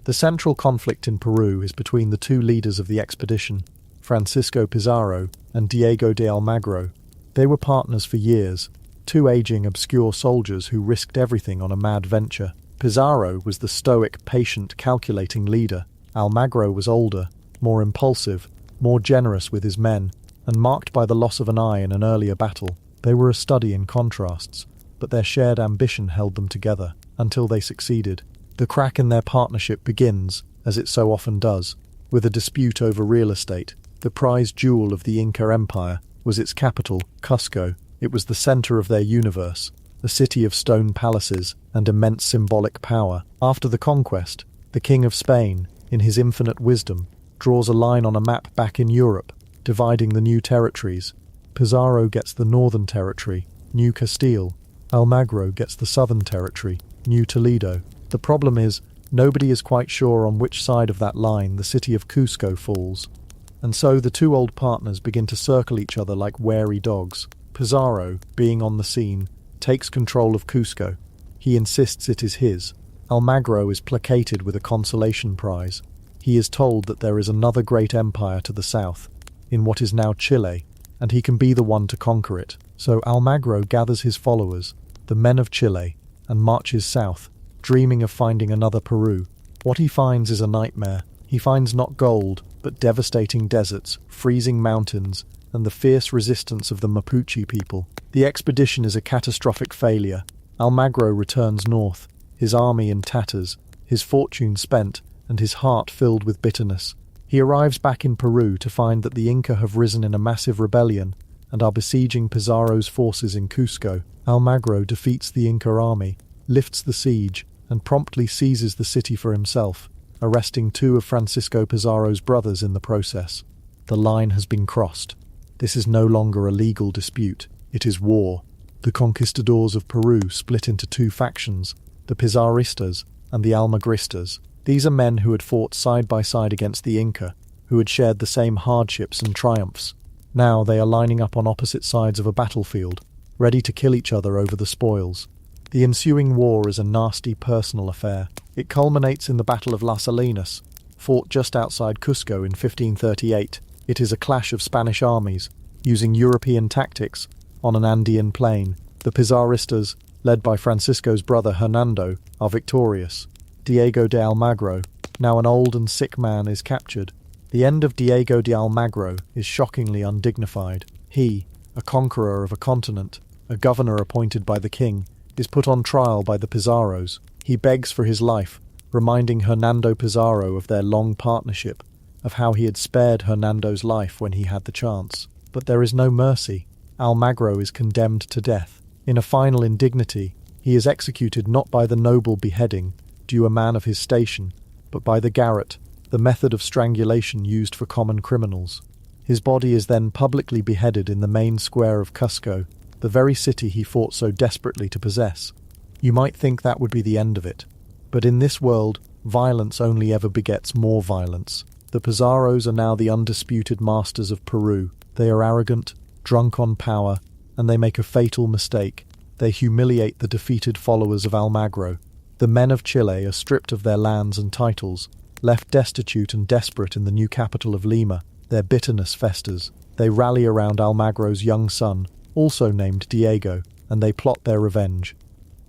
The central conflict in Peru is between the 2 leaders of the expedition, Francisco Pizarro and Diego de Almagro. They were partners for years, 2 aging, obscure soldiers who risked everything on a mad venture. Pizarro was the stoic, patient, calculating leader. Almagro was older, more impulsive, more generous with his men, and marked by the loss of an eye in an earlier battle. They were a study in contrasts, but their shared ambition held them together, until they succeeded. The crack in their partnership begins, as it so often does, with a dispute over real estate. The prized jewel of the Inca Empire was its capital, Cusco. It was the center of their universe, a city of stone palaces and immense symbolic power. After the conquest, the King of Spain, in his infinite wisdom, draws a line on a map back in Europe. dividing the new territories. Pizarro gets the northern territory, New Castile. Almagro gets the southern territory, New Toledo. The problem is, nobody is quite sure on which side of that line the city of Cusco falls. And so the two old partners begin to circle each other like wary dogs. Pizarro, being on the scene, takes control of Cusco. He insists it is his. Almagro is placated with a consolation prize. He is told that there is another great empire to the south, in what is now Chile, and he can be the one to conquer it. So Almagro gathers his followers, the men of Chile, and marches south, dreaming of finding another Peru. What he finds is a nightmare. He finds not gold, but devastating deserts, freezing mountains, and the fierce resistance of the Mapuche people. The expedition is a catastrophic failure. Almagro returns north, his army in tatters, his fortune spent, and his heart filled with bitterness. He arrives back in Peru to find that the Inca have risen in a massive rebellion and are besieging Pizarro's forces in Cusco. Almagro defeats the Inca army, lifts the siege, and promptly seizes the city for himself, arresting two of Francisco Pizarro's brothers in the process. The line has been crossed. This is no longer a legal dispute, it is war. The conquistadors of Peru split into two factions, the Pizarristas and the Almagristas. These are men who had fought side by side against the Inca, who had shared the same hardships and triumphs. Now they are lining up on opposite sides of a battlefield, ready to kill each other over the spoils. The ensuing war is a nasty personal affair. It culminates in the Battle of Las Salinas, fought just outside Cusco in 1538. It is a clash of Spanish armies, using European tactics, on an Andean plain. The Pizarristas, led by Francisco's brother Hernando, are victorious. Diego de Almagro, now an old and sick man, is captured. The end of Diego de Almagro is shockingly undignified. He, a conqueror of a continent, a governor appointed by the king, is put on trial by the Pizarros. He begs for his life, reminding Hernando Pizarro of their long partnership, of how he had spared Hernando's life when he had the chance. But there is no mercy. Almagro is condemned to death. In a final indignity, he is executed not by the noble beheading, due a man of his station, but by the garrote, the method of strangulation used for common criminals. His body is then publicly beheaded in the main square of Cusco, the very city he fought so desperately to possess. You might think that would be the end of it, but in this world, violence only ever begets more violence. The Pizarros are now the undisputed masters of Peru. They are arrogant, drunk on power, and they make a fatal mistake. They humiliate the defeated followers of Almagro. The men of Chile are stripped of their lands and titles, left destitute and desperate in the new capital of Lima. Their bitterness festers. They rally around Almagro's young son, also named Diego, and they plot their revenge.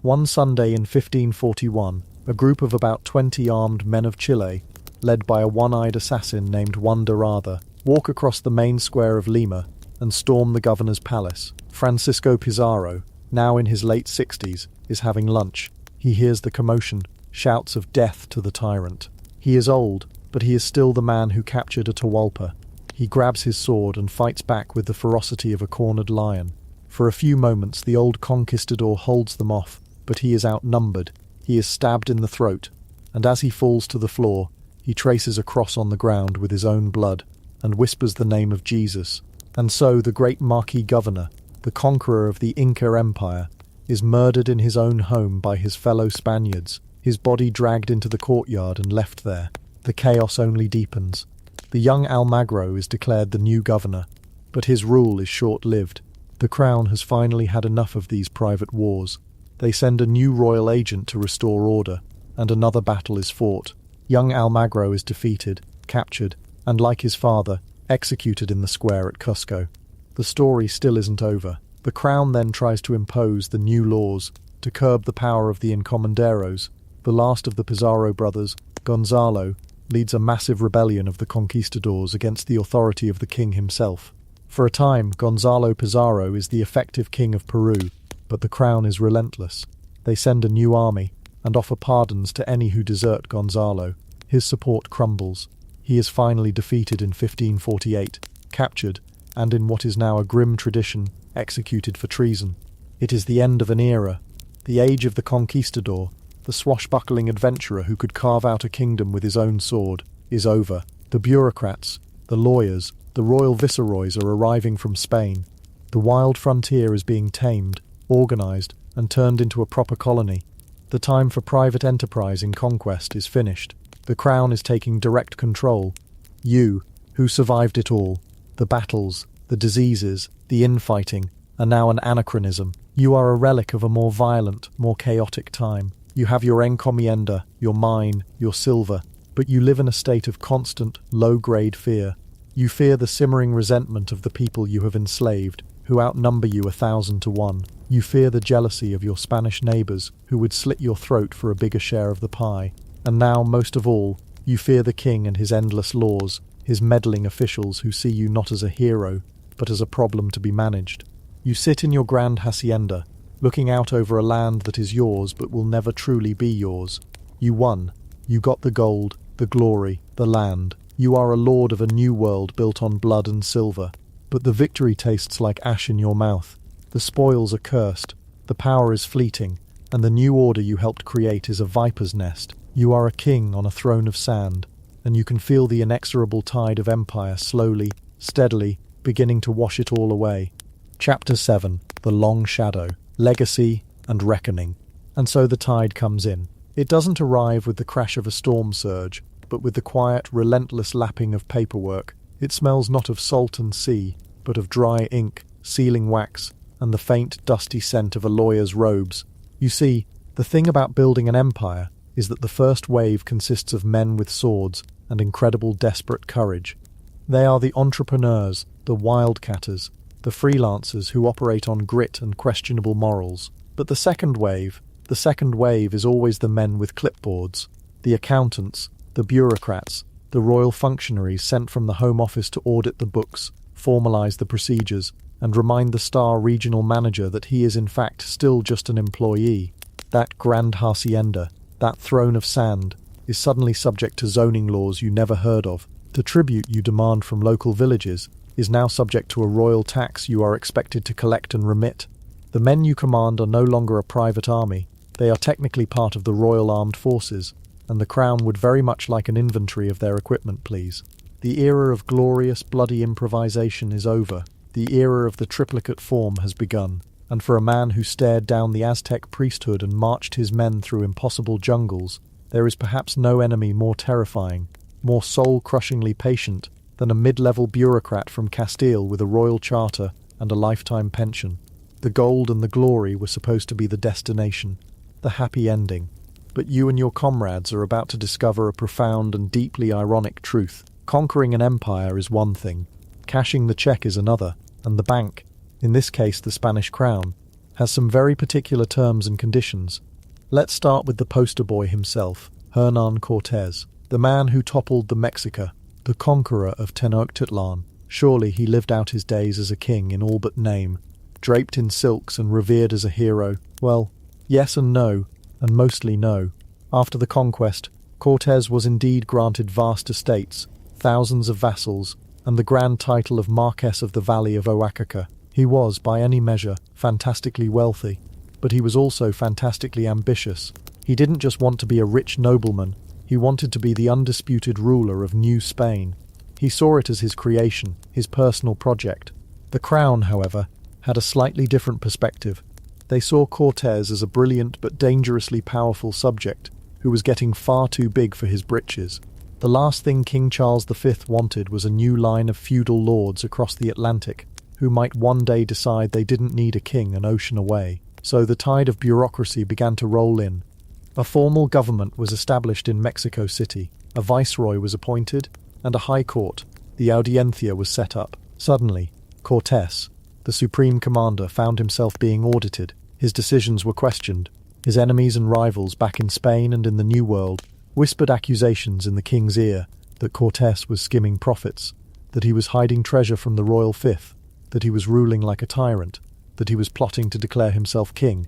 One Sunday in 1541, a group of about 20 armed men of Chile, led by a one-eyed assassin named Juan de Rada, walk across the main square of Lima and storm the governor's palace. Francisco Pizarro, now in his late 60s, is having lunch. He hears the commotion, shouts of death to the tyrant. He is old, but he is still the man who captured Atahualpa. He grabs his sword and fights back with the ferocity of a cornered lion. For a few moments the old conquistador holds them off, but he is outnumbered. He is stabbed in the throat, and as he falls to the floor, he traces a cross on the ground with his own blood, and whispers the name of Jesus. And so the great Marquis governor, the conqueror of the Inca Empire, is murdered in his own home by his fellow Spaniards, his body dragged into the courtyard and left there. The chaos only deepens. The young Almagro is declared the new governor, but his rule is short-lived. The crown has finally had enough of these private wars. They send a new royal agent to restore order, and another battle is fought. Young Almagro is defeated, captured, and like his father, executed in the square at Cusco. The story still isn't over. The crown then tries to impose the new laws to curb the power of the encomenderos. The last of the Pizarro brothers, Gonzalo, leads a massive rebellion of the conquistadors against the authority of the king himself. For a time, Gonzalo Pizarro is the effective king of Peru, but the crown is relentless. They send a new army and offer pardons to any who desert Gonzalo. His support crumbles. He is finally defeated in 1548, captured, and in what is now a grim tradition, executed for treason. It is the end of an era. The age of the conquistador, the swashbuckling adventurer who could carve out a kingdom with his own sword, is over. The bureaucrats, the lawyers, The royal viceroys are arriving from Spain. The wild frontier is being tamed, organized, and turned into a proper colony. The time for private enterprise in conquest is finished. The crown is taking direct control. You, who survived it all, the battles, the diseases, the infighting, are now an anachronism. You are a relic of a more violent, more chaotic time. You have your encomienda, your mine, your silver, but you live in a state of constant, low-grade fear. You fear the simmering resentment of the people you have enslaved, who outnumber you 1,000 to 1. You fear the jealousy of your Spanish neighbours, who would slit your throat for a bigger share of the pie. And now, most of all, you fear the king and his endless laws, his meddling officials who see you not as a hero, but as a problem to be managed. You sit in your grand hacienda, looking out over a land that is yours but will never truly be yours. You won. You got the gold, the glory, the land. You are a lord of a new world built on blood and silver. But the victory tastes like ash in your mouth. The spoils are cursed, the power is fleeting, and the new order you helped create is a viper's nest. You are a king on a throne of sand, and you can feel the inexorable tide of empire slowly, steadily, beginning to wash it all away. Chapter 7. The Long Shadow. Legacy and Reckoning. And so the tide comes in. It doesn't arrive with the crash of a storm surge, but with the quiet, relentless lapping of paperwork. It smells not of salt and sea, but of dry ink, sealing wax, and the faint, dusty scent of a lawyer's robes. You see, the thing about building an empire is that the first wave consists of men with swords and incredible desperate courage. They are the entrepreneurs, the wildcatters, the freelancers who operate on grit and questionable morals. But the second wave is always the men with clipboards, the accountants, the bureaucrats, the royal functionaries sent from the Home Office to audit the books, formalise the procedures, and remind the star regional manager that he is in fact still just an employee. That grand hacienda, that throne of sand, is suddenly subject to zoning laws you never heard of. The tribute you demand from local villages is now subject to a royal tax you are expected to collect and remit. The men you command are no longer a private army, they are technically part of the Royal Armed Forces, and the Crown would very much like an inventory of their equipment, please. The era of glorious, bloody improvisation is over. The era of the triplicate form has begun, and for a man who stared down the Aztec priesthood and marched his men through impossible jungles, there is perhaps no enemy more terrifying, more soul-crushingly patient than a mid-level bureaucrat from Castile with a royal charter and a lifetime pension. The gold and the glory were supposed to be the destination, the happy ending. But you and your comrades are about to discover a profound and deeply ironic truth. Conquering an empire is one thing, cashing the check is another, and the bank, in this case the Spanish crown, has some very particular terms and conditions. Let's start with the poster boy himself, Hernán Cortés, the man who toppled the Mexica, the conqueror of Tenochtitlan. Surely he lived out his days as a king in all but name, draped in silks and revered as a hero. Well, yes and no, and mostly no. After the conquest, Cortés was indeed granted vast estates, thousands of vassals, and the grand title of Marquess of the Valley of Oaxaca. He was, by any measure, fantastically wealthy, but he was also fantastically ambitious. He didn't just want to be a rich nobleman, he wanted to be the undisputed ruler of New Spain. He saw it as his creation, his personal project. The crown, however, had a slightly different perspective. They saw Cortés as a brilliant but dangerously powerful subject who was getting far too big for his britches. The last thing King Charles V wanted was a new line of feudal lords across the Atlantic who might one day decide they didn't need a king an ocean away. So the tide of bureaucracy began to roll in. A formal government was established in Mexico City, a viceroy was appointed, and a high court, the audiencia, was set up. Suddenly, Cortés, the supreme commander, found himself being audited. His decisions were questioned. His enemies and rivals back in Spain and in the New World whispered accusations in the king's ear that Cortés was skimming profits, that he was hiding treasure from the royal fifth, that he was ruling like a tyrant, that he was plotting to declare himself king.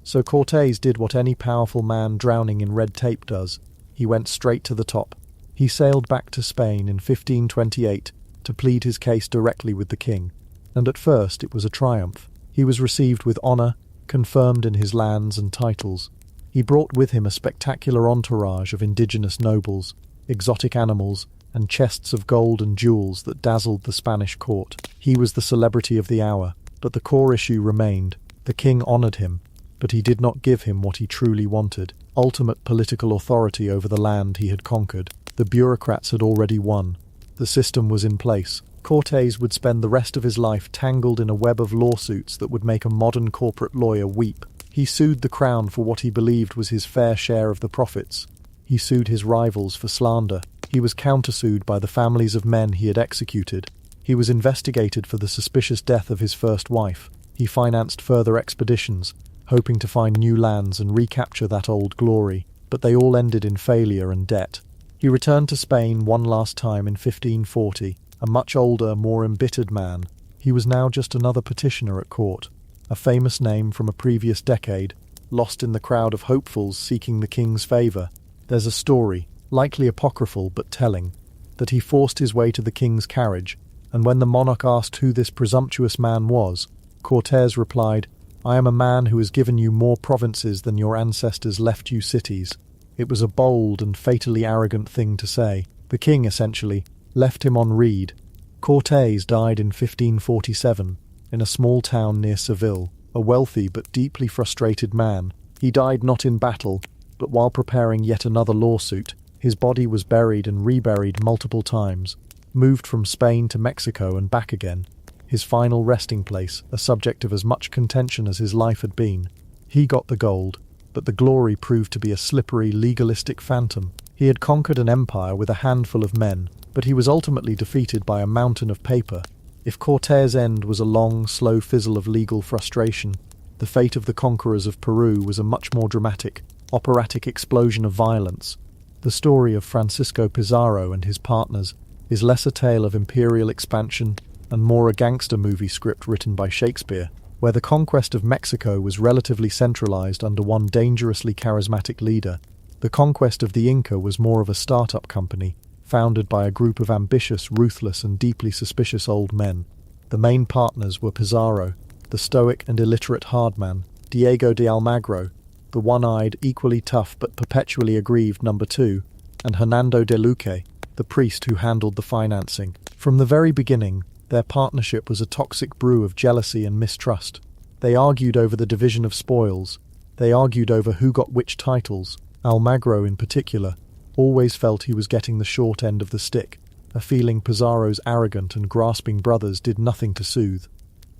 So Cortés did what any powerful man drowning in red tape does. He went straight to the top. He sailed back to Spain in 1528 to plead his case directly with the king, and at first it was a triumph. He was received with honour, confirmed in his lands and titles. He brought with him a spectacular entourage of indigenous nobles, exotic animals, and chests of gold and jewels that dazzled the Spanish court. He was the celebrity of the hour, but the core issue remained. The king honored him, but he did not give him what he truly wanted: ultimate political authority over the land he had conquered. The bureaucrats had already won. The system was in place. Cortés would spend the rest of his life tangled in a web of lawsuits that would make a modern corporate lawyer weep. He sued the crown for what he believed was his fair share of the profits. He sued his rivals for slander. He was countersued by the families of men he had executed. He was investigated for the suspicious death of his first wife. He financed further expeditions, hoping to find new lands and recapture that old glory, but they all ended in failure and debt. He returned to Spain one last time in 1540, a much older, more embittered man. He was now just another petitioner at court, a famous name from a previous decade, lost in the crowd of hopefuls seeking the king's favour. There's a story, likely apocryphal but telling, that he forced his way to the king's carriage, and when the monarch asked who this presumptuous man was, Cortés replied, "I am a man who has given you more provinces than your ancestors left you cities." It was a bold and fatally arrogant thing to say. The king, essentially, left him on reed. Cortés died in 1547, in a small town near Seville, a wealthy but deeply frustrated man. He died not in battle, but while preparing yet another lawsuit. His body was buried and reburied multiple times, moved from Spain to Mexico and back again. His final resting place, a subject of as much contention as his life had been. He got the gold, but the glory proved to be a slippery, legalistic phantom. He had conquered an empire with a handful of men, but he was ultimately defeated by a mountain of paper. If Cortés' end was a long, slow fizzle of legal frustration, the fate of the conquerors of Peru was a much more dramatic, operatic explosion of violence. The story of Francisco Pizarro and his partners is less a tale of imperial expansion and more a gangster movie script written by Shakespeare, where the conquest of Mexico was relatively centralized under one dangerously charismatic leader. The conquest of the Inca was more of a startup company, founded by a group of ambitious, ruthless, and deeply suspicious old men. The main partners were Pizarro, the stoic and illiterate hardman, Diego de Almagro, the one-eyed, equally tough but perpetually aggrieved number 2, and Hernando de Luque, the priest who handled the financing. From the very beginning, their partnership was a toxic brew of jealousy and mistrust. They argued over the division of spoils. They argued over who got which titles. Almagro, in particular, always felt he was getting the short end of the stick, a feeling Pizarro's arrogant and grasping brothers did nothing to soothe.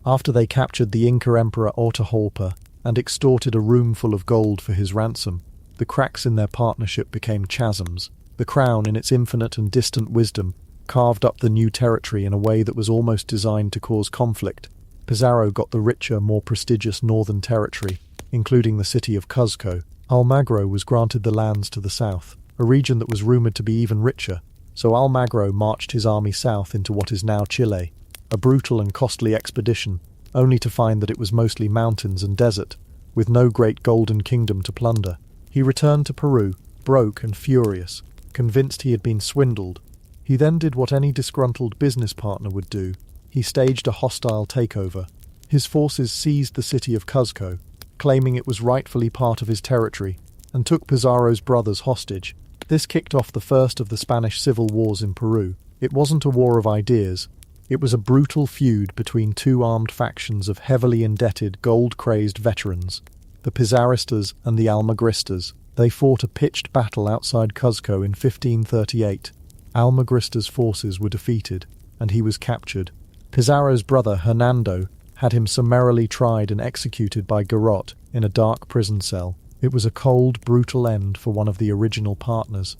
After they captured the Inca emperor Atahualpa and extorted a room full of gold for his ransom, the cracks in their partnership became chasms. The crown, in its infinite and distant wisdom, carved up the new territory in a way that was almost designed to cause conflict. Pizarro got the richer, more prestigious northern territory, including the city of Cuzco. Almagro was granted the lands to the south, a region that was rumoured to be even richer, so Almagro marched his army south into what is now Chile, a brutal and costly expedition, only to find that it was mostly mountains and desert, with no great golden kingdom to plunder. He returned to Peru, broke and furious, convinced he had been swindled. He then did what any disgruntled business partner would do. He staged a hostile takeover. His forces seized the city of Cuzco, claiming it was rightfully part of his territory, and took Pizarro's brothers hostage. This kicked off the first of the Spanish civil wars in Peru. It wasn't a war of ideas. It was a brutal feud between two armed factions of heavily indebted, gold-crazed veterans, the Pizarristas and the Almagristas. They fought a pitched battle outside Cuzco in 1538. Almagrista's forces were defeated, and he was captured. Pizarro's brother, Hernando, had him summarily tried and executed by garrote in a dark prison cell. It was a cold, brutal end for one of the original partners.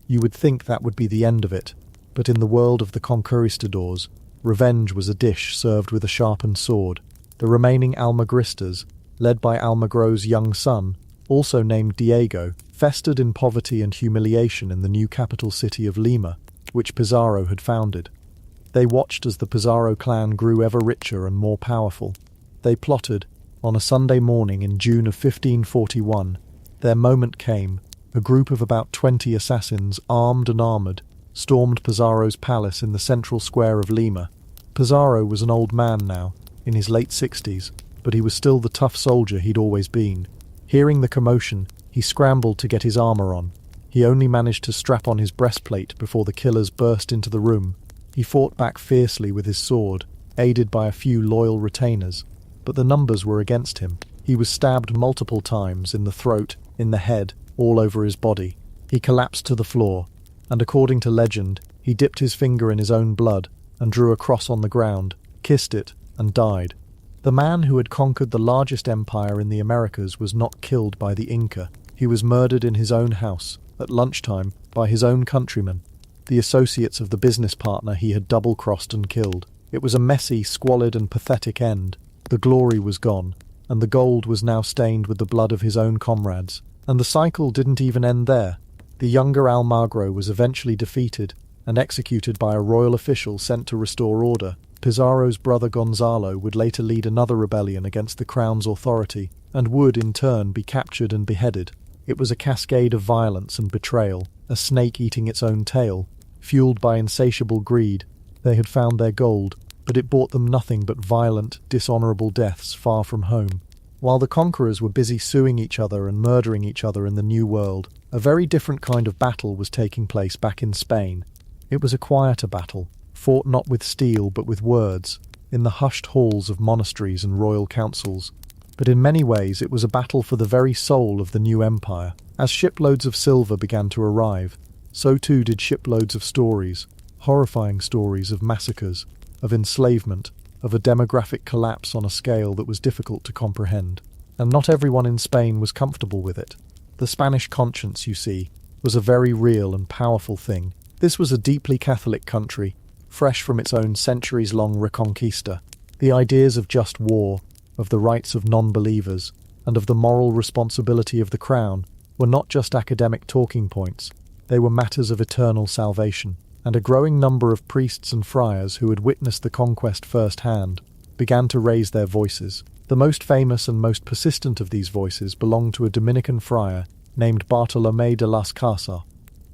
You would think that would be the end of it, but in the world of the Conquistadors, revenge was a dish served with a sharpened sword. The remaining Almagristas, led by Almagro's young son, also named Diego, festered in poverty and humiliation in the new capital city of Lima, which Pizarro had founded. They watched as the Pizarro clan grew ever richer and more powerful. They plotted. On a Sunday morning in June of 1541, their moment came. A group of about 20 assassins, armed and armoured, stormed Pizarro's palace in the central square of Lima. Pizarro was an old man now, in his late 60s, but he was still the tough soldier he'd always been. Hearing the commotion, he scrambled to get his armour on. He only managed to strap on his breastplate before the killers burst into the room. He fought back fiercely with his sword, aided by a few loyal retainers, but the numbers were against him. He was stabbed multiple times in the throat, in the head, all over his body. He collapsed to the floor, and according to legend, he dipped his finger in his own blood and drew a cross on the ground, kissed it, and died. The man who had conquered the largest empire in the Americas was not killed by the Inca. He was murdered in his own house, at lunchtime, by his own countrymen, the associates of the business partner he had double-crossed and killed. It was a messy, squalid and pathetic end. The glory was gone, and the gold was now stained with the blood of his own comrades. And the cycle didn't even end there. The younger Almagro was eventually defeated and executed by a royal official sent to restore order. Pizarro's brother Gonzalo would later lead another rebellion against the crown's authority, and would, in turn, be captured and beheaded. It was a cascade of violence and betrayal, a snake eating its own tail. Fueled by insatiable greed, they had found their gold, but it brought them nothing but violent, dishonourable deaths far from home. While the conquerors were busy suing each other and murdering each other in the New World, a very different kind of battle was taking place back in Spain. It was a quieter battle, fought not with steel but with words, in the hushed halls of monasteries and royal councils. But in many ways it was a battle for the very soul of the new empire. As shiploads of silver began to arrive, so too did shiploads of stories, horrifying stories of massacres, of enslavement, of a demographic collapse on a scale that was difficult to comprehend. And not everyone in Spain was comfortable with it. The Spanish conscience, you see, was a very real and powerful thing. This was a deeply Catholic country, fresh from its own centuries-long Reconquista. The ideas of just war, of the rights of non-believers, and of the moral responsibility of the crown were not just academic talking points, they were matters of eternal salvation. And a growing number of priests and friars who had witnessed the conquest firsthand began to raise their voices. The most famous and most persistent of these voices belonged to a Dominican friar named Bartolomé de las Casas.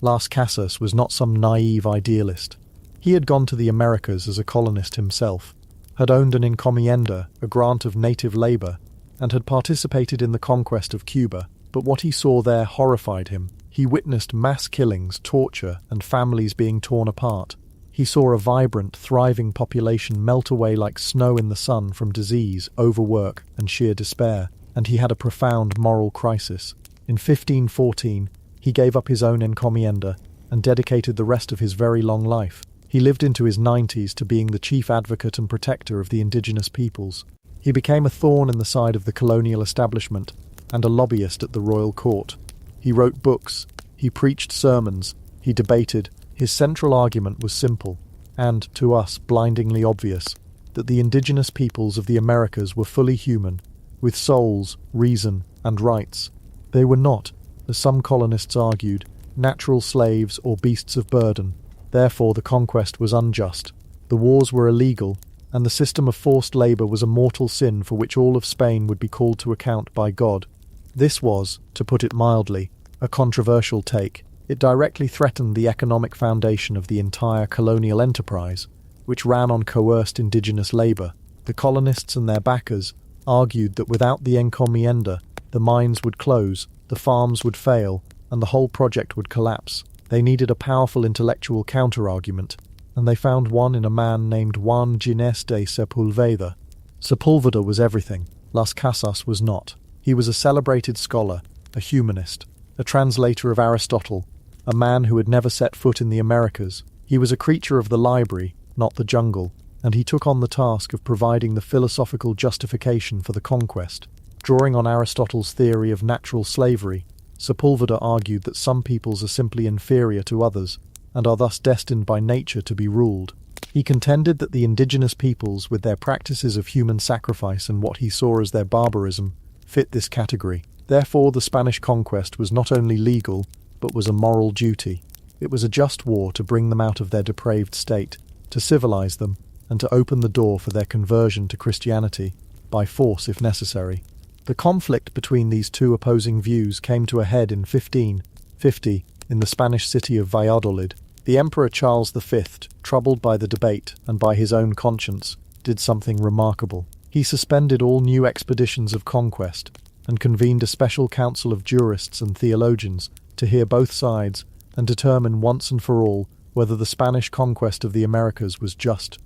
Las Casas was not some naive idealist. He had gone to the Americas as a colonist himself, had owned an encomienda, a grant of native labour, and had participated in the conquest of Cuba. But what he saw there horrified him. He witnessed mass killings, torture, and families being torn apart. He saw a vibrant, thriving population melt away like snow in the sun from disease, overwork, and sheer despair, and he had a profound moral crisis. In 1514, he gave up his own encomienda and dedicated the rest of his very long life. He lived into his 90s to being the chief advocate and protector of the indigenous peoples. He became a thorn in the side of the colonial establishment and a lobbyist at the royal court. He wrote books, he preached sermons, he debated. His central argument was simple, and, to us, blindingly obvious, that the indigenous peoples of the Americas were fully human, with souls, reason, and rights. They were not, as some colonists argued, natural slaves or beasts of burden. Therefore the conquest was unjust, the wars were illegal, and the system of forced labour was a mortal sin for which all of Spain would be called to account by God. This was, to put it mildly, a controversial take. It directly threatened the economic foundation of the entire colonial enterprise, which ran on coerced indigenous labour. The colonists and their backers argued that without the encomienda, the mines would close, the farms would fail, and the whole project would collapse. They needed a powerful intellectual counter-argument, and they found one in a man named Juan Ginés de Sepúlveda. Sepúlveda was everything. Las Casas was not. He was a celebrated scholar, a humanist, a translator of Aristotle, a man who had never set foot in the Americas. He was a creature of the library, not the jungle, and he took on the task of providing the philosophical justification for the conquest. Drawing on Aristotle's theory of natural slavery, Sepúlveda argued that some peoples are simply inferior to others, and are thus destined by nature to be ruled. He contended that the indigenous peoples, with their practices of human sacrifice and what he saw as their barbarism, fit this category. Therefore, the Spanish conquest was not only legal, but was a moral duty. It was a just war to bring them out of their depraved state, to civilize them, and to open the door for their conversion to Christianity, by force if necessary. The conflict between these two opposing views came to a head in 1550 in the Spanish city of Valladolid. The Emperor Charles V, troubled by the debate and by his own conscience, did something remarkable. He suspended all new expeditions of conquest and convened a special council of jurists and theologians to hear both sides and determine once and for all whether the Spanish conquest of the Americas was just.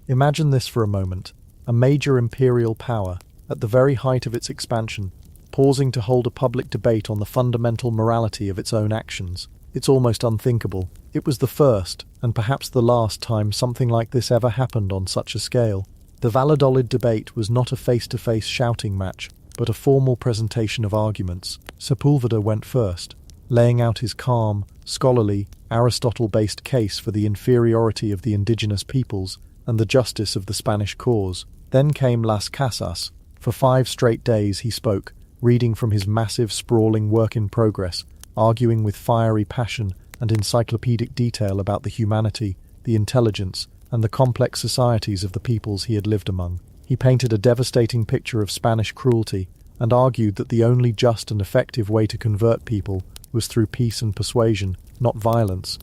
Imagine this for a moment, a major imperial power, at the very height of its expansion, pausing to hold a public debate on the fundamental morality of its own actions. It's almost unthinkable. It was the first, and perhaps the last time something like this ever happened on such a scale. The Valladolid debate was not a face-to-face shouting match, but a formal presentation of arguments. Sepulveda went first, laying out his calm, scholarly, Aristotle-based case for the inferiority of the indigenous peoples and the justice of the Spanish cause. Then came Las Casas. For 5 straight days he spoke, reading from his massive, sprawling work in progress, arguing with fiery passion and encyclopedic detail about the humanity, the intelligence, and the complex societies of the peoples he had lived among. He painted a devastating picture of Spanish cruelty and argued that the only just and effective way to convert people was through peace and persuasion, not violence.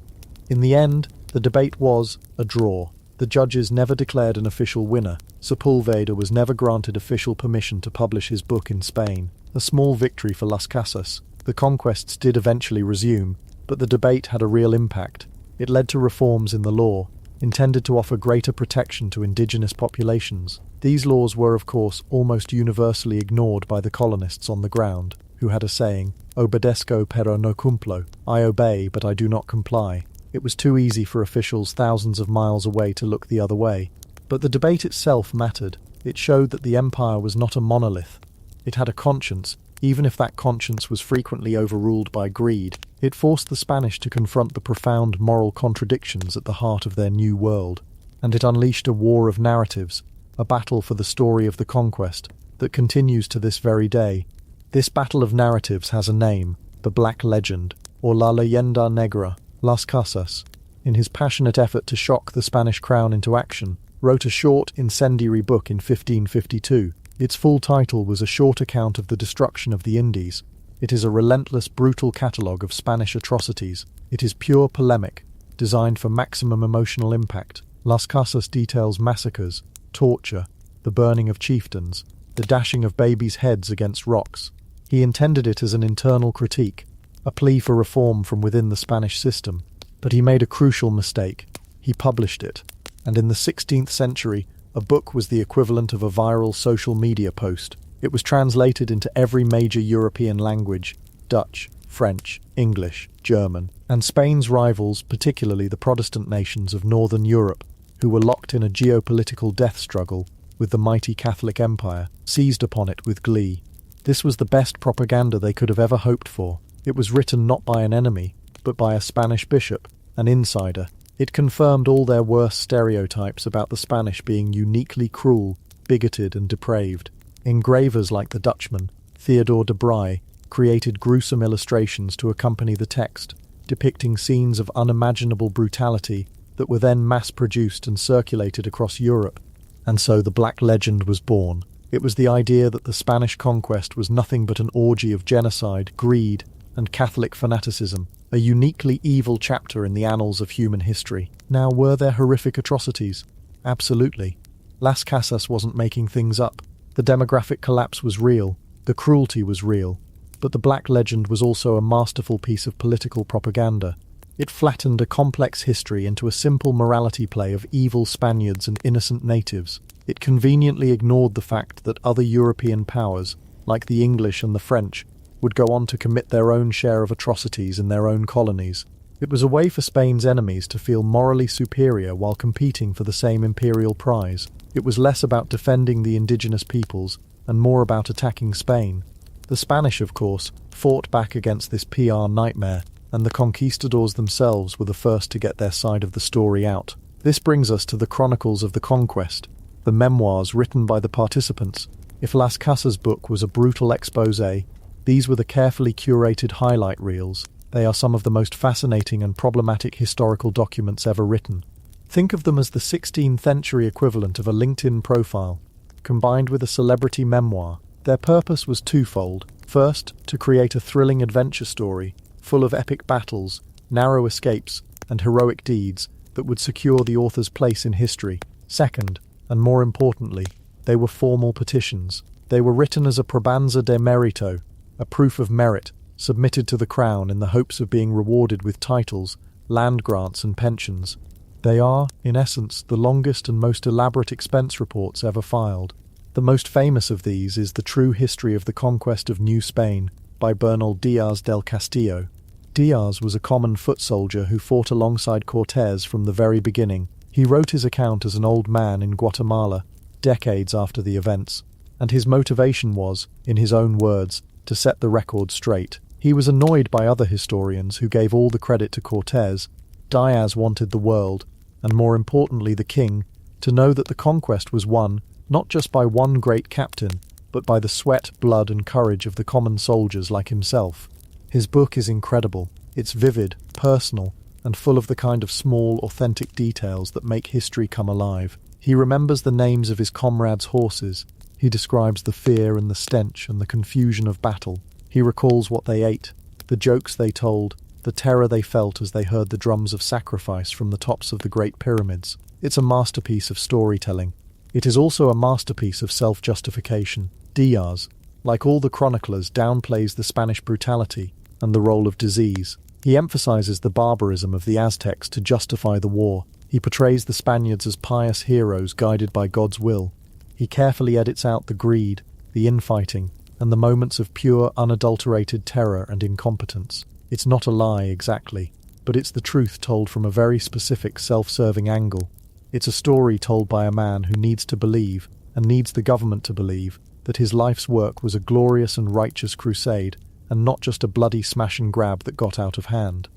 In the end, the debate was a draw. The judges never declared an official winner. Sepulveda was never granted official permission to publish his book in Spain. A small victory for Las Casas. The conquests did eventually resume, but the debate had a real impact. It led to reforms in the law, intended to offer greater protection to indigenous populations. These laws were, of course, almost universally ignored by the colonists on the ground, who had a saying, "Obedezco pero no cumplo," I obey but I do not comply. It was too easy for officials thousands of miles away to look the other way. But the debate itself mattered. It showed that the empire was not a monolith. It had a conscience, even if that conscience was frequently overruled by greed. It forced the Spanish to confront the profound moral contradictions at the heart of their new world. And it unleashed a war of narratives, a battle for the story of the conquest, that continues to this very day. This battle of narratives has a name, the Black Legend, or La Leyenda Negra. Las Casas, in his passionate effort to shock the Spanish crown into action, wrote a short, incendiary book in 1552. Its full title was A Short Account of the Destruction of the Indies. It is a relentless, brutal catalogue of Spanish atrocities. It is pure polemic, designed for maximum emotional impact. Las Casas details massacres, torture, the burning of chieftains, the dashing of babies' heads against rocks. He intended it as an internal critique, a plea for reform from within the Spanish system. But he made a crucial mistake. He published it. And in the 16th century, a book was the equivalent of a viral social media post. It was translated into every major European language: Dutch, French, English, German, and Spain's rivals, particularly the Protestant nations of Northern Europe, who were locked in a geopolitical death struggle with the mighty Catholic Empire, seized upon it with glee. This was the best propaganda they could have ever hoped for. It was written not by an enemy, but by a Spanish bishop, an insider. It confirmed all their worst stereotypes about the Spanish being uniquely cruel, bigoted and depraved. Engravers like the Dutchman, Theodore de Bry, created gruesome illustrations to accompany the text, depicting scenes of unimaginable brutality that were then mass-produced and circulated across Europe. And so the Black Legend was born. It was the idea that the Spanish conquest was nothing but an orgy of genocide, greed, and Catholic fanaticism, a uniquely evil chapter in the annals of human history. Now, were there horrific atrocities? Absolutely. Las Casas wasn't making things up. The demographic collapse was real, the cruelty was real, but the Black Legend was also a masterful piece of political propaganda. It flattened a complex history into a simple morality play of evil Spaniards and innocent natives. It conveniently ignored the fact that other European powers, like the English and the French, would go on to commit their own share of atrocities in their own colonies. It was a way for Spain's enemies to feel morally superior while competing for the same imperial prize. It was less about defending the indigenous peoples and more about attacking Spain. The Spanish, of course, fought back against this PR nightmare, and the conquistadors themselves were the first to get their side of the story out. This brings us to the Chronicles of the Conquest, the memoirs written by the participants. If Las Casas' book was a brutal exposé, these were the carefully curated highlight reels. They are some of the most fascinating and problematic historical documents ever written. Think of them as the 16th century equivalent of a LinkedIn profile, combined with a celebrity memoir. Their purpose was twofold. First, to create a thrilling adventure story, full of epic battles, narrow escapes, and heroic deeds that would secure the author's place in history. Second, and more importantly, they were formal petitions. They were written as a probanza de merito, a proof of merit, submitted to the crown in the hopes of being rewarded with titles, land grants and pensions. They are, in essence, the longest and most elaborate expense reports ever filed. The most famous of these is The True History of the Conquest of New Spain by Bernal Diaz del Castillo. Diaz was a common foot soldier who fought alongside Cortés from the very beginning. He wrote his account as an old man in Guatemala, decades after the events, and his motivation was, in his own words, to set the record straight. He was annoyed by other historians who gave all the credit to Cortés. Diaz wanted the world, and more importantly the king, to know that the conquest was won not just by one great captain, but by the sweat, blood and courage of the common soldiers like himself. His book is incredible. It's vivid, personal, and full of the kind of small, authentic details that make history come alive. He remembers the names of his comrades' horses. He describes the fear and the stench and the confusion of battle. He recalls what they ate, the jokes they told, the terror they felt as they heard the drums of sacrifice from the tops of the Great Pyramids. It's a masterpiece of storytelling. It is also a masterpiece of self-justification. Diaz, like all the chroniclers, downplays the Spanish brutality and the role of disease. He emphasizes the barbarism of the Aztecs to justify the war. He portrays the Spaniards as pious heroes guided by God's will. He carefully edits out the greed, the infighting, and the moments of pure, unadulterated terror and incompetence. It's not a lie exactly, but it's the truth told from a very specific self-serving angle. It's a story told by a man who needs to believe, and needs the government to believe, that his life's work was a glorious and righteous crusade, and not just a bloody smash and grab that got out of hand.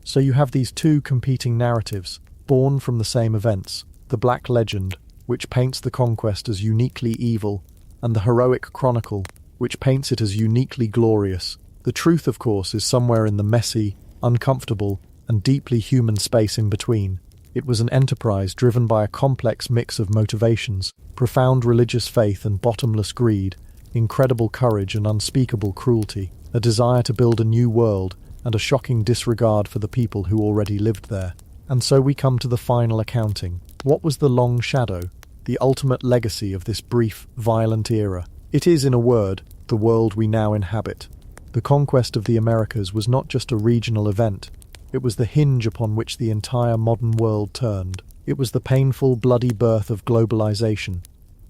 So you have these two competing narratives, born from the same events: the Black Legend, which paints the conquest as uniquely evil, and the Heroic Chronicle, which paints it as uniquely glorious. The truth, of course, is somewhere in the messy, uncomfortable, and deeply human space in between. It was an enterprise driven by a complex mix of motivations, profound religious faith and bottomless greed, incredible courage and unspeakable cruelty, a desire to build a new world, and a shocking disregard for the people who already lived there. And so we come to the final accounting. What was the long shadow, the ultimate legacy of this brief, violent era? It is, in a word, the world we now inhabit. The conquest of the Americas was not just a regional event. It was the hinge upon which the entire modern world turned. It was the painful, bloody birth of globalization.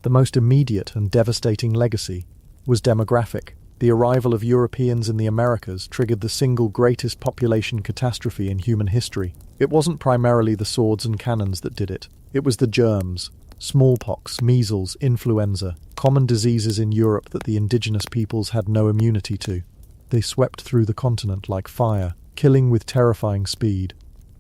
The most immediate and devastating legacy was demographic. The arrival of Europeans in the Americas triggered the single greatest population catastrophe in human history. It wasn't primarily the swords and cannons that did it. It was the germs, smallpox, measles, influenza, common diseases in Europe that the indigenous peoples had no immunity to. They swept through the continent like fire, killing with terrifying speed.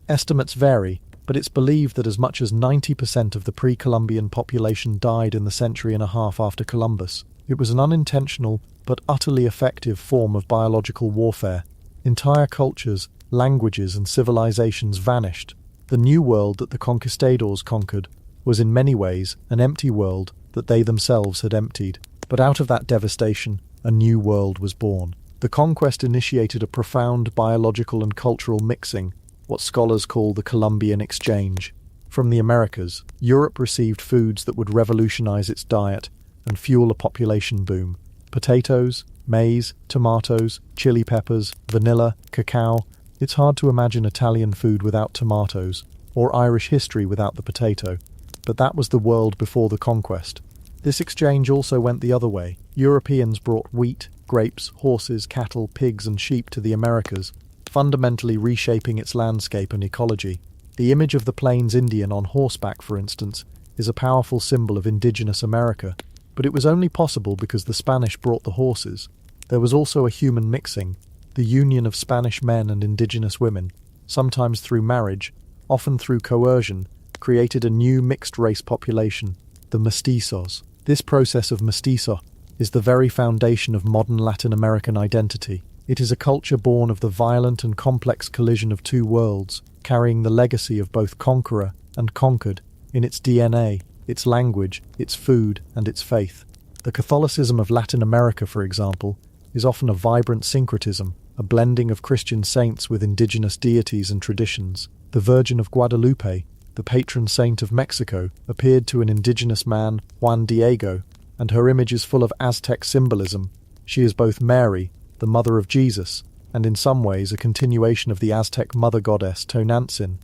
Estimates vary, but it's believed that as much as 90% of the pre-Columbian population died in the century and a half after Columbus. It was an unintentional but utterly effective form of biological warfare. Entire cultures, languages and civilizations vanished. The new world that the conquistadors conquered was in many ways an empty world that they themselves had emptied. But out of that devastation, a new world was born. The conquest initiated a profound biological and cultural mixing, what scholars call the Columbian Exchange. From the Americas, Europe received foods that would revolutionize its diet and fuel a population boom. Potatoes, maize, tomatoes, chili peppers, vanilla, cacao. It's hard to imagine Italian food without tomatoes, or Irish history without the potato. But that was the world before the conquest. This exchange also went the other way. Europeans brought wheat, grapes, horses, cattle, pigs and sheep to the Americas, fundamentally reshaping its landscape and ecology. The image of the Plains Indian on horseback, for instance, is a powerful symbol of indigenous America, but it was only possible because the Spanish brought the horses. There was also a human mixing, the union of Spanish men and indigenous women, sometimes through marriage, often through coercion, created a new mixed-race population, the mestizos. This process of mestizo is the very foundation of modern Latin American identity. It is a culture born of the violent and complex collision of two worlds, carrying the legacy of both conqueror and conquered in its DNA, its language, its food, and its faith. The Catholicism of Latin America, for example, is often a vibrant syncretism, a blending of Christian saints with indigenous deities and traditions. The Virgin of Guadalupe, the patron saint of Mexico, appeared to an indigenous man, Juan Diego, and her image is full of Aztec symbolism. She is both Mary, the mother of Jesus, and in some ways a continuation of the Aztec mother goddess Tonantzin.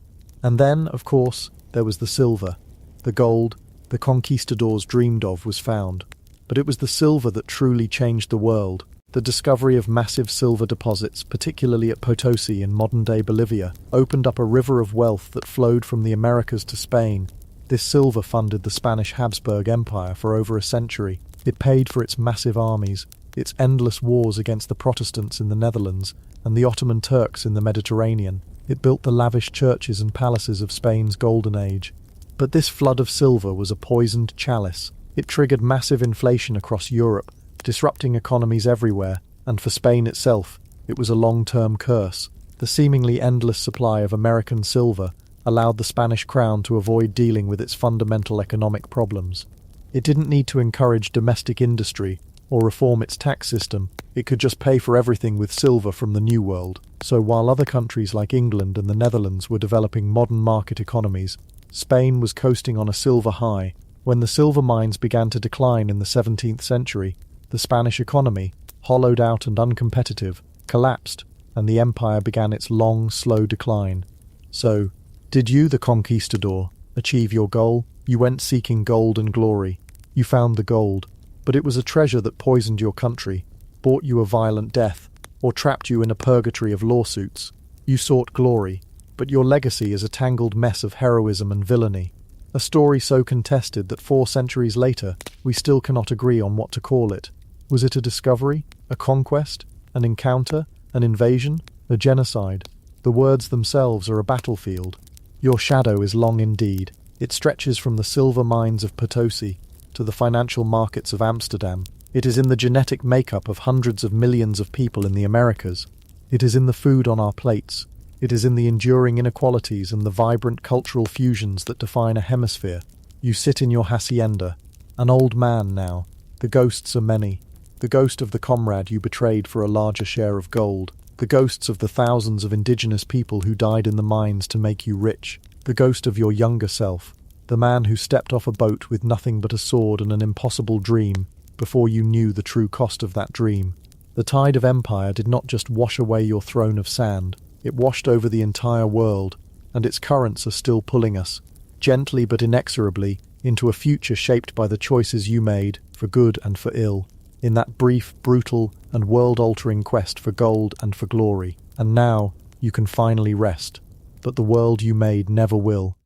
And then, of course, there was the silver. The gold the conquistadors dreamed of was found. But it was the silver that truly changed the world. The discovery of massive silver deposits, particularly at Potosi in modern-day Bolivia, opened up a river of wealth that flowed from the Americas to Spain. This silver funded the Spanish Habsburg Empire for over a century. It paid for its massive armies, its endless wars against the Protestants in the Netherlands and the Ottoman Turks in the Mediterranean. It built the lavish churches and palaces of Spain's golden age. But this flood of silver was a poisoned chalice. It triggered massive inflation across Europe, disrupting economies everywhere, and for Spain itself, it was a long-term curse. The seemingly endless supply of American silver allowed the Spanish crown to avoid dealing with its fundamental economic problems. It didn't need to encourage domestic industry or reform its tax system. It could just pay for everything with silver from the New World. So while other countries like England and the Netherlands were developing modern market economies, Spain was coasting on a silver high. When the silver mines began to decline in the 17th century, the Spanish economy, hollowed out and uncompetitive, collapsed, and the empire began its long, slow decline. So, did you, the conquistador, achieve your goal? You went seeking gold and glory. You found the gold, but it was a treasure that poisoned your country, bought you a violent death, or trapped you in a purgatory of lawsuits. You sought glory, but your legacy is a tangled mess of heroism and villainy. A story so contested that 4 centuries later, we still cannot agree on what to call it. Was it a discovery? A conquest? An encounter? An invasion? A genocide? The words themselves are a battlefield. Your shadow is long indeed. It stretches from the silver mines of Potosi to the financial markets of Amsterdam. It is in the genetic makeup of hundreds of millions of people in the Americas. It is in the food on our plates. It is in the enduring inequalities and the vibrant cultural fusions that define a hemisphere. You sit in your hacienda, an old man now. The ghosts are many. The ghost of the comrade you betrayed for a larger share of gold. The ghosts of the thousands of indigenous people who died in the mines to make you rich. The ghost of your younger self. The man who stepped off a boat with nothing but a sword and an impossible dream before you knew the true cost of that dream. The tide of empire did not just wash away your throne of sand. It washed over the entire world, and its currents are still pulling us, gently but inexorably, into a future shaped by the choices you made, for good and for ill, in that brief, brutal, and world-altering quest for gold and for glory. And now, you can finally rest. But the world you made never will.